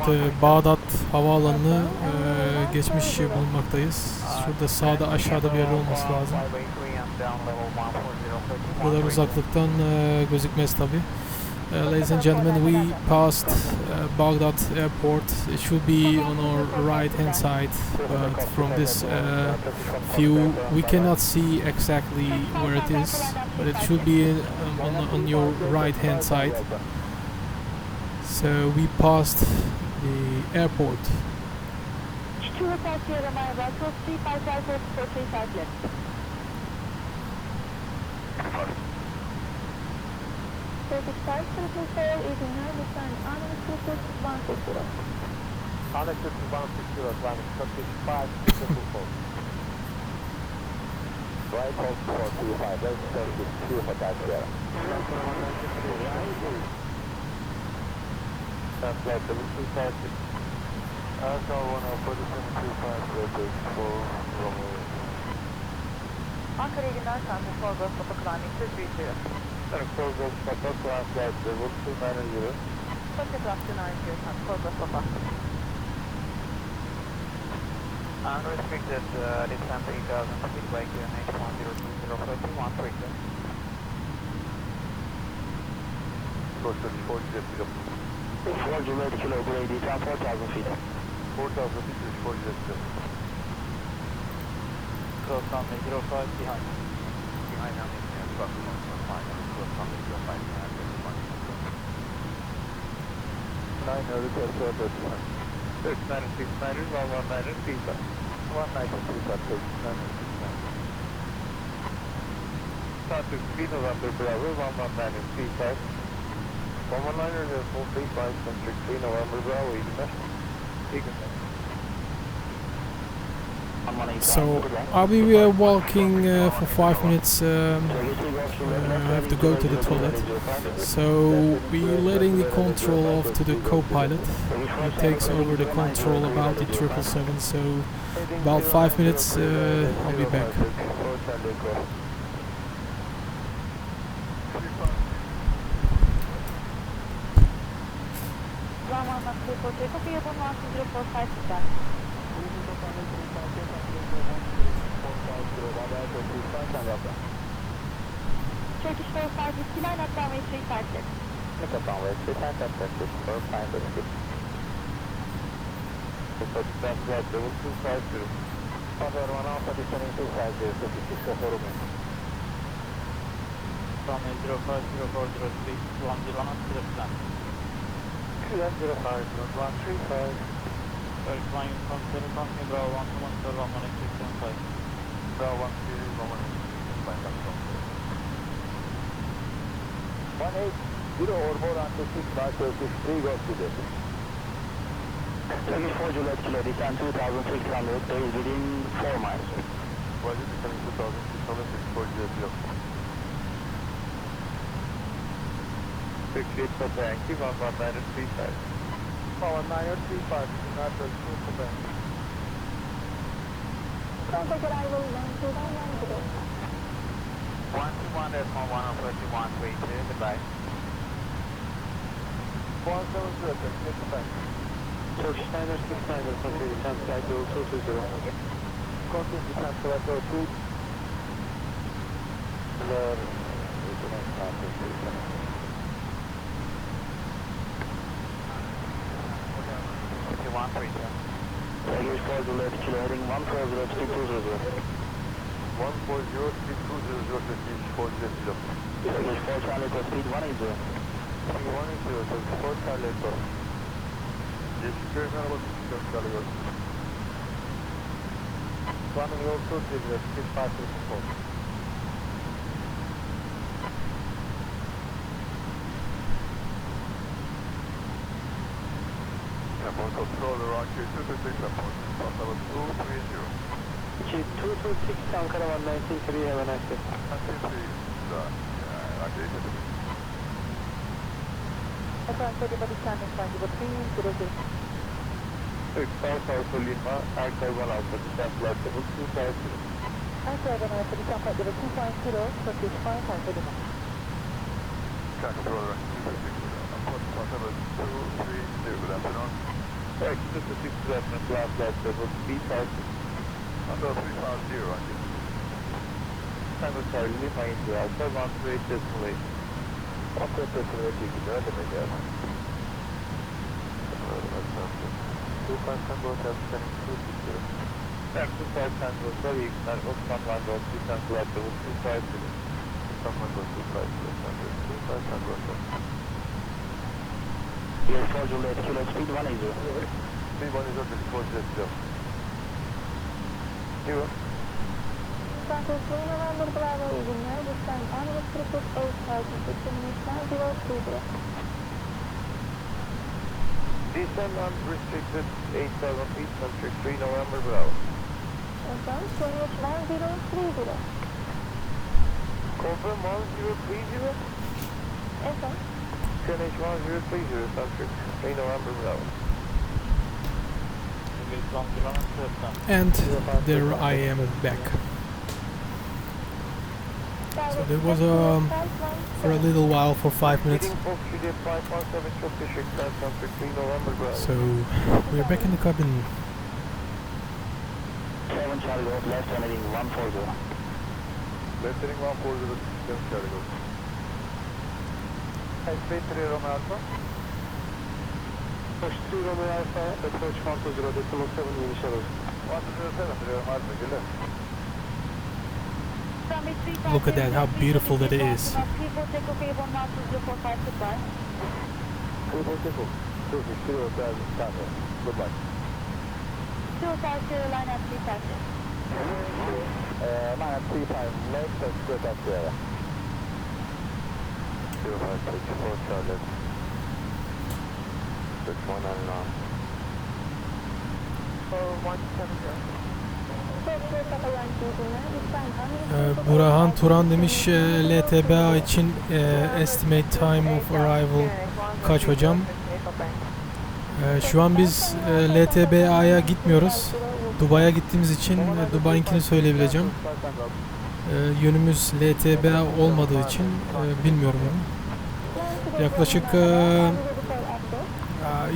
Evet, Bağdat Havaalanı'nı geçmiş bulunmaktayız. Şurada sağda aşağıda bir yer olması lazım. Bu kadar uzaklıktan gözükmez tabi. Ladies and gentlemen, we passed Baghdad airport. It should be on our right hand side, but from this view we cannot see exactly where it is, but it should be on your right hand side. So we passed the airport. Turkish Star, Turkish Star, 89, descend unrestricted 160. Unrestricted 160, climbing Turkish 5, 224. Right hold 425, let's start with 2 for that here. That's flight level 250. Alpha 1 for the 725, records for Romeo. Ankara günler sandı, Flog, climbing 230. Flog, climb flight level 290. Takeoff 290, Flog, Unrestricted descent 8000 feet by QNH 1020 frequency. Course 34 4 July kilo grade, descent 4,000 feet. 4,000 feet is 40 Cross runway 05 behind. Behind runway 05 behind. Cross runway 05 behind. 900 request order. 3969, 119, feedback. 190 feedback, 969. Start to 3 November Bravo, 119, feedback. 119 is full feedback, centric 3 November Bravo, Egan. So I'll be walking for 5 minutes. I have to go to the toilet. So we're letting the control off to the co-pilot. He takes over the control about the 777. So about 5 minutes, I'll be back. Turkish 45 whiskey line up runway 356. Look up runway 356 for fine whiskey. Father 1 Alpha descending 250, 56 of Oromia. Runway 050403, 101, QM05, 135. flying from Company Bravo 121, 11875. Bravo 131, 180 or more until 6 by 33 goes to this. Turkish 4 Juliet Kilo, descent 2600, base within 4 miles. What is it coming 2600, 4 Juliet Kilo? 68 for Yankee, 11935. 11935, not the Quebec. Contact arrival 12110. 121 is 13132, goodbye. 170, Quebec. Turkish 969, country descent flight 0220. Continue descent flight 02. Turkish 4 Juliet Kilo, heading 1403200. 1403200, Turkish 4 Juliet Kilo. Turkish 4 Charlie Echo, speed 180. 180, Turkish 4 Charlie Echo. Geçişleri merhaba, Turkish Charlie Echo. Running your cruise with 6534. Airport controller, Roger 226 airport. Level 230. 226 Ankara 193, have a nice day. 193, Roger 226. Efendim, everybody standing by the 300. South Lima, Aircar 1 Alpha, descent flight level 250. Aircar 1 Alpha, descent flight level 250, Turkish 5 Lima. Controller, 226, level 230, good afternoon. X226, reference last flight level 3000. Under 350, Roger. Tango Charlie, Lima India, Alpha 138.8. 138, güzel demek ya. 25 Tango Hotel, sending 260. X25 Tango, sorry, Osman Tango, descent flight level 250. Someone goes 25 Tango Hotel. Yes, 4 Juliet Kilo, speed 180. Speed 180, 4 Juliet Kilo. You? Santos 3 November Bravo, Eagle, descent on restricted 8000, 9030. Descend unrestricted 8,000 feet, centric 3 November Bravo. Confirm, QNH 1030. Confirm 1030? Yes, sir. QNH 1030, centric 3 November Bravo. And there I am back. So that was for a little while, for 5 minutes. So we're back in the cabin. 7 Charlie Golf, left heading 140. Left heading 140, 7 Charlie Golf. Speed 3 Romeo Alpha. Push 3 Romeo Alpha, approach 120, decimal 7 initial. 107, Romeo Alpha, good luck. Look at that, how beautiful that is. Turkish Kilo service standard. Goodbye. 250 line up 350. Line up 35 left, let's go up the area. 0564 Charlie. 6199. 4170. Burhan Turan demiş LTBA için estimate time of arrival kaç hocam? Şu an biz LTBA'ya gitmiyoruz. Dubai'ye gittiğimiz için Dubai'nkini söyleyebileceğim. Yönümüz LTBA olmadığı için bilmiyorum onu. Yaklaşık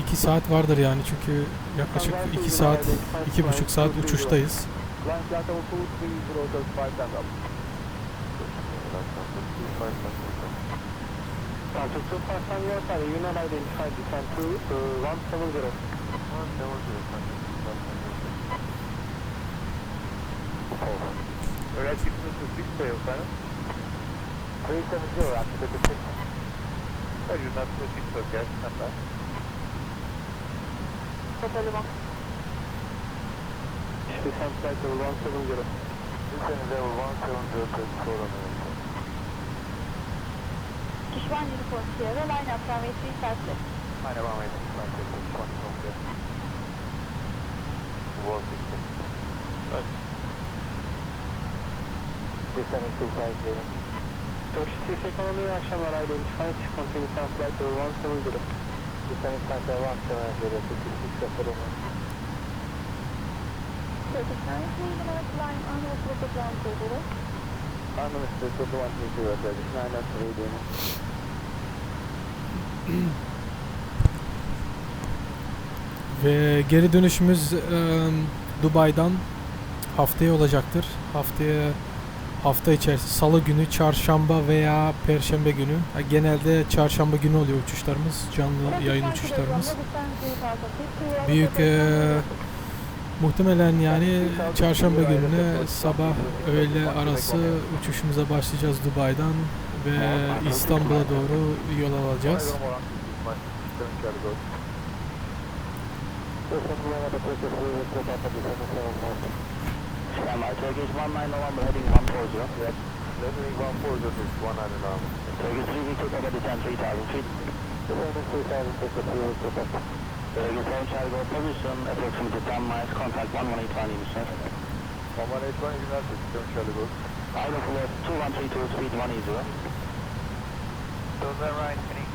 2 saat vardır yani, çünkü yaklaşık 2 saat, 2,5 saat uçuştayız. Totalement. Descent flight level 170. Descent level 170, Pushback uniform Sierra, line up runway 350. Line up runway 350, 20 from there. Wall 60. Right. Descent 250. Turkish TK760, iyi akşamlar, identified, continue descent flight level 170. Descent flight level 170, 56 Turkish 939, line on with the ground 20. Unlimited 130, Turkish 993. Ve geri dönüşümüz Dubai'dan haftaya olacaktır. Hafta içerisinde Salı günü, Çarşamba veya Perşembe günü. Genelde Çarşamba günü oluyor uçuşlarımız, canlı yayın uçuşlarımız. Büyük muhtemelen yani Çarşamba gününe sabah öğle arası uçuşumuza başlayacağız Dubai'dan ve İstanbul'a doğru yol alacağız. Turkish 19 November heading 140. Yes. Heading 140 is 199. Turkish 3 take over descent 3000 feet. Turkish 7 Charlie position, approximately 10 miles, contact 1181 sir. 1181 United, Charlie Gold. Idle floor 2132, speed 180. So the right heading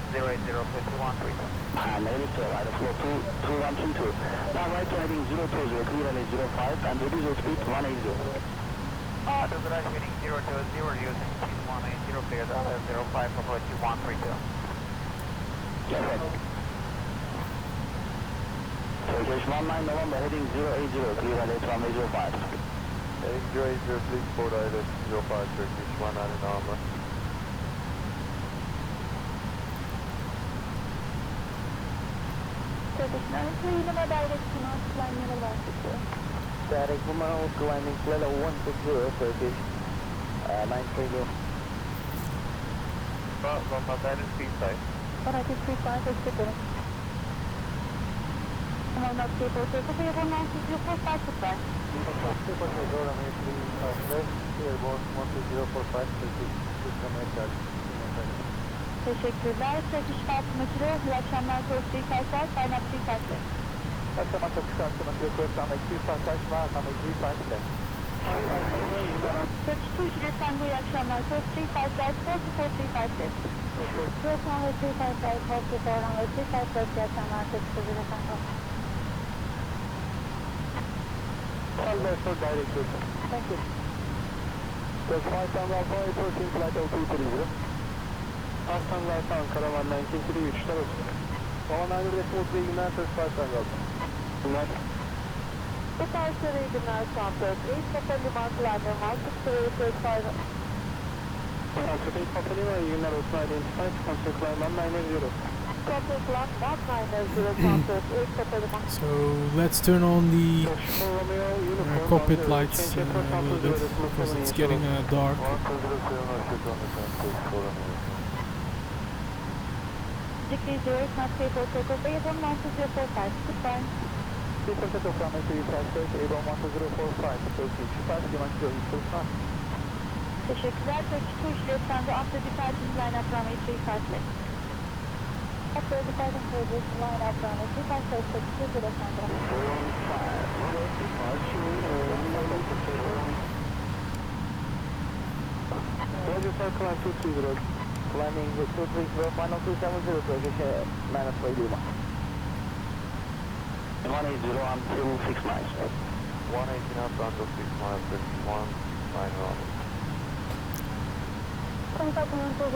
080 for 2132. And negative sir, idle floor 2132. Now right heading 020, clear runway 05 and reduce your speed 180. To the right heading 020 using speed 180, clear the 05 for 2132. Yes sir. Turkish 19 November heading 080, clear runway 05. Heading 080, please board island 05, Turkish 19 November. Turkish 93, Lima direct to North, flying level 160. Direct Lima, climbing level 160, Turkish 930. London direct speed side. 183.5 is good. And not people, so for your 190.45 goodbye. Teşekkürler. Turkish 5 iyi akşamlar. Turkish 355, line up 350. Akşama Turkish Akşama Kilo 255 var, ama 355. Turkish 2 Istanbul, iyi akşamlar. Turkish 355, 44356. Turkish 355, 44356, iyi akşamlar. Turkish 2 Istanbul. For direct route. Thank you. Turkish 5 Alpha 13 flight 0230. Aslanlı Alfa Ankara 1933 tarafı. 19 Resmos ve günler Turkish 5 Alpha. Günler. Bu tarzları iyi günler Santos. İlk Papa Liman Kullanma Market 045. Santos Papa Liman iyi günler Osman Identified. Contact Climb 190. Contact Climb 190 Santos. İlk Papa Liman. So let's turn on the cockpit lights a little bit because it's getting dark. decrease yours, not pay for takeoff, Avon 12045, goodbye. Default takeoff runway 356, Avon 12045, proceed to pass, you want to go equal front. Teşekkürler, Turkish Turkish Lufthansa, after departing line up runway 35 left. After departing line up runway 35 left, Turkish Lufthansa. Roger, sir, climb 230, climbing 230, final 270, Turkish minus 5 Lima. 180 until 6 miles. 180 knots until 6 miles, 51, 9 knots. Contact.minute 012.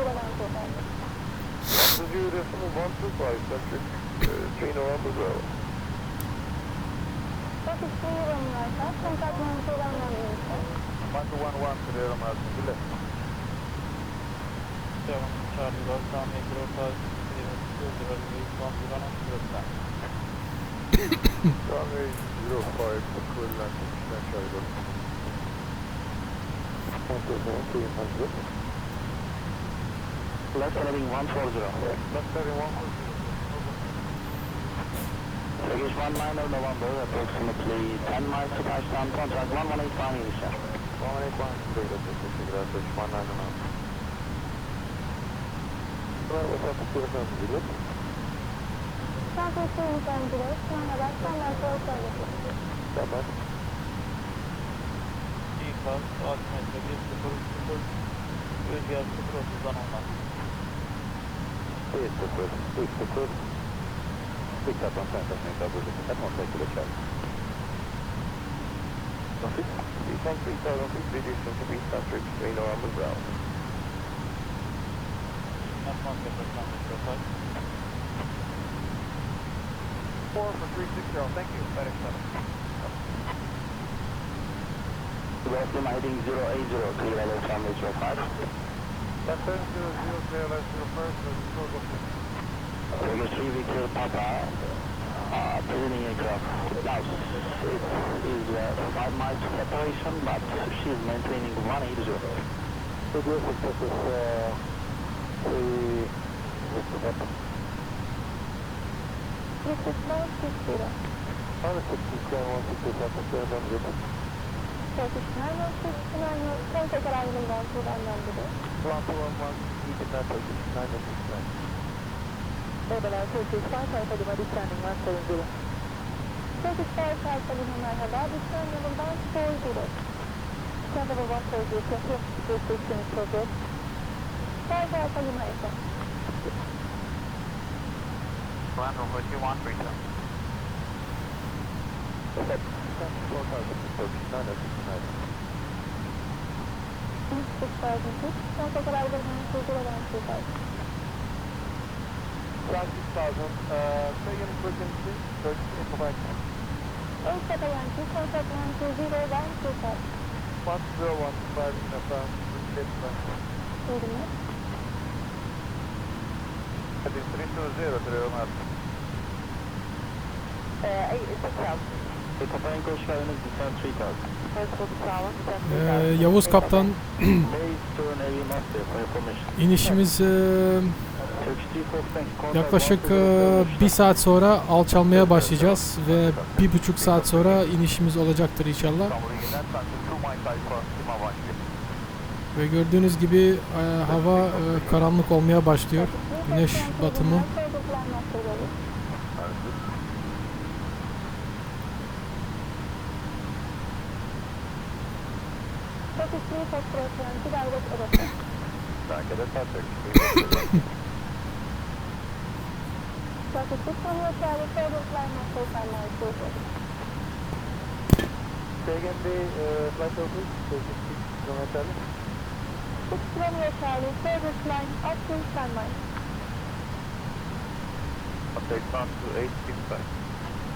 125, Centric, 3 November Bravo. Turkish Lufthansa, contact.minute 012. 1211, clear on Martin, good luck. 7 Charlie Golf, downway 05, 0 Runway 05, cool land, Charlie Golf. 120, Left heading 140. left heading 140. Turkish 19 November, approximately 10 miles to touchdown, contact 1185 Indonesia. 181, great, teşekkürler, 119 knots. What's up, Stephen? Good luck. Southeast Lufthansa, direct, Manabas, Sunlight, Service. Tamam. İkaz, altimetre 1.0.0, rüzgar 0.30'dan 10'dan. 1-0, 1-0. Dikkat on center, at 1 kilo charge. Traffic, Eastbound 3000 feet, reducing to East Centric, 3 November Bravo. Atmosphere temperature 5. 4 for 360, thank you, FedEx 7. West Lima heading 080, clear LA family 05. Left turn 00, clear left 01st, Turkish 3 Victor Papa, presenting aircraft. Now, it is 5 miles separation, but she is maintaining 180. So this is 3 This is 960. 160, clear 160, clear 100. Turkish 969, contact arrival 1211. 1211, you can not Turkish 969. Merhabalar, Turkish 5 Alfa Lima, descending 170. Turkish 5 Alfa Lima, merhaba, descend level 140. Descend level 140, confirm restriction in progress. 5 Alfa Lima, FM. Land over 2132. Okay, 4,000 Turkish 969. 6000 feet, contact arrival 120 6,000, second frequency, Turkish information. 8 contact 120 1015 in FM, Buyurun. heading 320, clear Martin. 6,000. Preparing course guidance descent 3000. First for the tower, descend 3000. Yavuz Kaptan, Base turn heavy master for information. inişimiz Turkish 3 yaklaşık 1 saat sonra alçalmaya başlayacağız ve 1,5 saat sonra inişimiz olacaktır inşallah. Ve gördüğünüz gibi hava karanlık olmaya başlıyor. Güneş batımı. Danke, das war Second day, flight over, 6 kilometers. 6 kilometer Charlie, service line up to standby. Update pump to 865.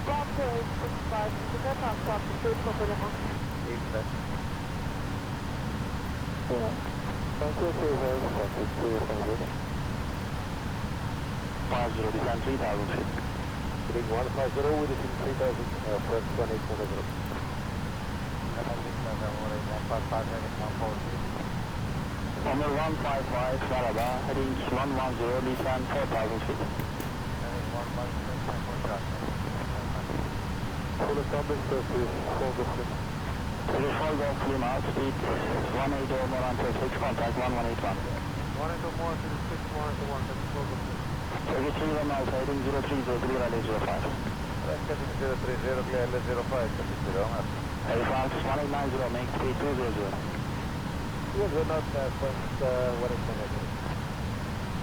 Drop to 865, the cut on top to 2 Copenhagen. 8 Zero. Thank you, sir. 50 descent 3000 feet. Heading 150 with it in 3000, first 1800. Onur 155, merhaba. Heading 110, descent 4,000 feet. Full established, please. British Flog off Lima, speed 180 more until 6, contact 1181. 180 more to the 6, 181, that's Flog off Lima. 33 1 Alpha, heading 030, clear LA 05. Heading 030, clear LA 05, 33 on us. Hey France, 1890, make speed 200. Yes, we're not point, what is the next?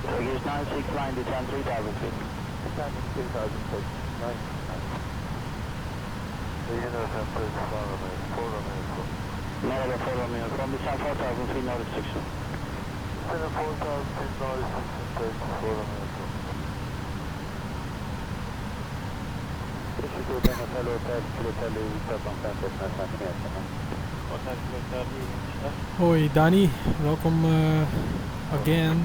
Turkish 969, descent 3,000 feet. Descending 3,000 feet. Nice. The unit center is 4 Romeo. Merhaba 4 Romeo, from descent 4,000 feet, no restriction. Descending 4,000 feet, no restriction, stage 4 Romeo. Teşekkür ederim. Otel, Kiloteli, Istanbul-Dubai, Hotel, Kiloteli, Hoi, Danny. Welcome again.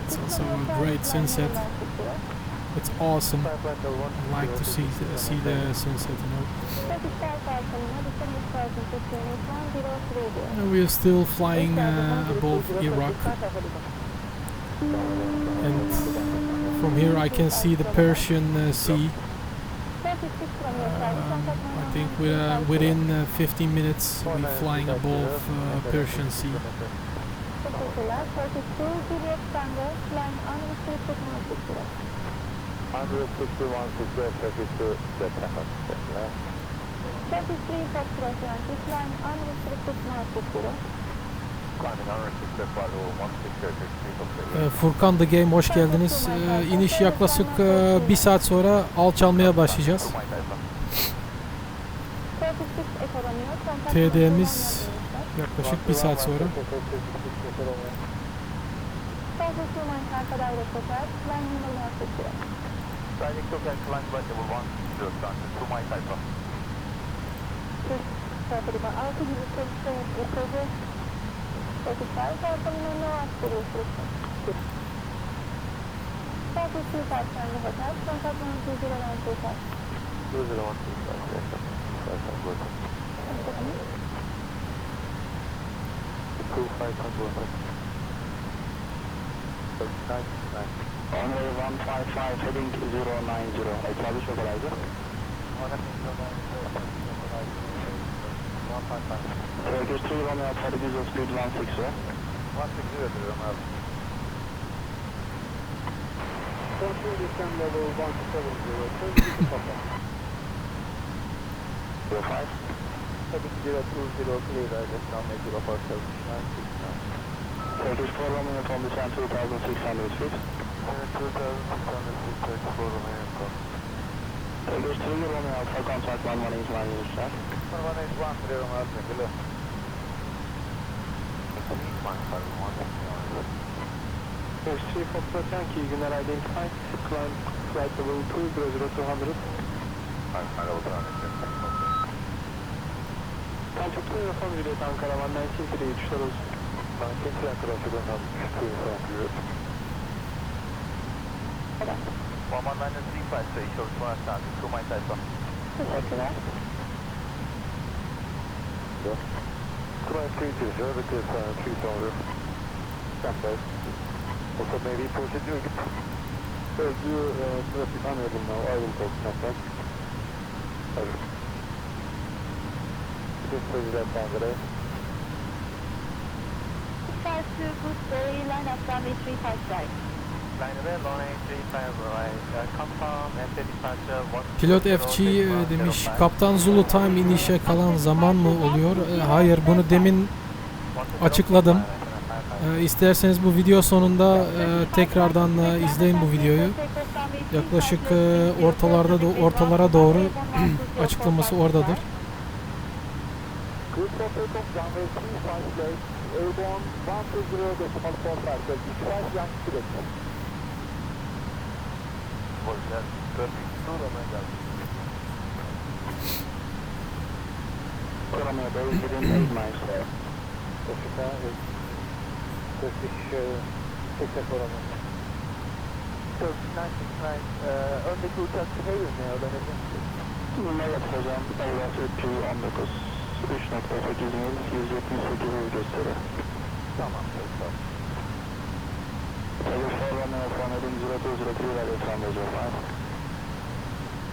It's also a great sunset. It's awesome. I like to see the sunset, you know. And we are still flying above Iraq. And from here I can see the Persian Sea. I think within 15 minutes we're flying above Persian Sea. Furkan The Game, hoş geldiniz. İniş yaklaşık 1 saat sonra alçalmaya başlayacağız. TD'miz yaklaşık 1 saat sonra. Onway 155, heading 090, establish localizer. Turkish 3 Romeo, 40 visual speed 160. 160 Romeo. Control descent level 170, turn 05. heading 020, clear, just now make 047, 969. Turkish 4 Romeo from descent 2,600 feet. 2,600 feet, 34 Romeo. Turkish 3 Romeo, Alpha contact 1189 units track. 1181, 3 Romeo, below. Turkish 3 Foxtrot Yankee, you can identify, climb flight level 200. Tançuklu Uniform Juliet Ankara 193 tuşlar olsun. 93 Ankara 2 Uniform Juliet. 11935, so you show 2 start, 2 my side from. Teşekkürler. Climb 320, because 300. Stand also maybe procedure. So you traffic unable now, I will talk snapback. This is that Andre. 52, good day, line up runway 35 right. Pilot FG demiş, Kaptan Zulu Time inişe kalan zaman mı oluyor? Hayır, bunu demin açıkladım. İsterseniz bu video sonunda tekrardan izleyin bu videoyu. Yaklaşık ortalara doğru açıklaması oradadır. Öndeki uçak hayır ne öğrenelim? Evet hocam, Ivao 19 3.8 mil 178 gösteri. Tamam, tamam. Takeoff from heading 0203, radio from 05.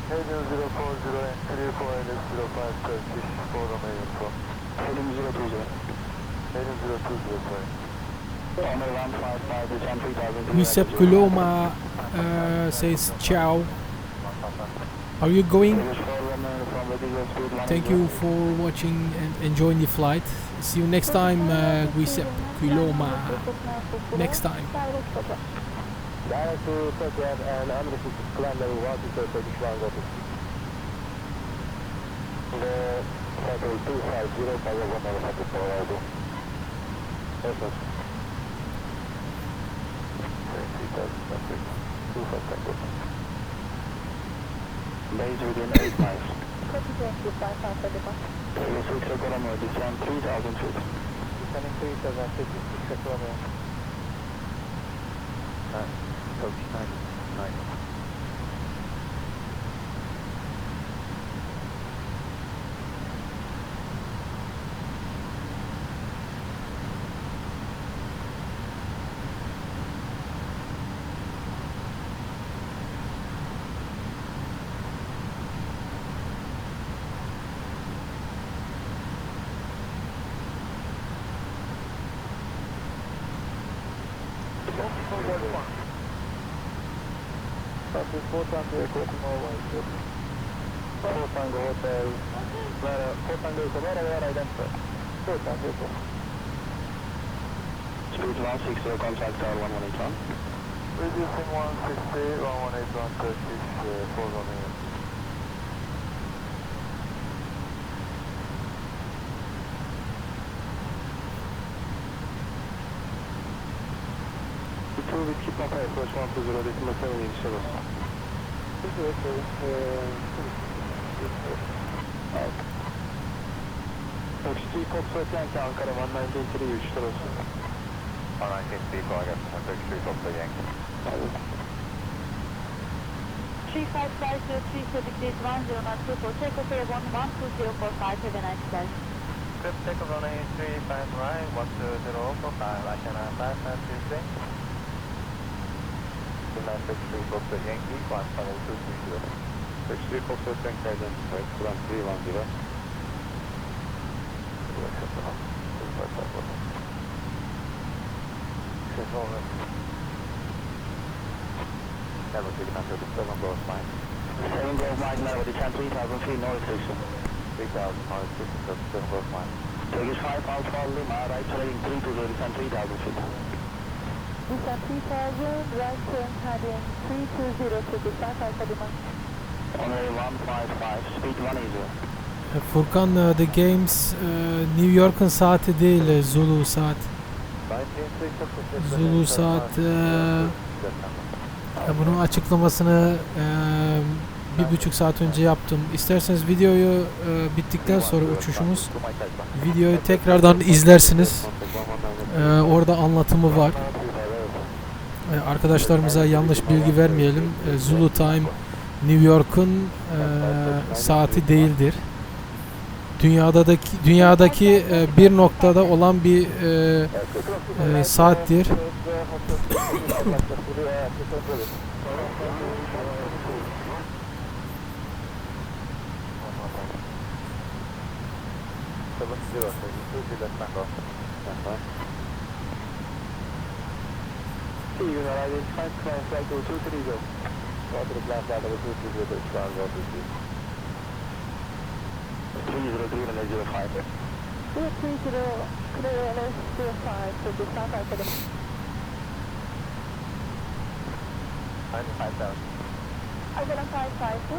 Heading 040 and 34 is 05 Turkish, for Romeo info. Heading 020. Heading 020, sorry. Owner 155, descent 3000. Wisep Kuloma says ciao. Are you going? Thank you for watching and enjoying the flight. See you next time, Wisep Kuloma. Next time. Direct to Tokyo and unrestricted climb level 1 to Turkish 1 The Hotel 250, Power 1 Hotel Power. Yes, sir. 250. Base within 8 miles. Takeoff 6 economy, descent 3000 feet. Descending 3000 feet, 6 economy. Turkish 9. This 4 Tango Echo Tomorrow 4 Tango Hotel, 4 Tango Echo, where identified? 4 Tango Echo. Speed 160, contact tower 1181. Reducing 160, 1181 Turkish, 4 Romeo. With keep up approach 120, decimal 7 inch service. XT Foxtrot Yankee Ankara 1933 3 tarafı. 1933 Flog, Turkish Foxtrot Yankee. 3550 10 for takeoff air 12045, have a nice day. Script takeoff runway 35 right, 12045, I can pass that Tuesday. 963 Foxtrot Yankee, 15230. 63 Foxtrot Yankee identified, Grand 310. Never taken under the 7 Grove Mine. 7 Grove Mine, level descent 3000 feet, no restriction. 3000, no restriction, 7 Grove Mine. Turkish 5 Alpha Lima, right heading 320, descent 3000 feet. Descent 3000, right turn heading 320 to descent Alpha Lima. Runway 155, speed 180. Furkan, the games New York'un saati değil, Zulu saat. Zulu saat. Bunun açıklamasını 1,5 saat önce yaptım. İsterseniz videoyu bittikten sonra uçuşumuz, videoyu tekrardan izlersiniz. Orada anlatımı var. Arkadaşlarımıza yanlış bilgi vermeyelim. Zulu Time New York'un saati değildir. Dünyadaki bir noktada olan bir saattir.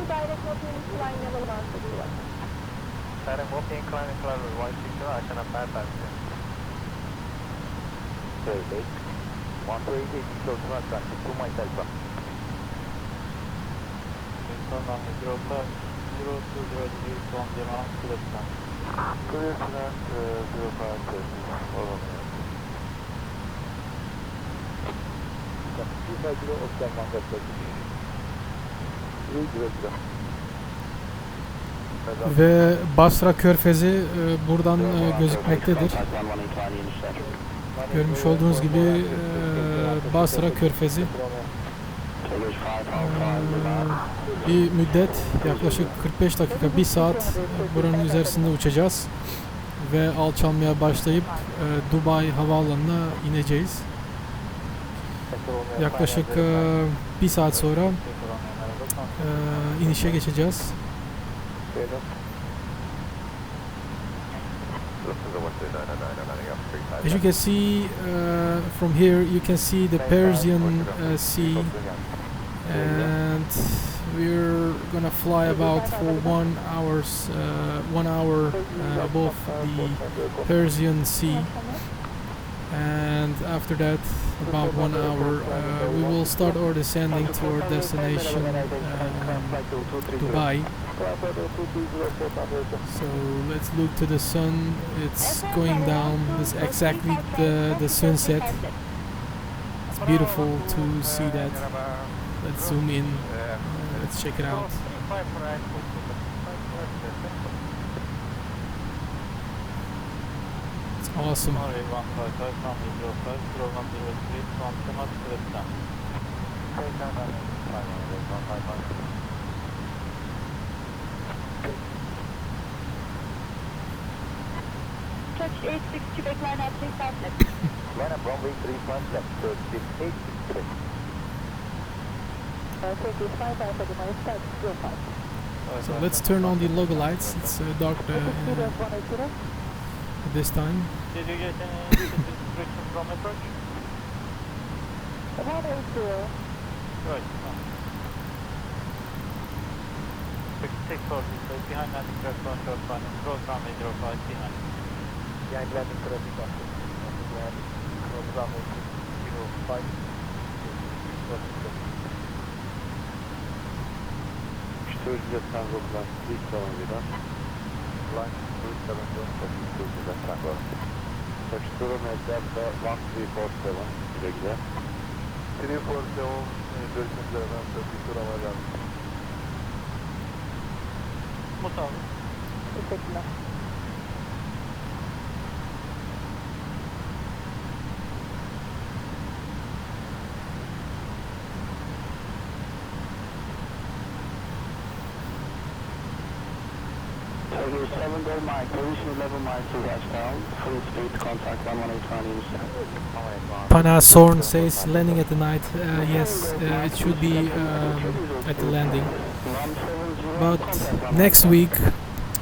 Direct walking flying level 161. Direct walking climbing level 160, I can apply back. Thursday. 128 close to us, 2 miles alpha. From 0203 from the amount to the sun. Clear to that 0530, follow me. 250 Oscar Manga 30. Ve Basra Körfezi buradan gözükmektedir. Görmüş olduğunuz gibi Basra Körfezi. Bir müddet yaklaşık 45 dakika 1 saat buranın üzerinde uçacağız ve alçalmaya başlayıp Dubai havaalanına ineceğiz. Yaklaşık 1 saat sonra inişe geçeceğiz. As you can see from here, you can see the Persian Sea, and we're gonna fly about for 1 hour above the Persian Sea, and after that about 1 hour we will start our descending to our destination, Dubai. So let's look to the sun. It's going down. It's exactly the sunset. It's beautiful to see that. Let's zoom in. Let's check it out. It's awesome. check.second backline at 35 left. Line up runway 35 left, 3863. 35 Alpha Dubai, start 05. So let's turn on the logo lights. It's dark this time. Did you get any restriction from approach? 180. Right. 640, so behind landing craft on short line, cross runway 05 behind. Behind landing traffic after. Behind cross runway 05. Cruise.minute, please follow me down. Line 271, Cruise.minute. Touch to room at Delta 1347, güle 347, görüşmek üzere, Turkish Ramazan. Mustafa. Teşekkürler. Tiger 7 Gold Mine, position 11 miles to westbound, full speed, contact 118 East. Panasorn says landing at the night. Yes, it should be at the landing. But next week,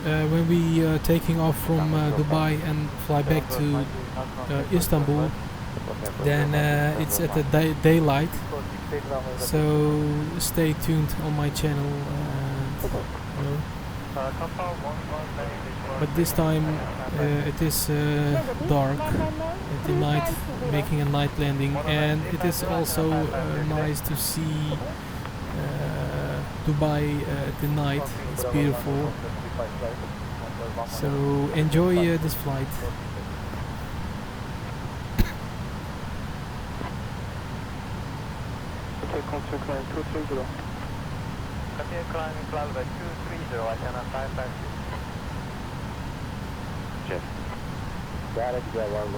when we taking off from Dubai and fly back to Istanbul, then it's at the daylight. So stay tuned on my channel. But this time it is dark at the night, making a night landing, and it is also nice to see Dubai at the night. It's beautiful. So enjoy this flight. Continue climbing cloud by 230, I cannot find taxi. Check. Direct there, 1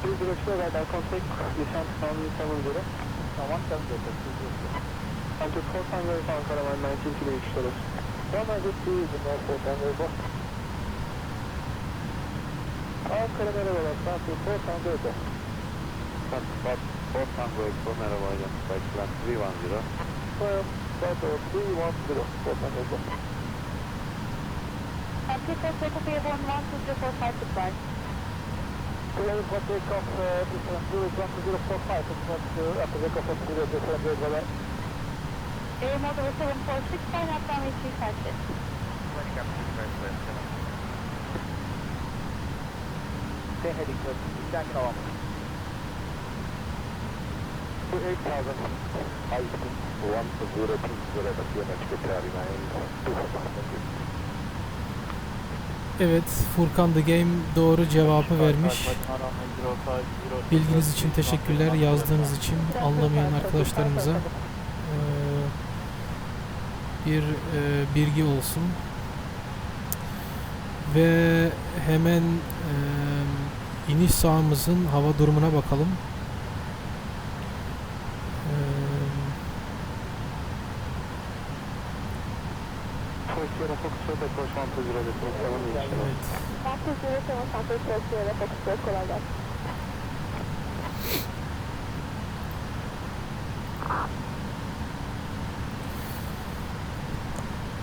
Please direction radar contact, descent only 70. Tamam, sen de Until 4 Tango Ankara 19 kilo uçuşlarız. Sonra gittiği zaman oradan öyle. Ankara merhabalar, Santos, oradan öyle. Bak, oradan böyle, merhaba hocam, başlan 310. Santos, 310, oradan öyle. Takeoff, Airborne 12045 goodbye. Clear for takeoff, distance 01045, after takeoff of 01045. Air model 746, fine up runway 35 left. Stay heading to standing on. 28,000, high speed, 1 to 0 at QNH Evet, Furkan The Game doğru cevabı vermiş. Bilginiz için teşekkürler, yazdığınız için anlamayan arkadaşlarımıza bir bilgi olsun. Ve hemen iniş sahamızın hava durumuna bakalım.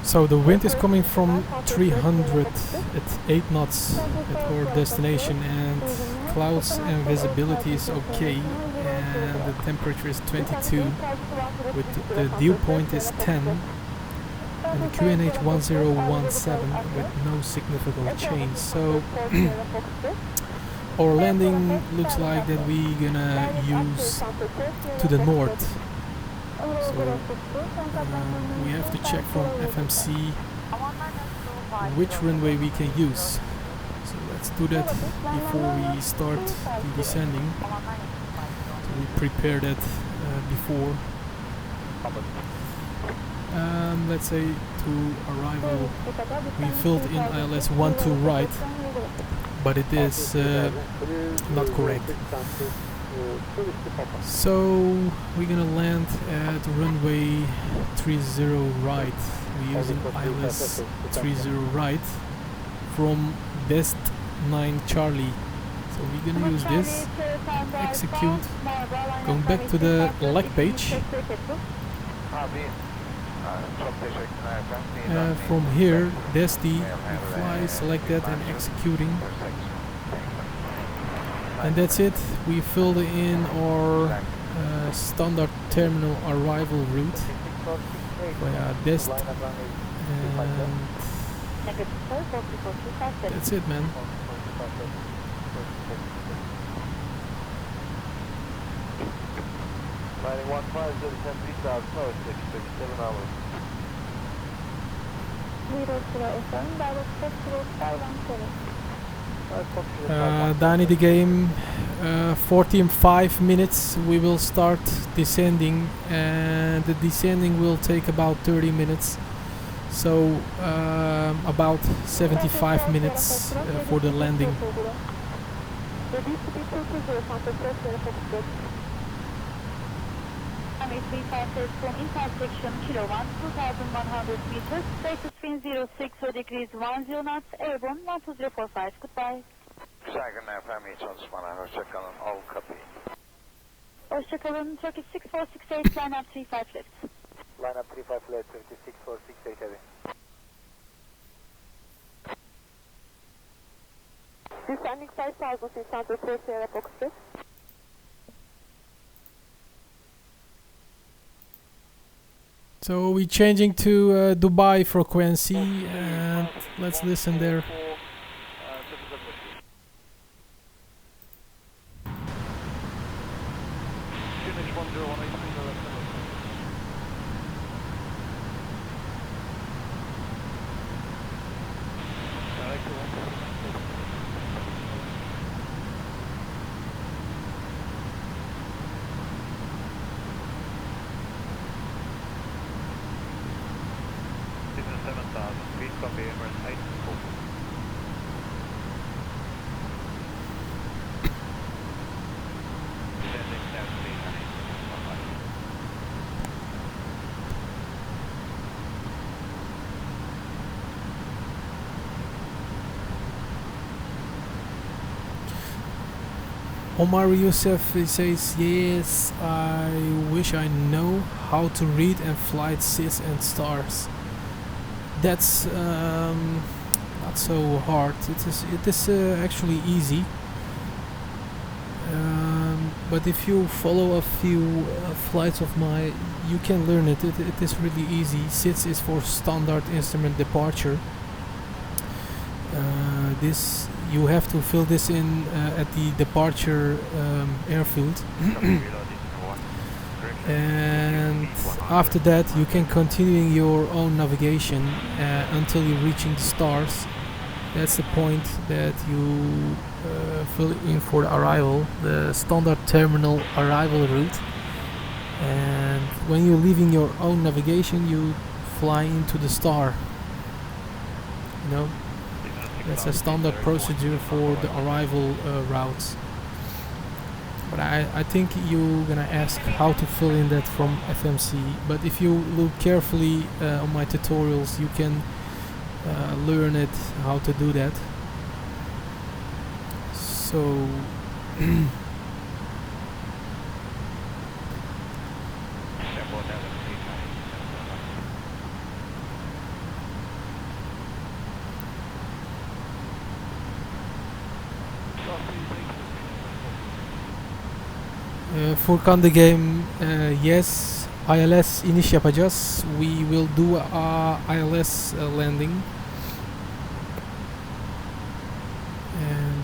So the wind is coming from 300 at 8 knots at our destination, and clouds and visibility is okay, and the temperature is 22 with the dew point is 10 and the QNH 1017 with no significant change. So our landing looks like that we're gonna use to the north. So we have to check from FMC which runway we can use. So let's do that before we start the descending. So we prepare that before. Let's say to arrival we filled in ILS 12 right, but it is not correct. So we're gonna land at runway 30 right. We're using ILS 30 right from Dest 9 Charlie. So we're gonna use this and execute. Going back to the leg page. From here, Desti, we fly, select that and executing. And that's it. We filled in our standard terminal arrival route via Dest, and that's it, man. Landing 150, 10,000, no, 667 hours. Danny, the game, 14.5 minutes we will start descending, and the descending will take about 30 minutes, so about 75 minutes for the landing. From intersection Kilo 1, 2,100 meters, status wind 06 degrees 10 knots, airborne 12045, goodbye. Second FM, each on Smana, hoşçakalın, all copy. Hoşçakalın, Turkish 6468, line up 35 left. Line up 35 left, Turkish 6468 heavy. Descending 5000 feet, Center First Sierra Fox 6. So we're changing to Dubai frequency, and let's listen there. Omar Youssef says, yes, I wish I know how to read and flight SIS and stars. That's not so hard. It is actually easy. But if you follow a few flights of mine, you can learn it. It is really easy. SIS is for standard instrument departure. This you have to fill this in at the departure airfield, and after that you can continue your own navigation until you're reaching the stars. That's the point that you fill in for the arrival, the standard terminal arrival route. And when you're leaving your own navigation, you fly into the star. You know. That's a standard procedure for the arrival routes. But I think you're gonna ask how to fill in that from FMC. But if you look carefully on my tutorials, you can learn it how to do that. So Furkan the game, yes, ILS iniş yapacağız. We will do a ILS landing. And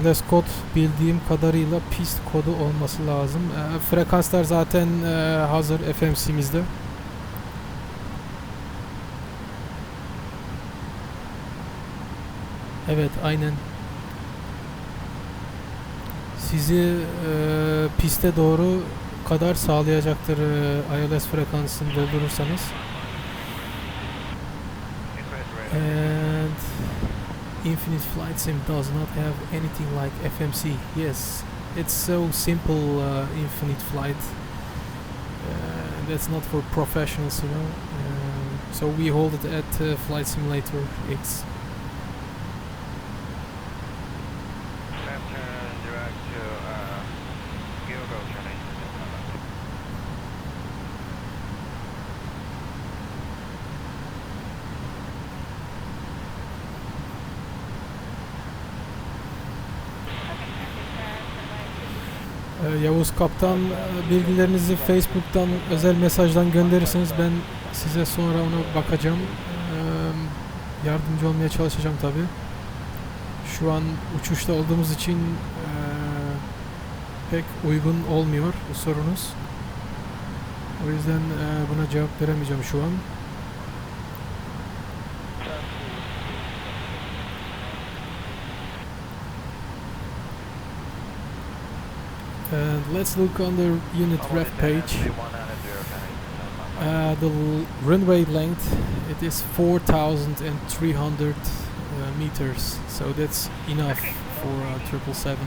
ILS kod bildiğim kadarıyla pist kodu olması lazım. Frekanslar zaten hazır FMC'mizde. Evet, aynen. Sizi piste doğru kadar sağlayacaktır ILS frekansını doldurursanız. And Infinite Flight Sim does not have anything like FMC. Yes, it's so simple. Infinite Flight. That's not for professionals, you know. So we hold it at Flight Simulator X. Yavuz Kaptan, bilgilerinizi Facebook'tan özel mesajdan gönderirseniz ben size sonra ona bakacağım. Yardımcı olmaya çalışacağım tabi. Şu an uçuşta olduğumuz için pek uygun olmuyor bu sorunuz. O yüzden buna cevap veremeyeceğim şu an. Let's look on the unit ref page. The runway length, it is 4,300 meters, so that's enough for 777.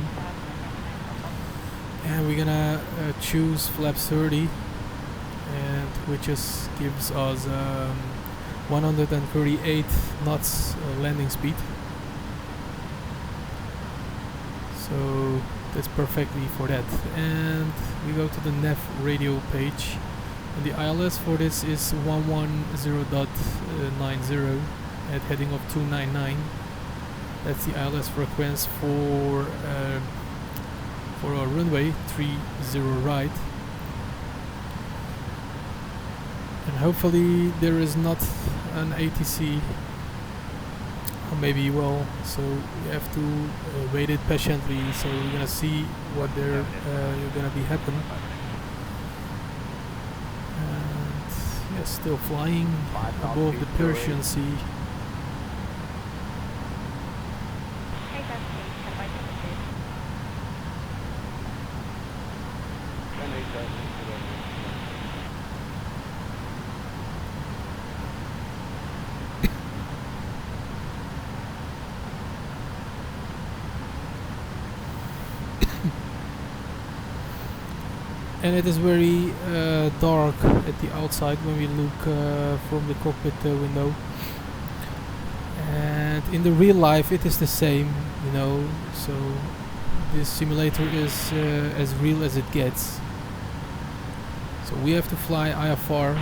And we're gonna choose flap 30, and which just gives us 138 knots landing speed. So that's perfectly for that. And we go to the nav radio page, and the ILS for this is 110.90 at heading of 299. That's the ILS frequency for our runway 30 right. And hopefully there is not an ATC. Or maybe you will, so you have to wait it patiently. So we're gonna see what they're gonna be happening. And yes, still flying above the Persian Sea. And it is very dark at the outside when we look from the cockpit window. And in the real life it is the same, you know, so this simulator is as real as it gets. So we have to fly IFR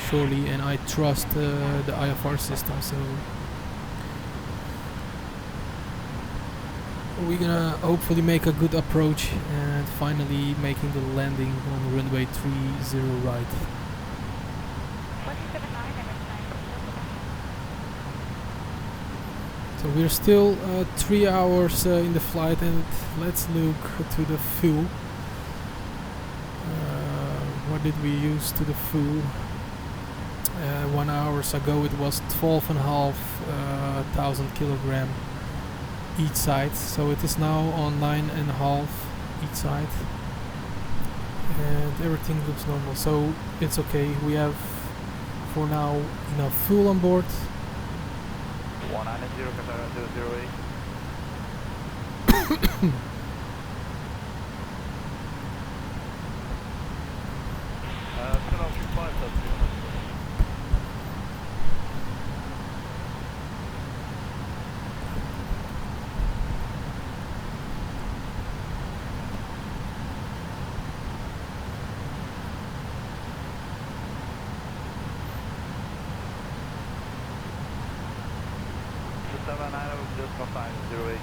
surely, and I trust the IFR system, so we're gonna hopefully make a good approach and finally making the landing on runway 30 right. So we're still 3 hours in the flight, and let's look to the fuel. What did we use to the fuel? 1 hour ago it was 12,500 kilogram each side, so it is now on 9.5 each side, and everything looks normal, so it's okay. We have for now enough fuel on board. 190, Qatar 008. Turn off your 5, that's good. Just from 908.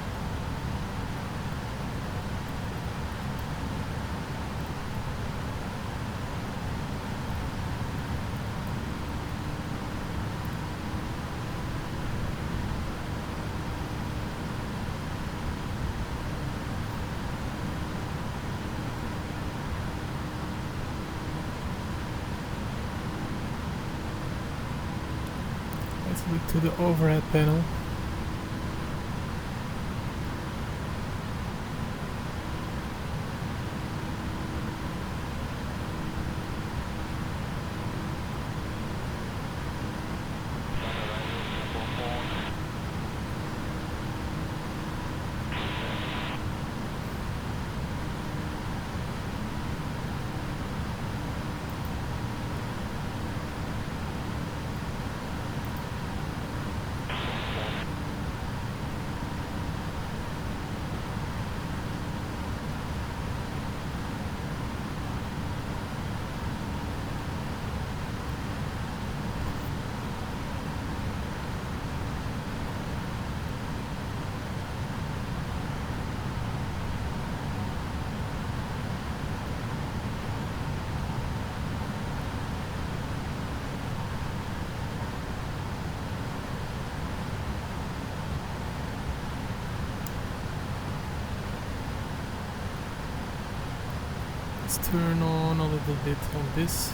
Let's look to the overhead panel. Let's turn on a little bit on this.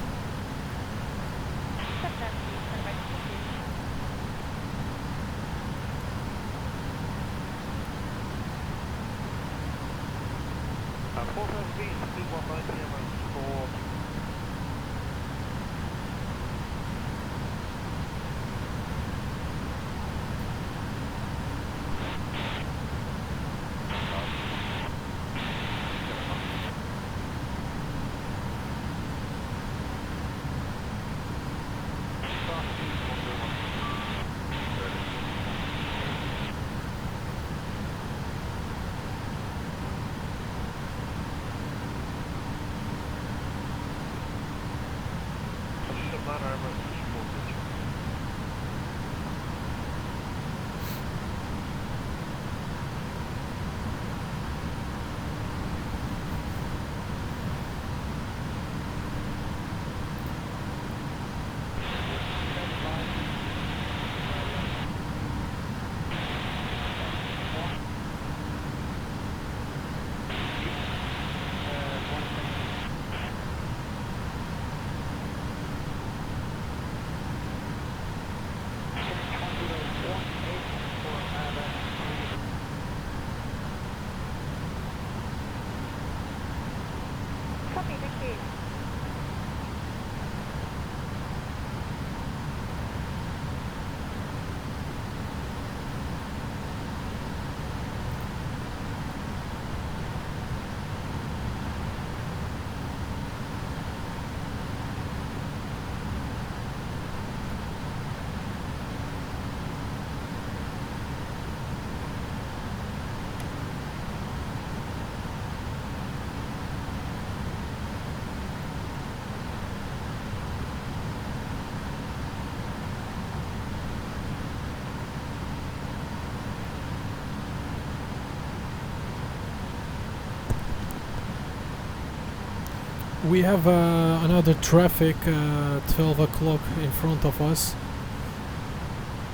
We have another traffic 12 o'clock in front of us,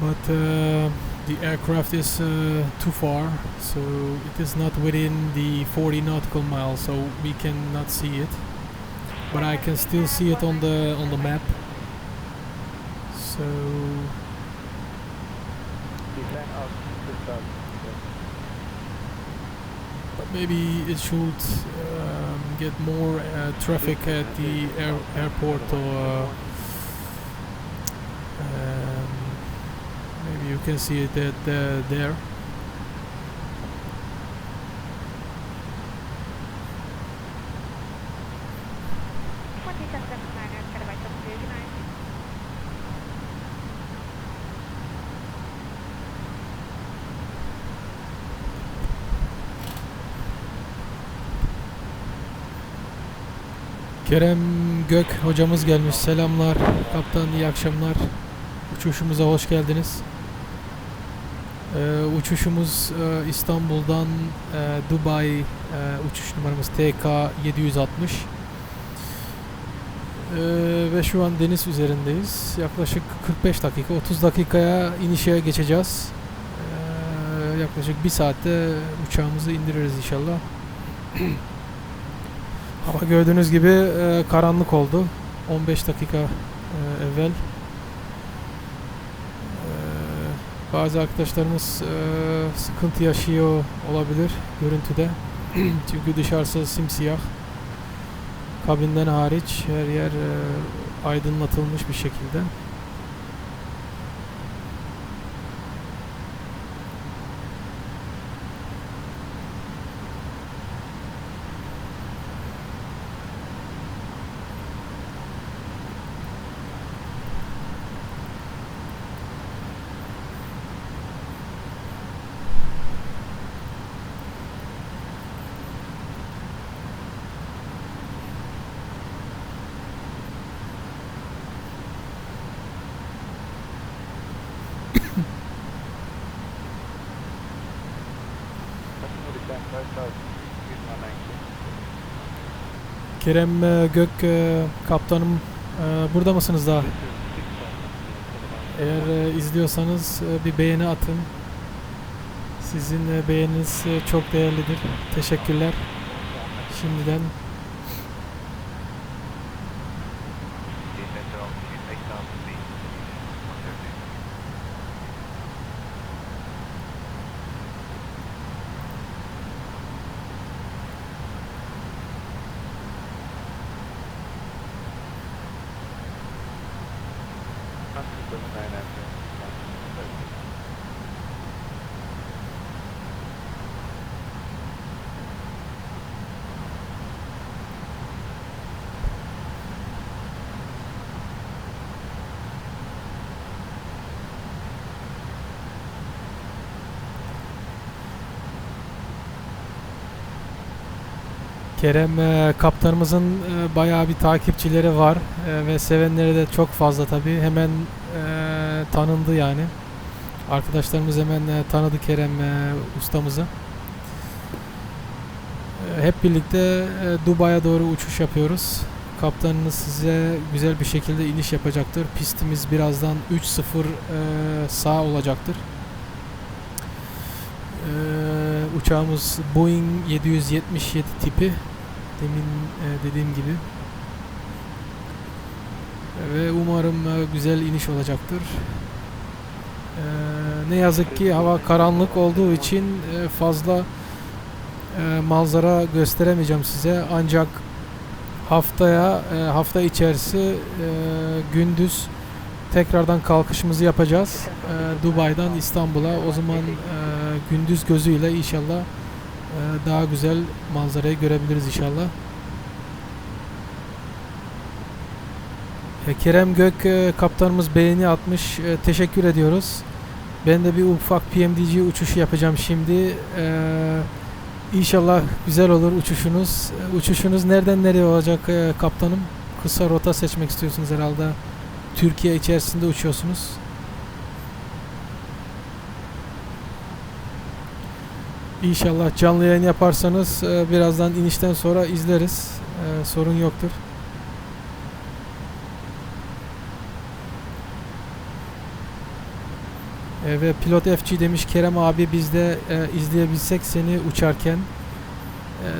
but the aircraft is too far, so it is not within the 40 nautical miles, so we cannot see it, but I can still see it on the map. So but maybe it should get more traffic at the airport, or Maybe you can see it there. Kerem Gök hocamız gelmiş. Selamlar. Kaptan iyi akşamlar. Uçuşumuza hoş geldiniz. Uçuşumuz İstanbul'dan Dubai uçuş numaramız TK760. Ve şu an deniz üzerindeyiz. Yaklaşık 45 dakika, 30 dakikaya inişe geçeceğiz. Yaklaşık 1 saatte uçağımızı indiririz inşallah. Hava gördüğünüz gibi karanlık oldu. 15 dakika evvel. Bazı arkadaşlarımız sıkıntı yaşıyor olabilir görüntüde. Çünkü dışarısı simsiyah. Kabinden hariç her yer aydınlatılmış bir şekilde. Kerem Gök kaptanım, burada mısınız daha? Eğer izliyorsanız bir beğeni atın. Sizin beğeniniz çok değerlidir. Teşekkürler şimdiden. Kerem kaptanımızın bayağı bir takipçileri var ve sevenleri de çok fazla tabii. Hemen tanındı yani. Arkadaşlarımız hemen tanıdı Kerem ustamızı. Hep birlikte Dubai'ye doğru uçuş yapıyoruz. Kaptanınız size güzel bir şekilde iniş yapacaktır. Pistimiz birazdan 3.0 sağ olacaktır. Uçağımız Boeing 777 tipi, demin dediğim gibi, ve umarım güzel iniş olacaktır. Ne yazık ki hava karanlık olduğu için fazla manzara gösteremeyeceğim size, ancak hafta içerisi gündüz tekrardan kalkışımızı yapacağız Dubai'den İstanbul'a. O zaman gündüz gözüyle inşallah daha güzel manzarayı görebiliriz inşallah. Kerem Gök kaptanımız beğeni atmış. Teşekkür ediyoruz. Ben de bir ufak PMDG uçuşu yapacağım şimdi. İnşallah güzel olur uçuşunuz. Uçuşunuz nereden nereye olacak kaptanım? Kısa rota seçmek istiyorsunuz herhalde. Türkiye içerisinde uçuyorsunuz. İnşallah canlı yayın yaparsanız birazdan inişten sonra izleriz. Sorun yoktur. Ve pilot FG demiş, Kerem abi biz de izleyebilsek seni uçarken.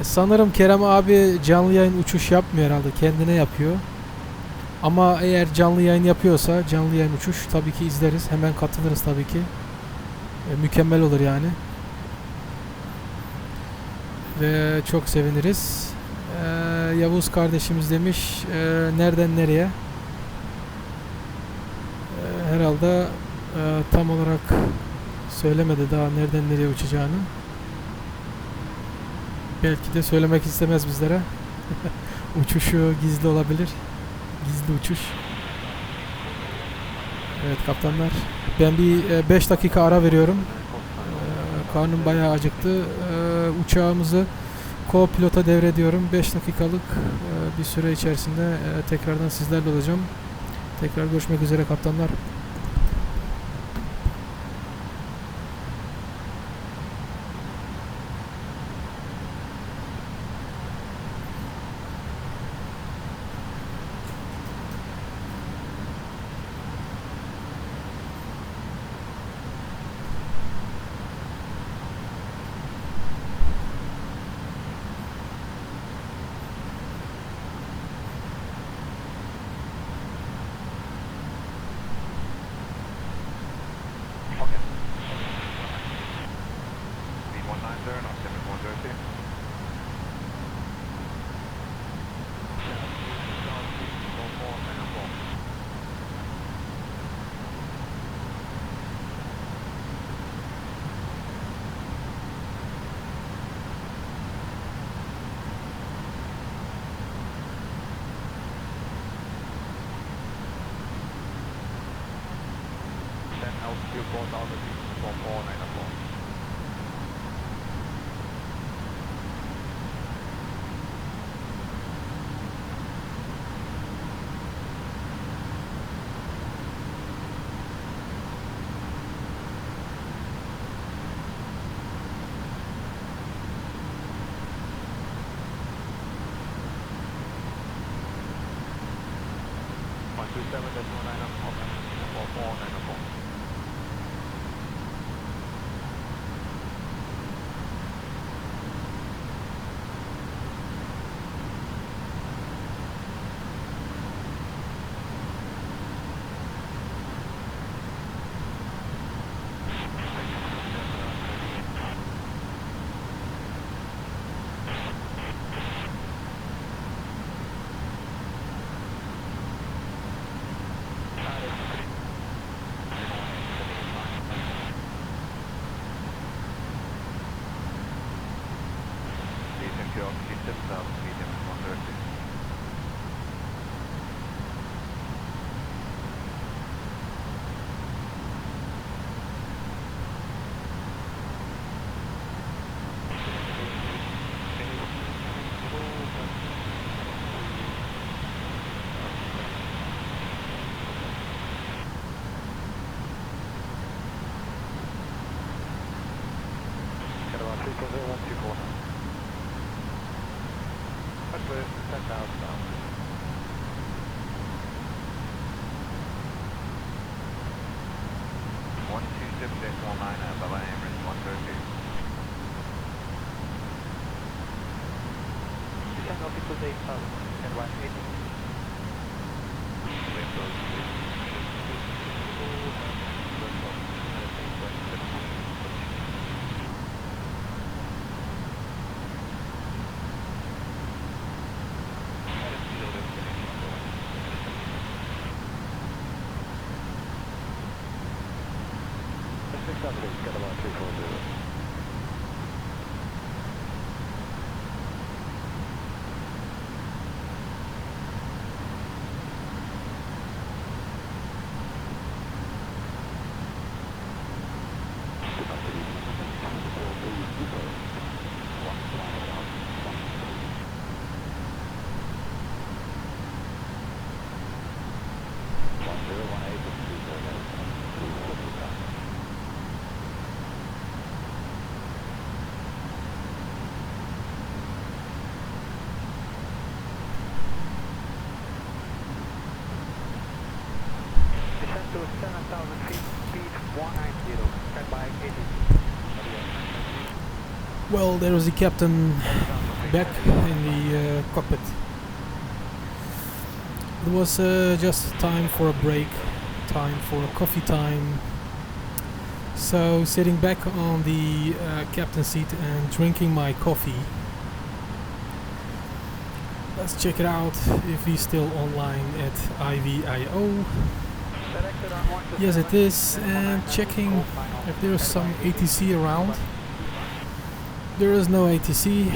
Sanırım Kerem abi canlı yayın uçuş yapmıyor herhalde. Kendine yapıyor. Ama eğer canlı yayın yapıyorsa, canlı yayın uçuş tabii ki izleriz. Hemen katılırız tabii ki. Mükemmel olur yani. Ve çok seviniriz. Yavuz kardeşimiz demiş, nereden nereye? Herhalde tam olarak söylemedi daha nereden nereye uçacağını. Belki de söylemek istemez bizlere. Uçuşu gizli olabilir. Gizli uçuş. Evet kaptanlar. Ben bir 5 dakika ara veriyorum. Karnım bayağı acıktı. Uçağımızı co-pilota devrediyorum. 5 dakikalık bir süre içerisinde tekrardan sizlerle olacağım. Tekrar görüşmek üzere kaptanlar. Well, there was the captain back in the cockpit. It was just time for a break, time for a coffee time. So sitting back on the captain's seat and drinking my coffee. Let's check it out if he's still online at Ivao. Yes, it is, and checking if there is some ATC around. There is no ATC,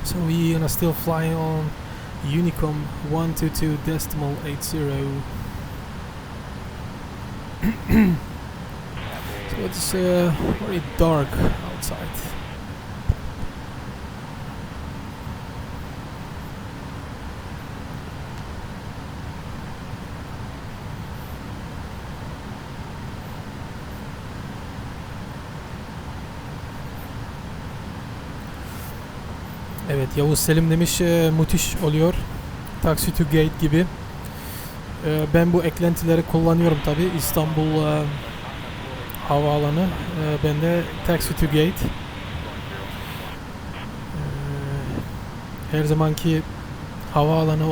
so we're gonna still fly on Unicom 122.80. So it's very dark outside. Evet, Yavuz Selim demiş müthiş oluyor. Taxi to Gate gibi. Ben bu eklentileri kullanıyorum tabi. İstanbul havaalanı. Ben de Taxi to Gate. Her zamanki havaalanı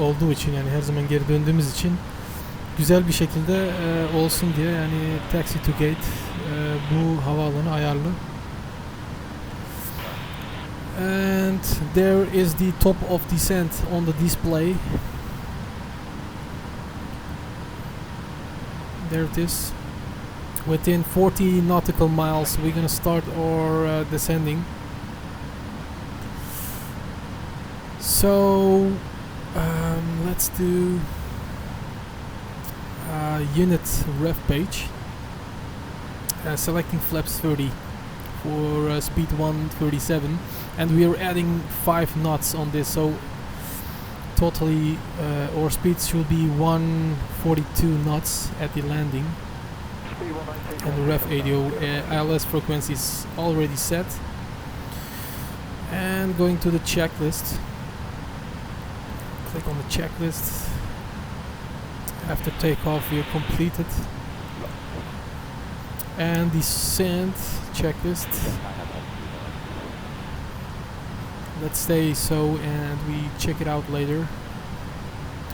olduğu için, yani her zaman geri döndüğümüz için güzel bir şekilde olsun diye, yani Taxi to Gate bu havaalanı ayarlı. And there is the top of descent on the display. There it is. Within 40 nautical miles we're gonna start our descending. So let's do unit ref page. Selecting flaps 30 for speed 137, and we are adding 5 knots on this, so totally our speed should be 142 knots at the landing. And the ref radio ILS frequency is already set. And going to the checklist, click on the checklist. After takeoff we are completed. And descent checklist. Let's say so, and we check it out later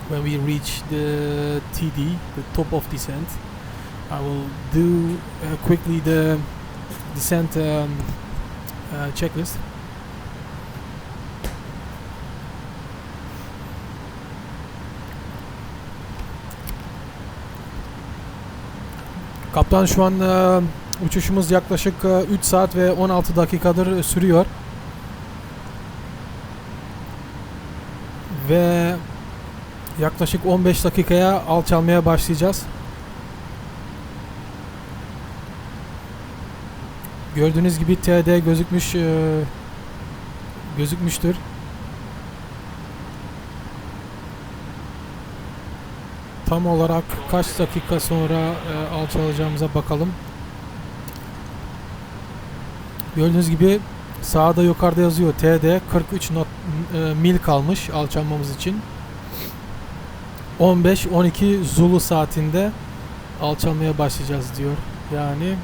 when we reach the TD, the top of descent. I will do quickly the descent checklist. Kaptan, şu an uçuşumuz yaklaşık 3 saat ve 16 dakikadır sürüyor. Ve yaklaşık 15 dakikaya alçalmaya başlayacağız. Gördüğünüz gibi TD gözükmüştür. Tam olarak kaç dakika sonra alçalacağımıza bakalım. Gördüğünüz gibi sağda yukarıda yazıyor TD 43 mil kalmış alçalmamız için. 15-12 Zulu saatinde alçalmaya başlayacağız diyor. Yani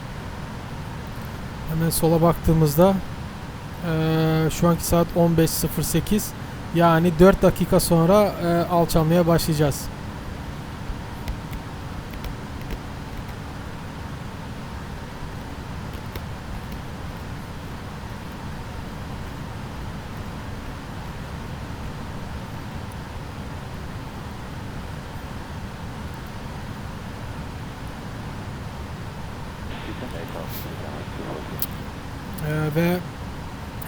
hemen sola baktığımızda şu anki saat 15.08, yani 4 dakika sonra alçalmaya başlayacağız. Ve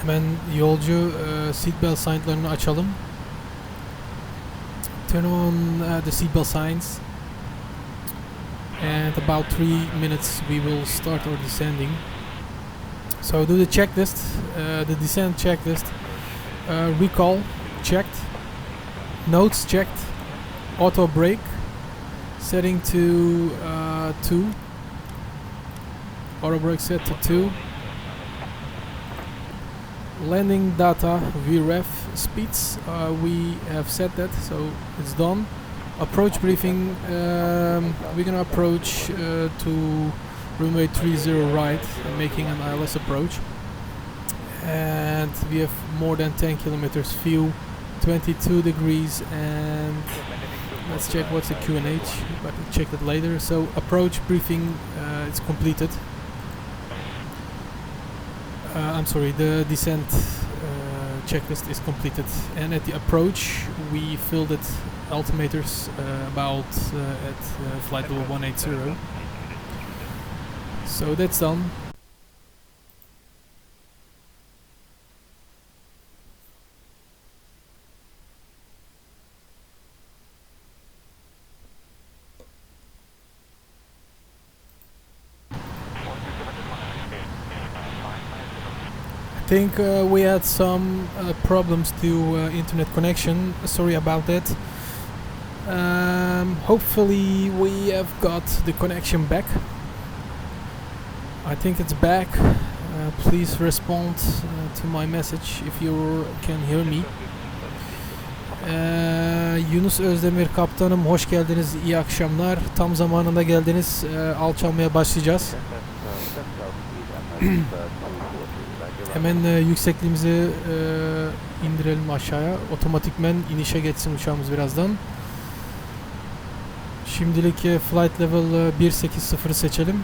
hemen yolcu seatbelt signlarını açalım. Turn on the seatbelt signs, and about 3 minutes we will start our descending. So do the checklist, the descent checklist. Recall checked, notes checked, auto brake setting to 2, auto brake set to 2. Landing data VREF speeds, we have set that, so it's done. Approach briefing, we're gonna approach to runway 30 right, making an ILS approach. And we have more than 10 kilometers view, 22 degrees, and let's check what's the QNH, but we'll check that later. So approach briefing, it's completed. I'm sorry, the descent checklist is completed, and at the approach we filled it altimeters about at flight level 180. So that's done. I think we had some problems to internet connection. Sorry about that. Hopefully we have got the connection back. I think it's back. Please respond to my message if you can hear me. Yunus Özdemir kaptanım, hoş geldiniz. İyi akşamlar. Tam zamanında geldiniz. Alçalmaya başlayacağız. Hemen yüksekliğimizi indirelim aşağıya. Otomatikmen inişe geçsin uçağımız birazdan. Şimdilik flight level 180 seçelim.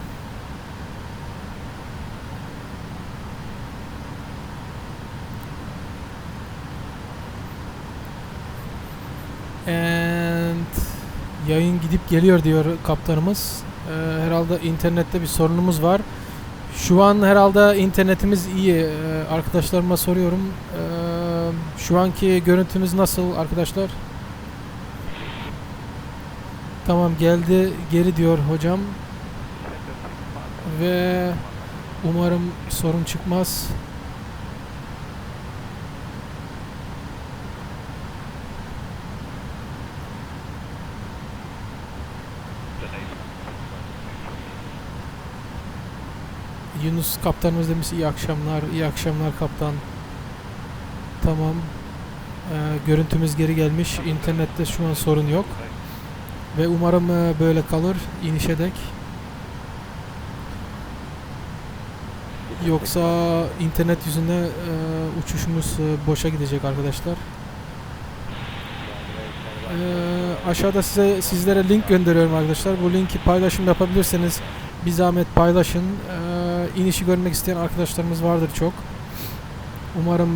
And yayın gidip geliyor diyor kaptanımız. Herhalde internette bir sorunumuz var. Şu an herhalde internetimiz iyi. Arkadaşlarıma soruyorum. Şu anki görüntümüz nasıl arkadaşlar? Tamam, geldi geri diyor hocam. Ve umarım sorun çıkmaz. Yunus kaptanımız demiş iyi akşamlar, iyi akşamlar kaptan. Tamam. Görüntümüz geri gelmiş. İnternette şu an sorun yok. Ve umarım böyle kalır inişe dek. Yoksa internet yüzünden uçuşumuz boşa gidecek arkadaşlar. Aşağıda sizlere link gönderiyorum arkadaşlar. Bu linki paylaşım yapabilirseniz bir zahmet paylaşın. İnişi görmek isteyen arkadaşlarımız vardır çok. Umarım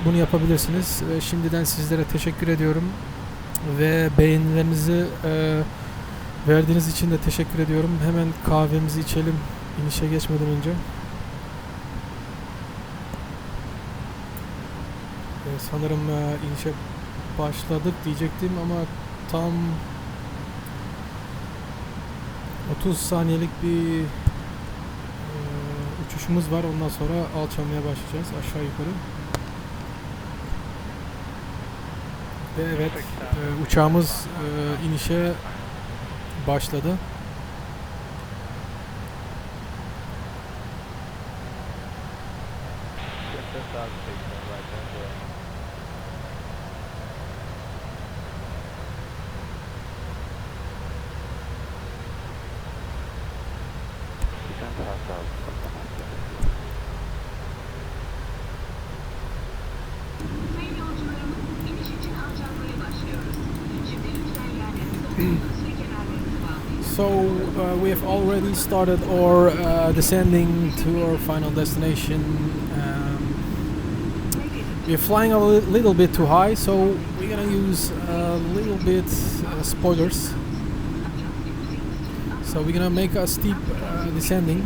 bunu yapabilirsiniz. Şimdiden sizlere teşekkür ediyorum. Ve beğenilerinizi verdiğiniz için de teşekkür ediyorum. Hemen kahvemizi içelim inişe geçmeden önce. Sanırım inişe başladık diyecektim ama tam 30 saniyelik bir uçuşumuz var. Ondan sonra alçalmaya başlayacağız aşağı yukarı. Ve evet, uçağımız inişe başladı. So we have already started our descending to our final destination. We're flying a little bit too high, so we're gonna use a little bit spoilers. So we're gonna make a steep descending.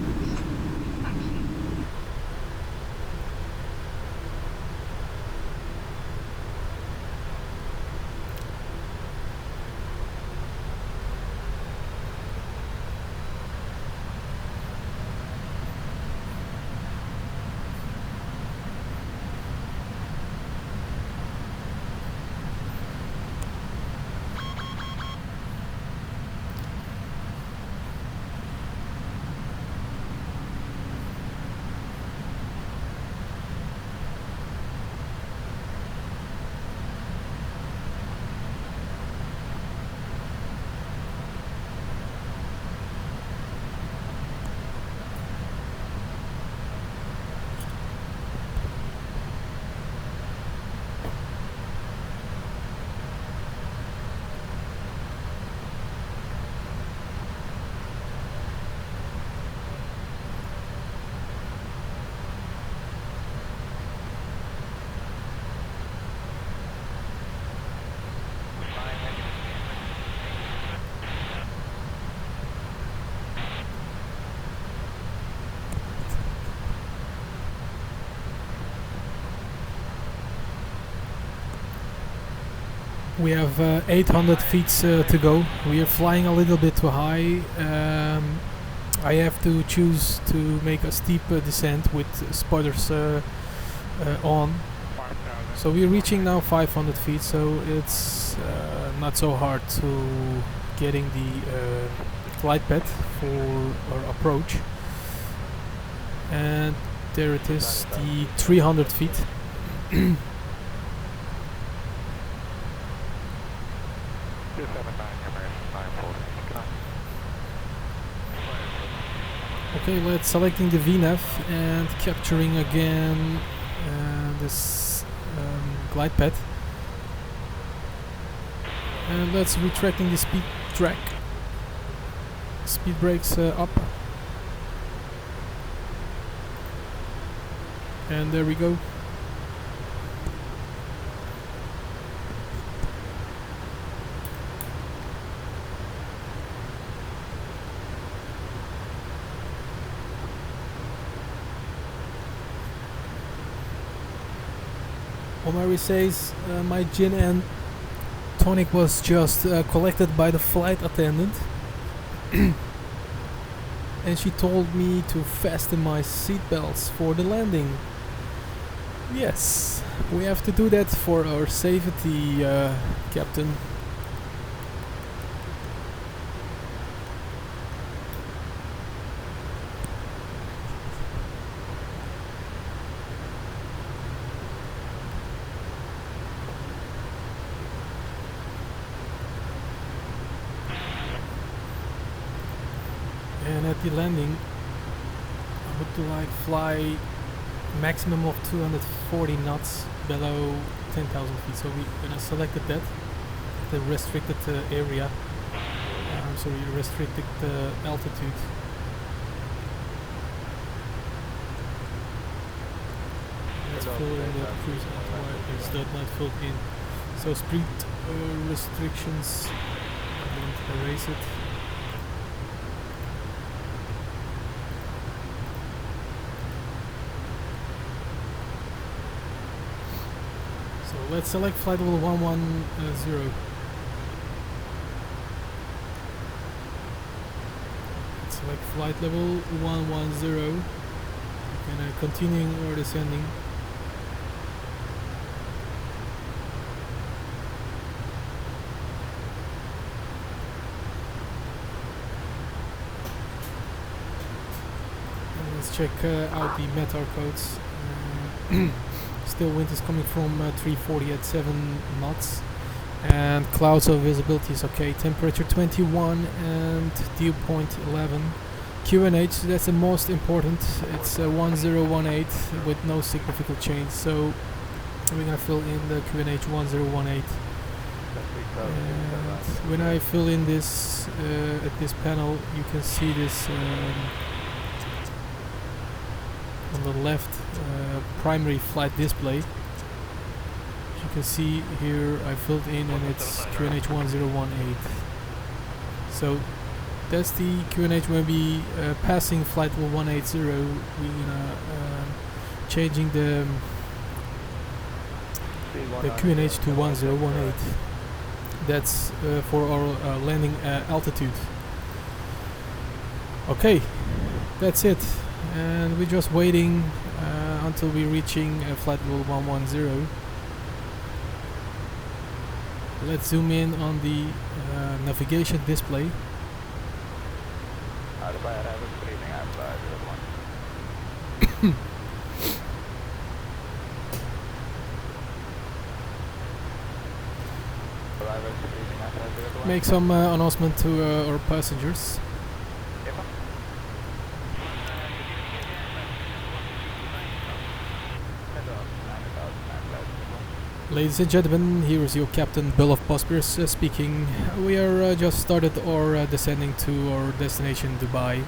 We have 800 feet to go. We are flying a little bit too high. I have to choose to make a steep descent with spoilers on. So we're reaching now 500 feet, so it's not so hard to getting the glide path for our approach. And there it is, the 300 feet. Okay, let's selecting the VNAV and capturing again this glide path. And let's retracting the speed track. Speed brakes up. And there we go. Omari says my gin and tonic was just collected by the flight attendant and she told me to fasten my seatbelts for the landing. Yes, we have to do that for our safety, Captain. And at the landing, I would like fly maximum of 240 knots below 10,000 feet. So we're gonna select that, the restricted area. Sorry, restricted altitude. Let's fill in the Cruise.minute. Is that not filled in? So speed restrictions. Don't erase it. Let's select flight level 110. Let's select flight level 110. And continuing or descending. And let's check out the METAR codes. Still wind is coming from 340 at 7 knots and clouds of visibility is okay. Temperature 21 and dew point 11. QNH, that's the most important. It's 1018 with no significant change, so we're gonna fill in the QNH 1018. And when I fill in this at this panel, you can see this on the left primary flight display. As you can see here, I filled in and it's QNH 1018. So that's the QNH when we passing flight level 180. We're gonna changing the QNH to 1018. That's for our landing altitude. Okay, that's it. And we're just waiting until we're reaching flight level 110. Let's zoom in on the navigation display. Make some announcement to our passengers. Ladies and gentlemen, here is your Captain BullBosphorus speaking. We are just started our descending to our destination Dubai.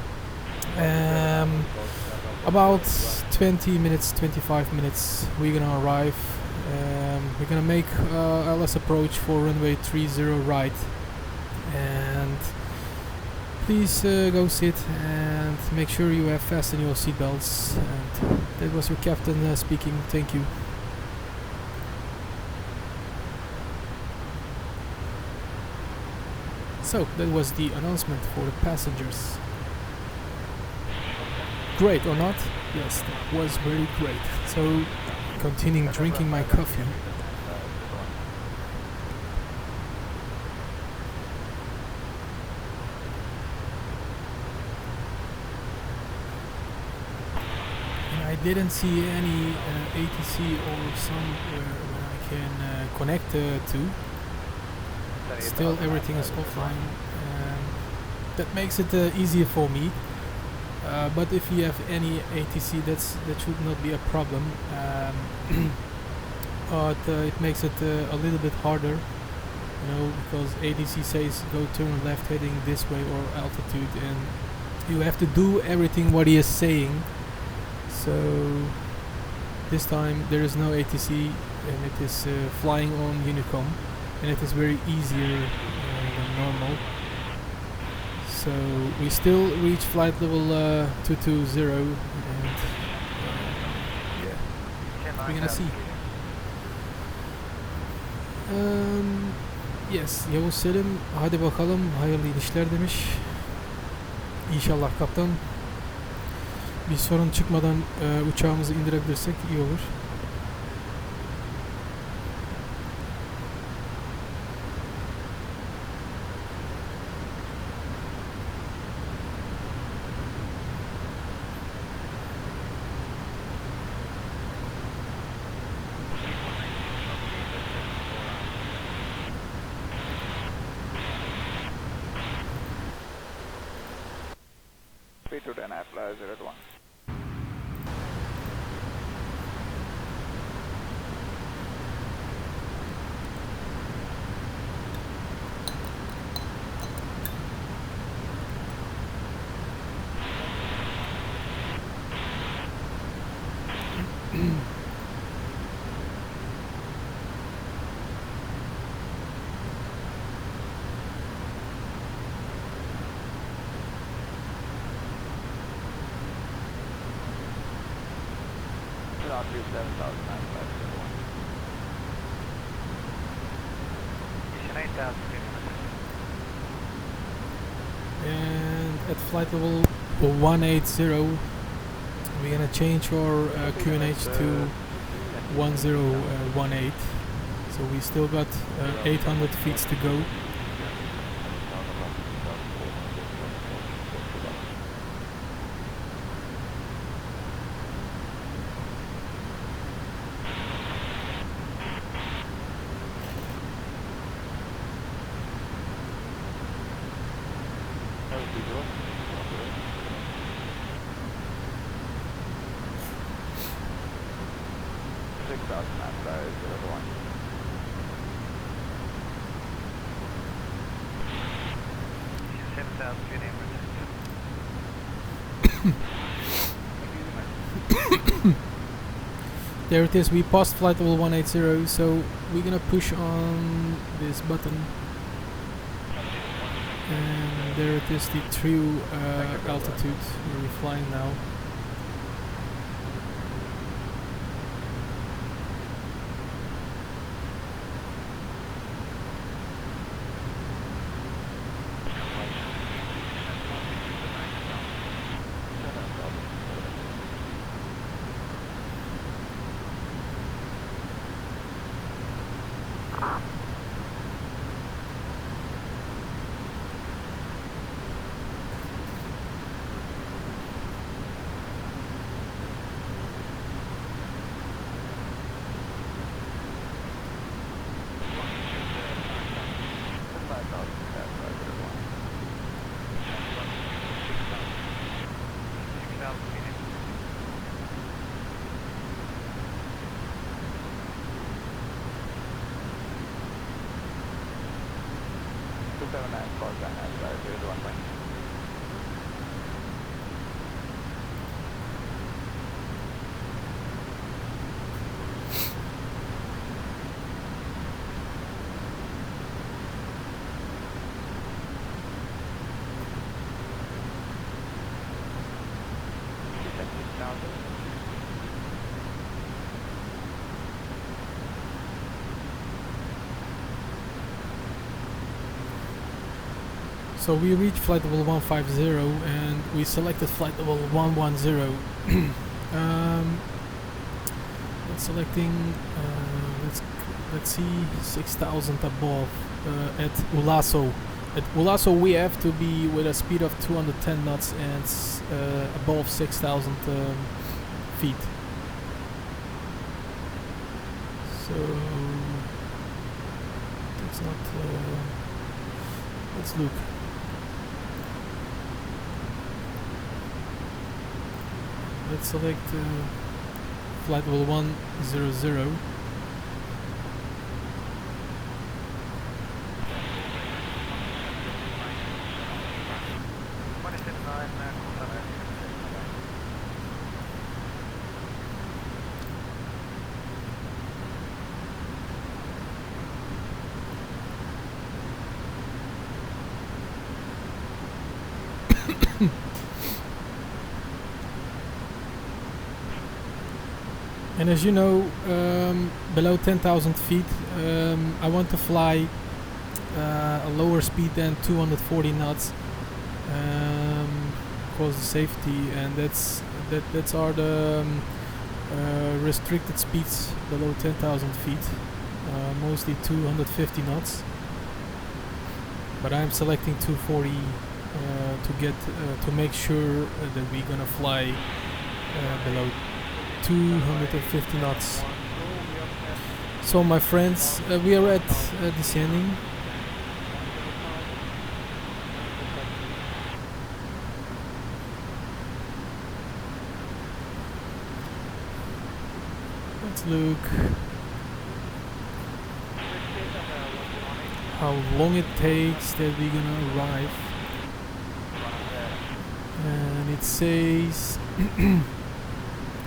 About 20 minutes, 25 minutes we're gonna arrive. We're gonna make LS approach for runway 30 right. And please go sit and make sure you have fastened your seatbelts. And that was your Captain speaking. Thank you. So that was the announcement for the passengers. Great or not? Yes, that was very great. So, continuing drinking my coffee. And I didn't see any ATC or somewhere where I can connect to. Still everything is offline. That makes it easier for me. But if you have any ATC, that should not be a problem. But it makes it a little bit harder, you know, because ATC says go turn left heading this way or altitude, and you have to do everything what he is saying. So this time there is no ATC, and it is flying on Unicom, and it is very easier than normal. So we still reach flight level 220, and yeah, we're gonna see. Yes, Yavuz Selim, hadi bakalım, hayırlı inişler demiş. İnşallah kaptan. Bir sorun çıkmadan uçağımızı indirebilirsek iyi olur. And at flight level 180, we're gonna change our QNH to 1018. So we still got 800 feet to go. There it is, we passed flight level 180, so we're gonna push on this button. And there it is, the true altitude where we're flying now. So we reached flight level 150 and we selected flight level 110. Selecting, let's see, 6,000 above at Ulaso. At Ulaso we have to be with a speed of 210 knots and above 6,000 feet. So that's not. Let's look. Let's select flight level 100. And as you know, below 10,000 feet, I want to fly a lower speed than 240 knots, cause the safety, and that's are the restricted speeds below 10,000 feet, mostly 250 knots. But I'm selecting 240 to get to make sure that we're gonna fly below 250 knots. So my friends, we are at descending. Let's look how long it takes that we're gonna arrive. And it says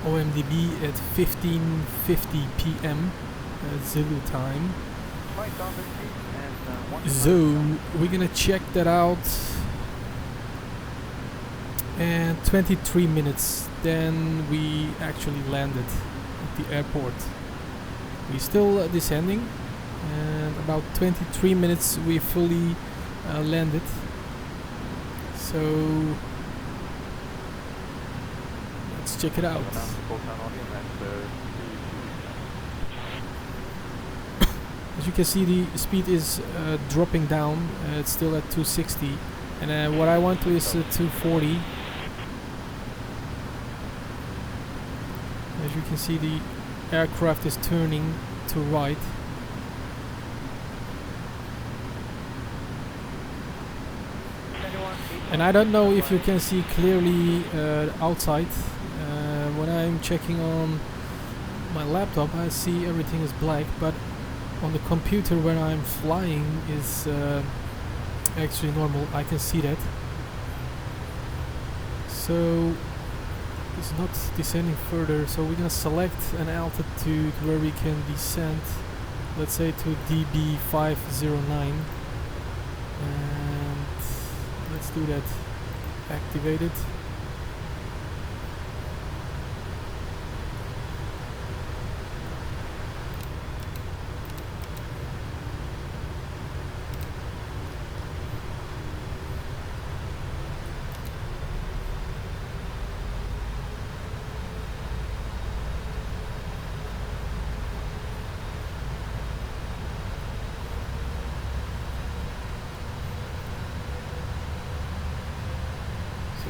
OMDB at 15:50 p.m. Zulu time. So we're gonna check that out. And 23 minutes, then we actually landed at the airport. We're still descending, and about 23 minutes we fully landed. So let's check it out. As you can see, the speed is dropping down. It's still at 260, and what I want to is 240. As you can see, the aircraft is turning to right. And I don't know if you can see clearly outside. When I'm checking on my laptop, I see everything is black, but on the computer when I'm flying is actually normal. I can see that. So it's not descending further, so we're gonna select an altitude where we can descend, let's say to dB509, and let's do that. Activate it.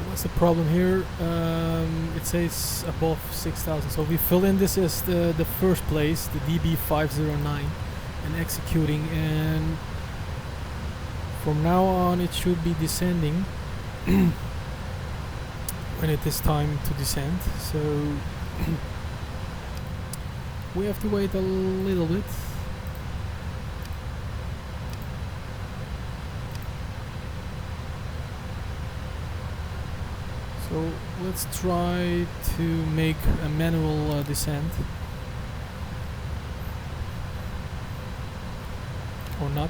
What's the problem here? It says above 6,000, so we fill in this as the first place, the dB509, and executing, and from now on it should be descending when it is time to descend. So we have to wait a little bit. So let's try to make a manual descent, or not.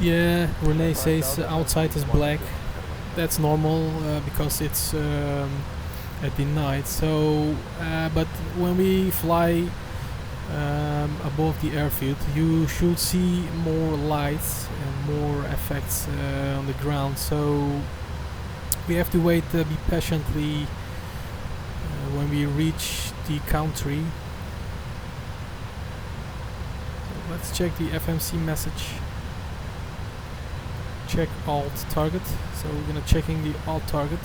Yeah, Renee says outside is black. That's normal because it's at the night. So, but when we fly above the airfield, you should see more lights and more effects on the ground. So we have to wait, be patiently when we reach the country. So let's check the FMC message. Check alt target. So we're gonna checking the alt target.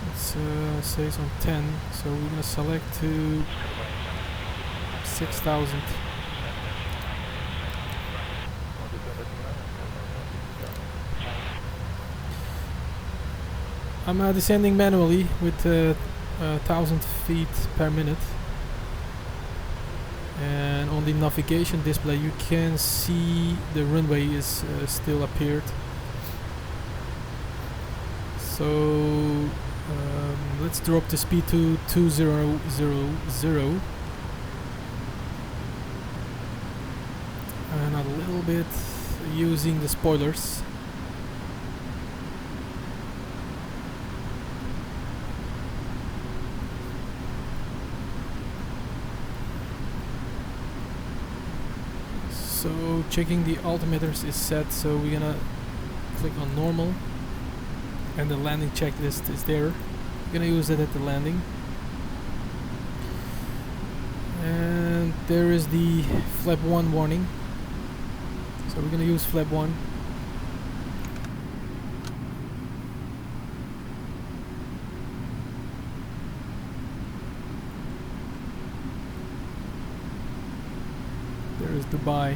It says on 10, so we're gonna select to 6,000. I'm descending manually with 1,000 feet per minute. And on the navigation display you can see the runway is still appeared. So let's drop the speed to 2000 and a little bit using the spoilers. So checking the altimeters is set, so we're gonna click on normal and the landing checklist is there. We're gonna use it at the landing. And there is the flap 1 warning. So we're gonna use flap 1. There is Dubai.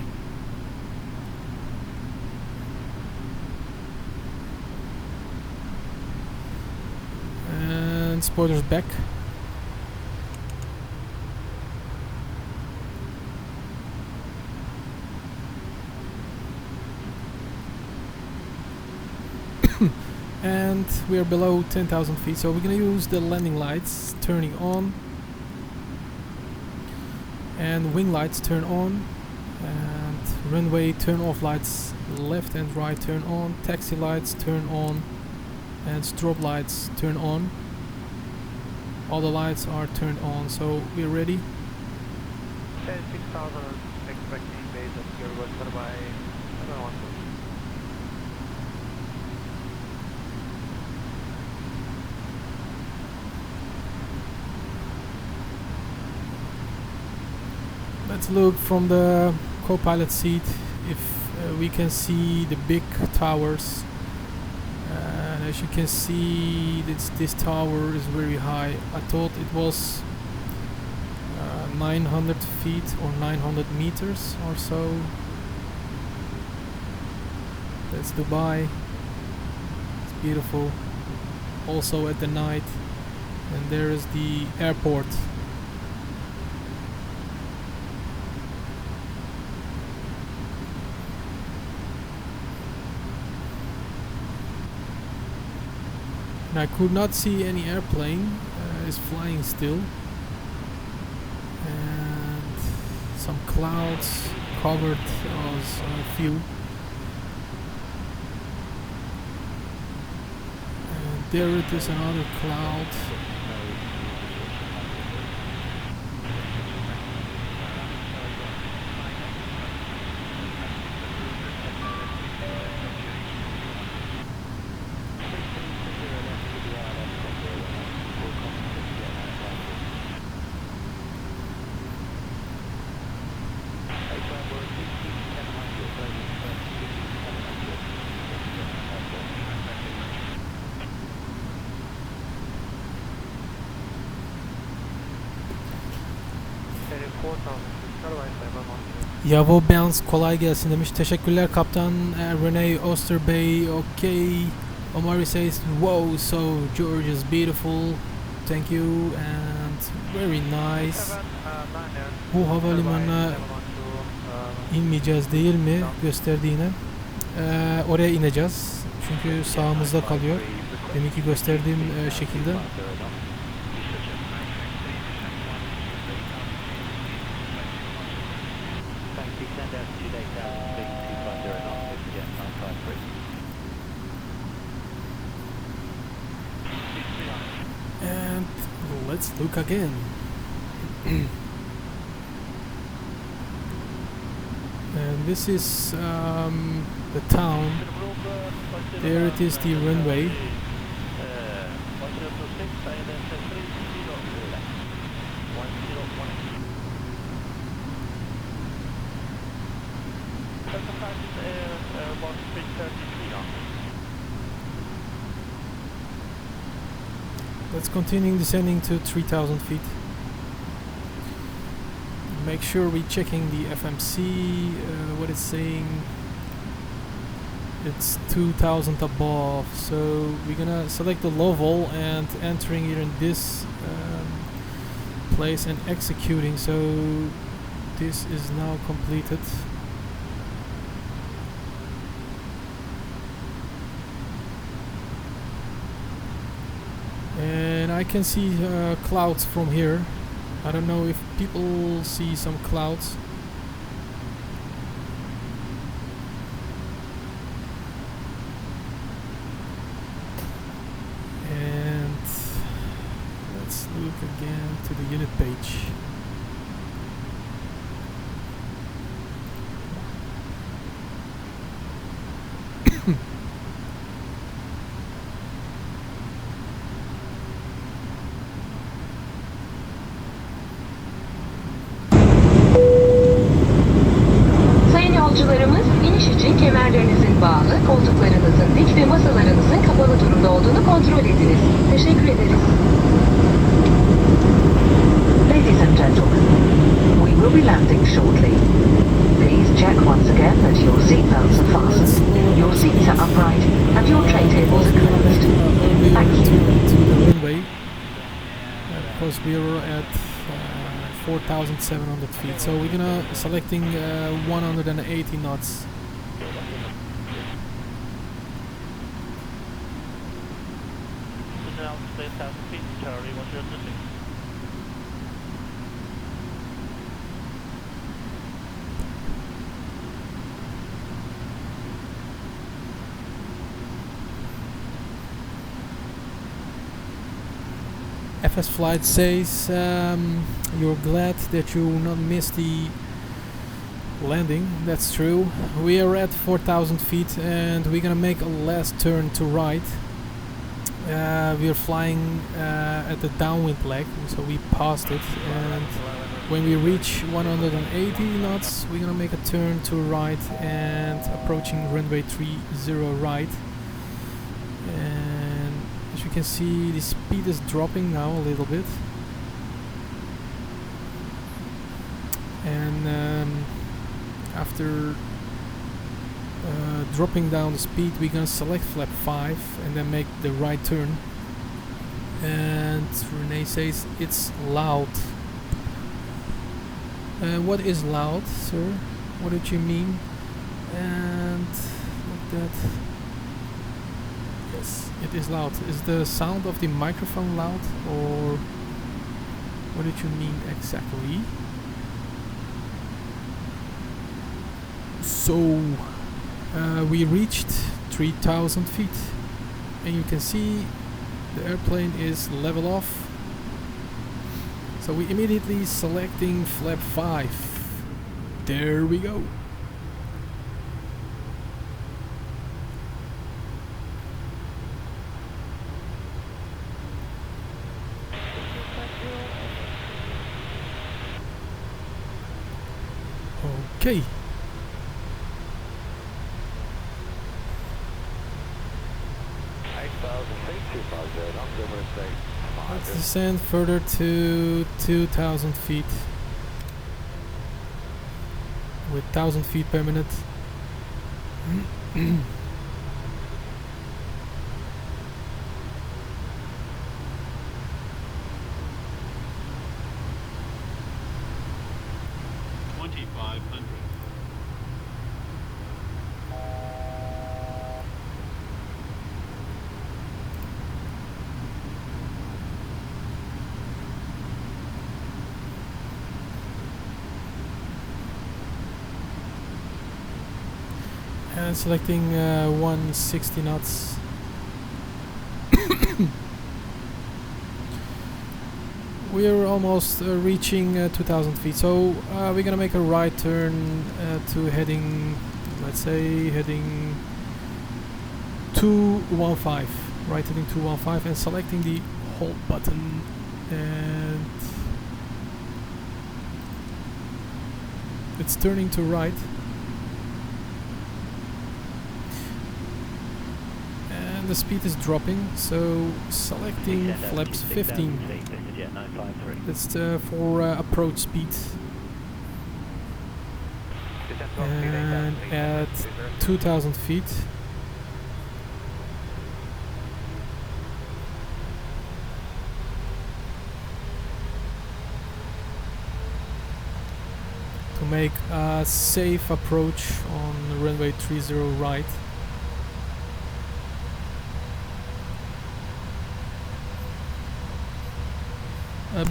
And spoilers back. And we are below 10,000 feet, so we're gonna use the landing lights turning on and wing lights turn on and runway turn off lights left and right turn on, taxi lights turn on and strobe lights turn on. All the lights are turned on, so we're ready. 6,000 expecting base at your work for my Let's look from the co-pilot seat if we can see the big towers. And as you can see, this tower is very high. I thought it was 900 feet or 900 meters or so. That's Dubai. It's beautiful. Also at the night. And there is the airport. And I could not see any airplane. It's flying still. And some clouds covered us a few. And there it is, another cloud. Ivao Bounce kolay gelsin demiş. Teşekkürler kaptan. Renee Osterbey, okay. Omari says, wow, so George is beautiful. Thank you and very nice. Bu havalimanına inmeyeceğiz değil mi gösterdiğine? Oraya ineceğiz. Çünkü sağımızda kalıyor. Deminki gösterdiğim şekilde. let's look again. And this is the town. There it is, the runway. Let's continue descending to 3,000 feet. Make sure we're checking the FMC, what it's saying. It's 2,000 above, so we're gonna select the low vol and entering it in this place and executing. So this is now completed. And I can see clouds from here. I don't know if people see some clouds. And let's look again to the unit page. Yolcularımız, iniş için kemerlerinizin bağlı, koltuklarınızın dik ve masalarınızın kapalı durumda olduğunu kontrol ediniz. Teşekkür ederiz. Ladies and gentlemen, we will be landing shortly. Please check once again that your seatbelts are fastened, your seats are upright, and your tray tables are closed. Thank you. Because we are at 4,700 feet, so we're gonna selecting 180 knots. FS Flight says you're glad that you not missed the landing. That's true. We are at 4,000 feet and we're gonna make a last turn to right. We are flying at the downwind leg, so we passed it, and when we reach 180 knots we're gonna make a turn to right and approaching runway 30 right. And as you can see, the speed is dropping now a little bit, and after dropping down the speed we're gonna select flap 5 and then make the right turn. And Renee says it's loud. What is loud, sir? What did you mean? And like that. Yes, it is loud. Is the sound of the microphone loud, or what did you mean exactly? So we reached 3,000 feet and you can see the airplane is level off, so we immediately selecting flap 5. There we go. Okay. Let's descend further to 2,000 feet with 1,000 feet per minute. And selecting 160 knots. we're almost reaching 2,000 feet. So we're gonna make a right turn to heading, let's say, heading 215. Right heading 215 and selecting the hold button, and it's turning to right. And the speed is dropping, so selecting flaps 15. That's for approach speed. And at 2,000 feet. To make a safe approach on runway 30 right.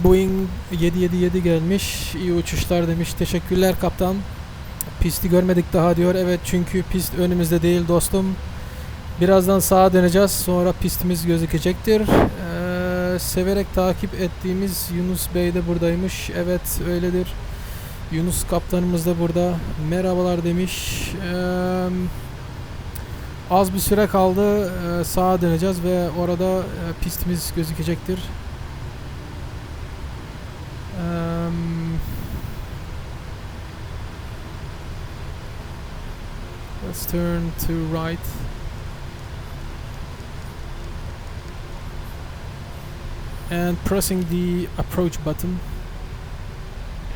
Boeing 777 gelmiş. İyi uçuşlar demiş. Teşekkürler kaptan. Pisti görmedik daha diyor. Evet, çünkü pist önümüzde değil dostum. Birazdan sağa döneceğiz. Sonra pistimiz gözükecektir. Severek takip ettiğimiz Yunus Bey de buradaymış. Evet, öyledir. Yunus kaptanımız da burada. Merhabalar demiş. Az bir süre kaldı. Sağa döneceğiz ve orada pistimiz gözükecektir. Let's turn to right. And pressing the approach button.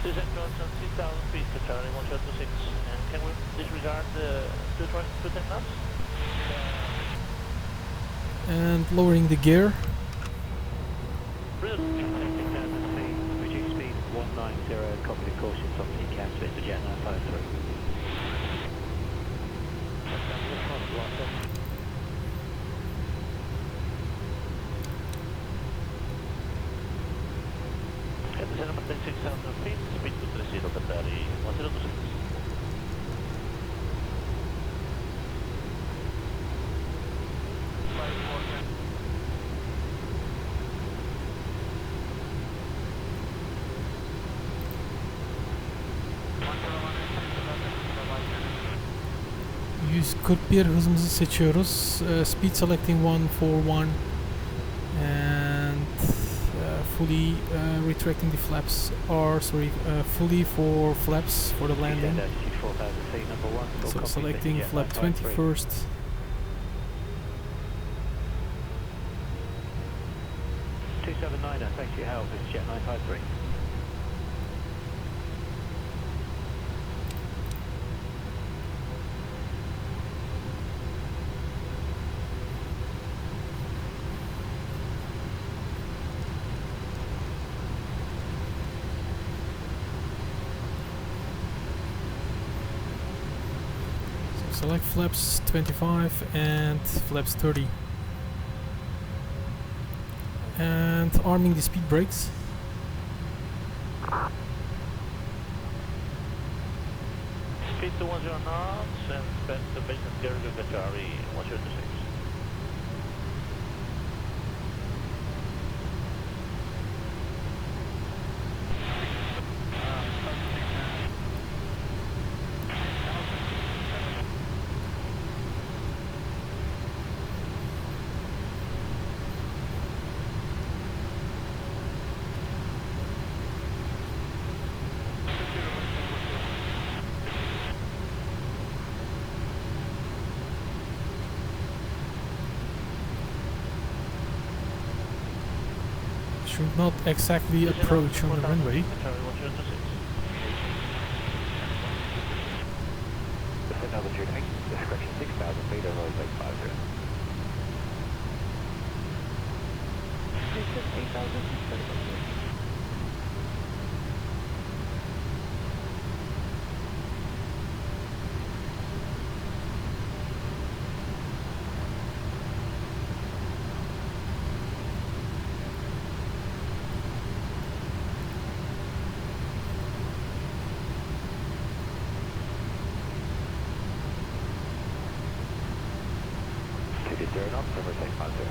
Descent from 6,000 feet to Charlie 126. And can we disregard the 210 knots? And lowering the gear. Reaching speed 190, copy the caution from TK760 to jet 953. At the center of 6,000 feet, speed to the seat of the battery 106. %41 hızımızı seçiyoruz. Speed selecting 141 and fully retracting the flaps, or sorry, fully for flaps for the landing. So selecting flap 20 first. Thanks for your help. It's jet 953. Select flaps 25 and flaps 30. And arming the speed brakes. Speed to 10 knots and spend the business gear to Qatari 106. Should not exactly approach on the runway. Altitude 8, discretion 6,000 feet, runway 50. 8,000 feet. Turn up, number 650.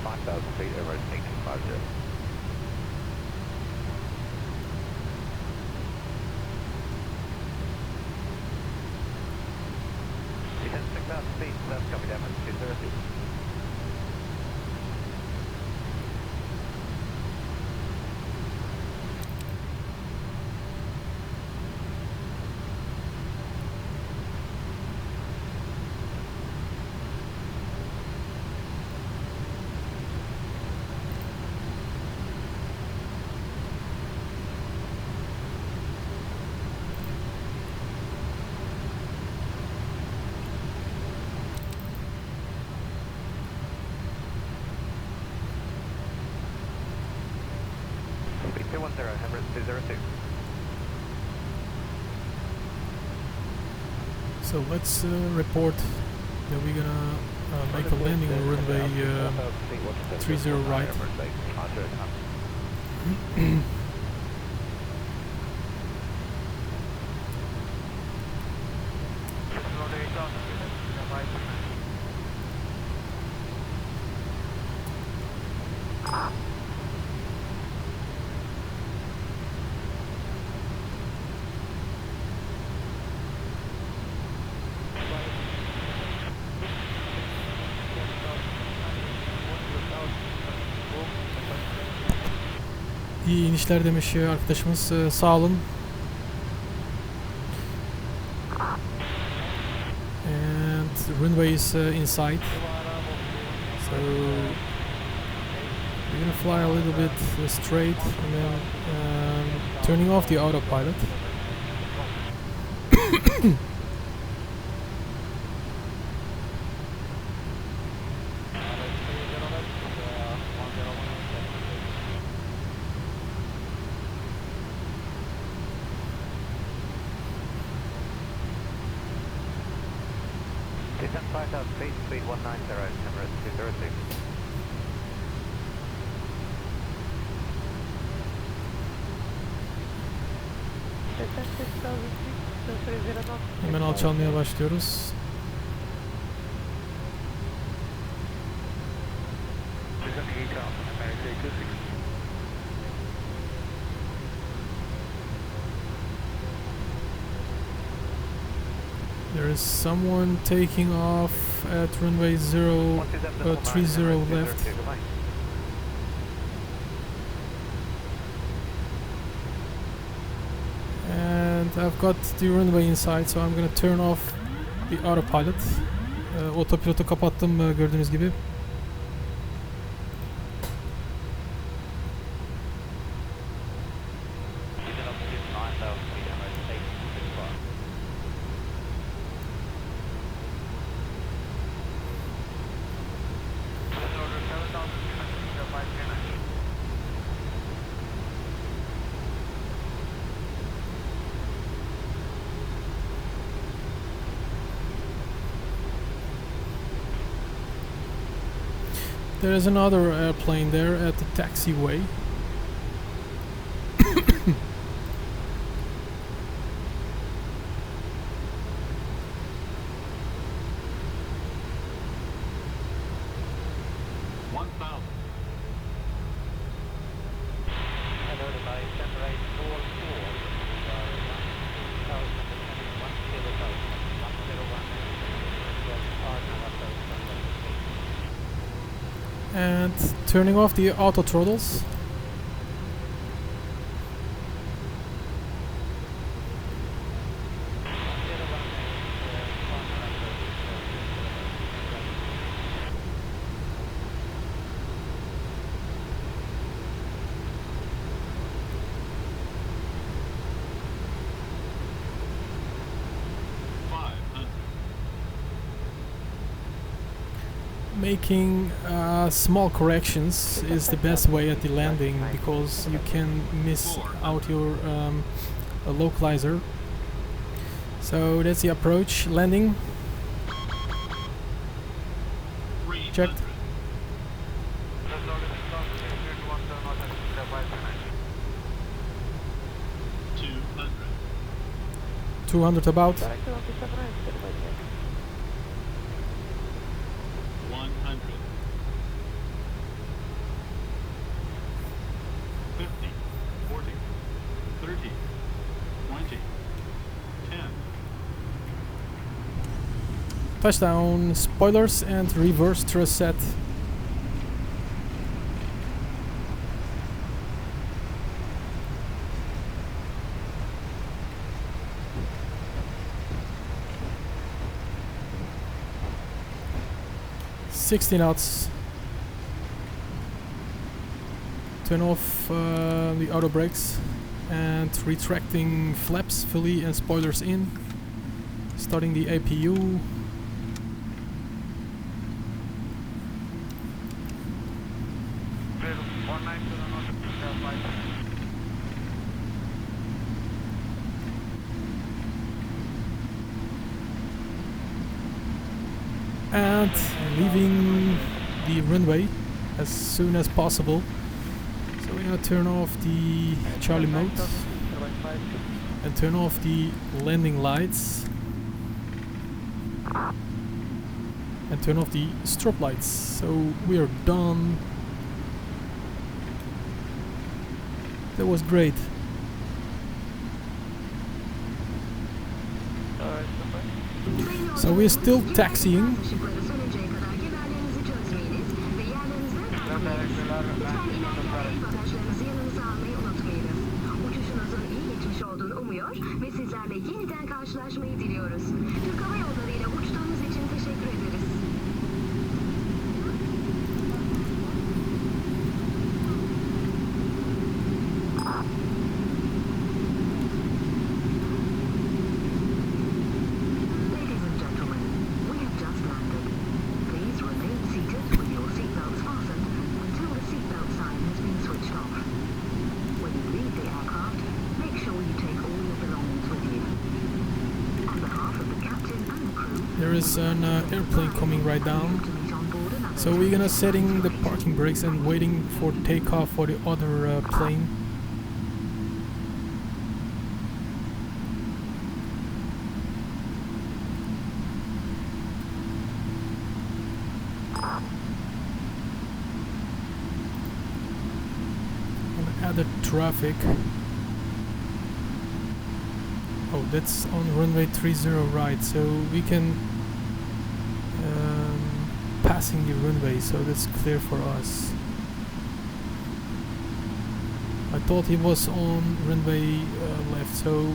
5,000 feet, Emirates 8250. Descent 6,000 feet, that's coming down at 230. Speed 210, Emirates 202. So let's report that we're gonna make a landing on runway 30 right. İyi inişler demiş arkadaşımız. Sağ olun. And runway is inside. So we're gonna fly a little bit straight and then turning off the autopilot. Descent 5,000 feet, speed 190, Emirates 230. Descent 6,000 feet, 230 knots. Hemen alçalmaya başlıyoruz. Descent Takeoff, TK760. There is someone taking off at runway 30 left. And I've got the runway inside, so I'm gonna turn off the autopilot. Otopilotu kapattım gördüğünüz gibi. There is another airplane there at the taxiway. And turning off the auto throttles. Making small corrections is the best way at the landing, because you can miss out your localizer. So that's the approach. Landing. Checked. 200 about. 100. Touchdown, spoilers and reverse thrust set. $60 knots. Turn off the auto brakes and retracting flaps fully and spoilers in. Starting the APU. And leaving the runway as soon as possible. So we're gonna turn off the Charlie mode and turn off the landing lights and turn off the strobe lights. So we are done. That was great. So we're still taxiing. ve sizlerle yeniden karşılaşmayı diliyoruz. Türk Hava Yolları ile uçtuğunuz için teşekkür ederiz. Ladies and gentlemen, we have just landed. Please remain seated with your seatbelts fastened until the seatbelt sign has been switched off. When you leave the aircraft, make sure you take all your belongings with you. On behalf of the captain and the crew, There is an airplane coming right down. So we're gonna setting the parking brakes and waiting for takeoff for the other plane. Gonna add the traffic. Oh, that's on runway 30 right, so we can passing the runway, so that's clear for us. I thought he was on runway left, so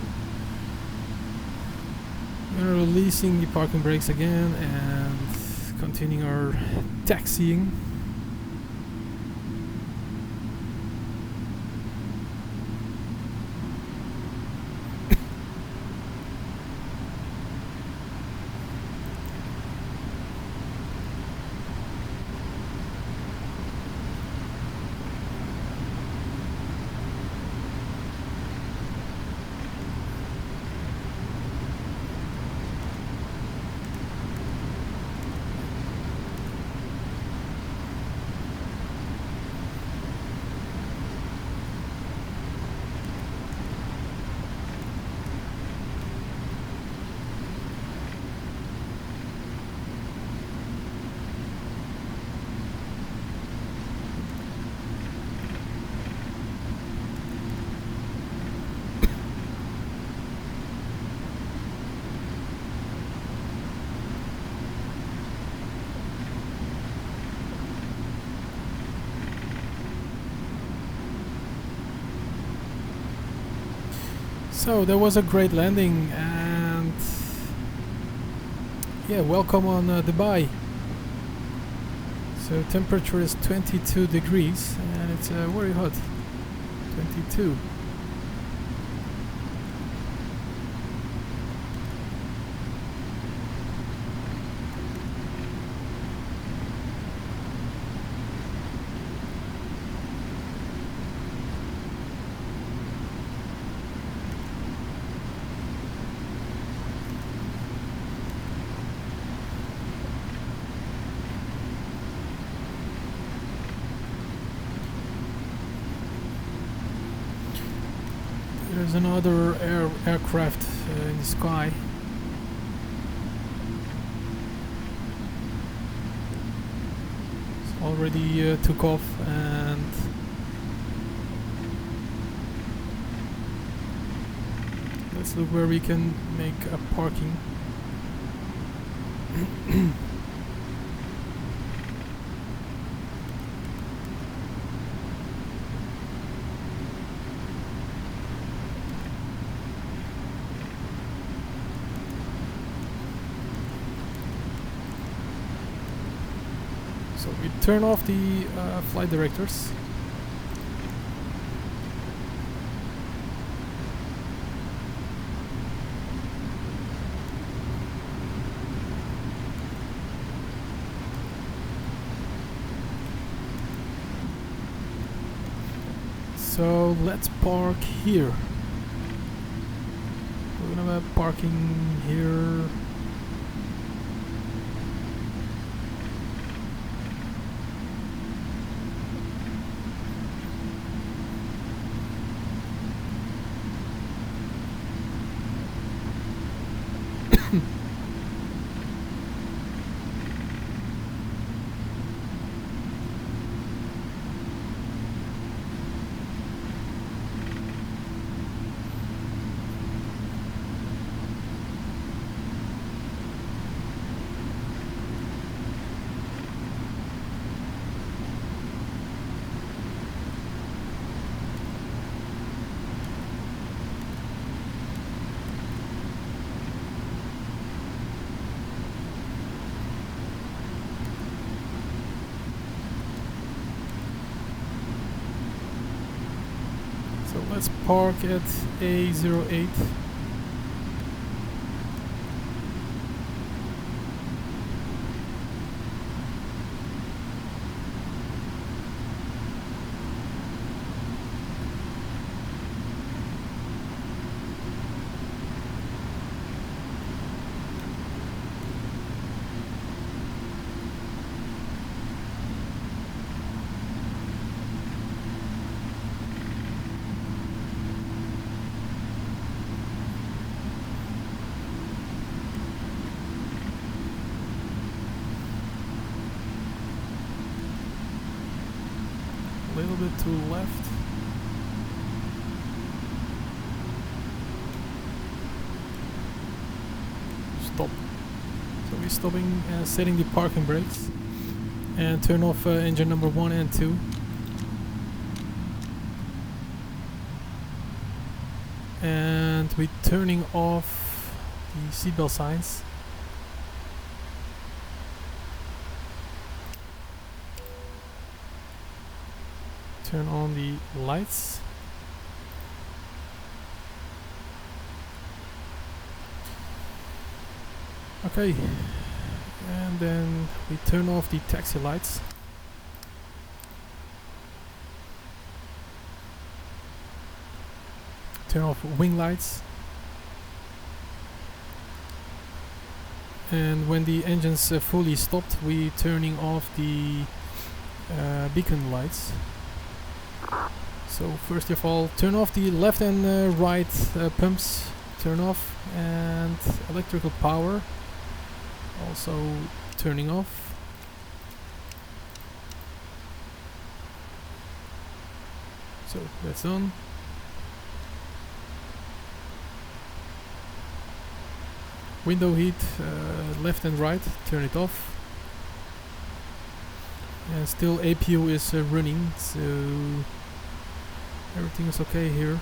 we're releasing the parking brakes again and continuing our taxiing. So that was a great landing, and yeah, welcome on Dubai. So temperature is 22 degrees and it's very hot, 22. There's another aircraft in the sky. It's already took off, and let's look where we can make a parking. So we turn off the flight directors. So let's park here. We're gonna have parking here. So let's park at A08. A little bit to the left. Stop. So we're stopping, setting the parking brakes, and turn off engine number 1 and 2. And we're turning off the seatbelt signs. Turn on the lights. Okay, and then we turn off the taxi lights. Turn off wing lights. And when the engine's fully stopped, we turning off the beacon lights. So first of all, turn off the left and right pumps, turn off, and electrical power also turning off. So that's on. Window heat, left and right, turn it off. And still APU is running, so everything is okay here.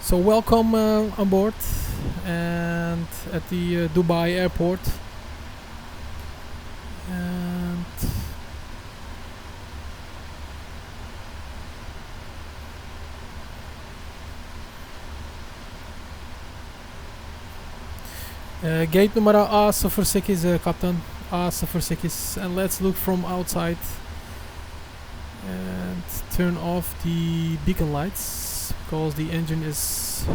So welcome on board and at the Dubai airport. And gate numara A08 kaptan, A08, and let's look from outside and turn off the beacon lights because the engine is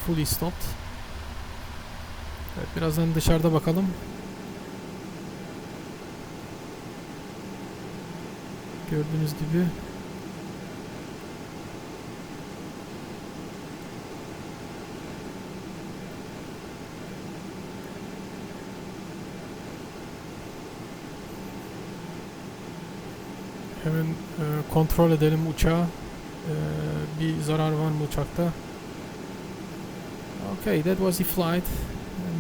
fully stopped. Evet, birazdan dışarıda bakalım. Gördüğünüz gibi Hemen kontrol edelim uçağı. Bir zarar var mı uçakta? Okay, that was the flight.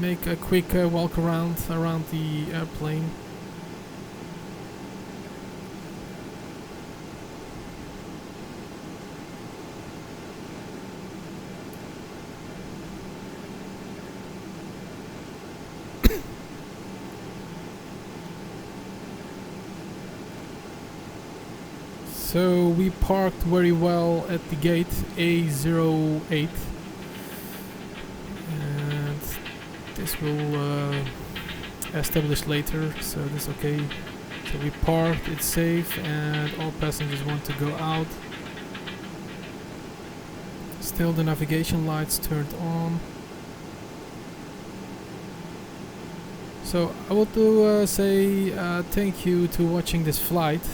Make a quick walk around the airplane. So we parked very well at the gate A08, and this will establish later, so this is okay. So we parked, it's safe, and all passengers want to go out. Still the navigation lights turned on. So I want to say thank you to watching this flight.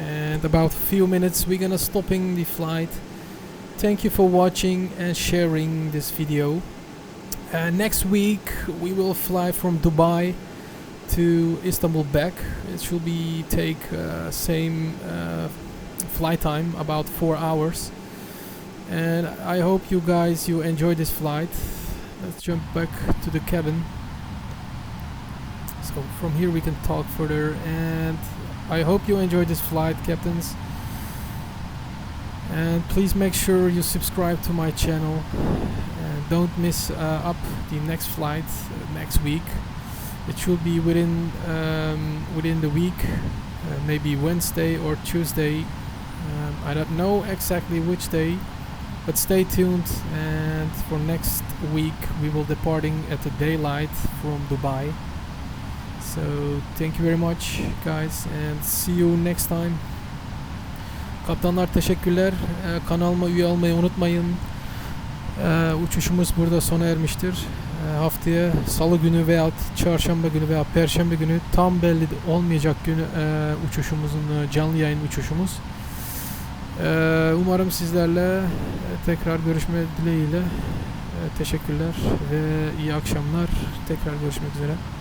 And about a few minutes we're gonna stopping the flight. Thank you for watching and sharing this video. Next week we will fly from Dubai to Istanbul back. It should be take same flight time, about 4 hours. And I hope you guys enjoy this flight. Let's jump back to the cabin. So from here we can talk further, and I hope you enjoyed this flight, captains. And please make sure you subscribe to my channel. And don't miss up the next flight next week. It should be within the week, maybe Wednesday or Tuesday. I don't know exactly which day, but stay tuned. And for next week we will departing at the daylight from Dubai. So thank you very much guys, and see you next time. Kaptanlar teşekkürler. Kanalıma üye olmayı unutmayın. Uçuşumuz burada sona ermiştir. Haftaya salı günü veya çarşamba günü veya perşembe günü, tam belli olmayacak günü uçuşumuzun canlı yayın uçuşumuz. Umarım sizlerle tekrar görüşme dileğiyle. Teşekkürler ve iyi akşamlar. Tekrar görüşmek üzere.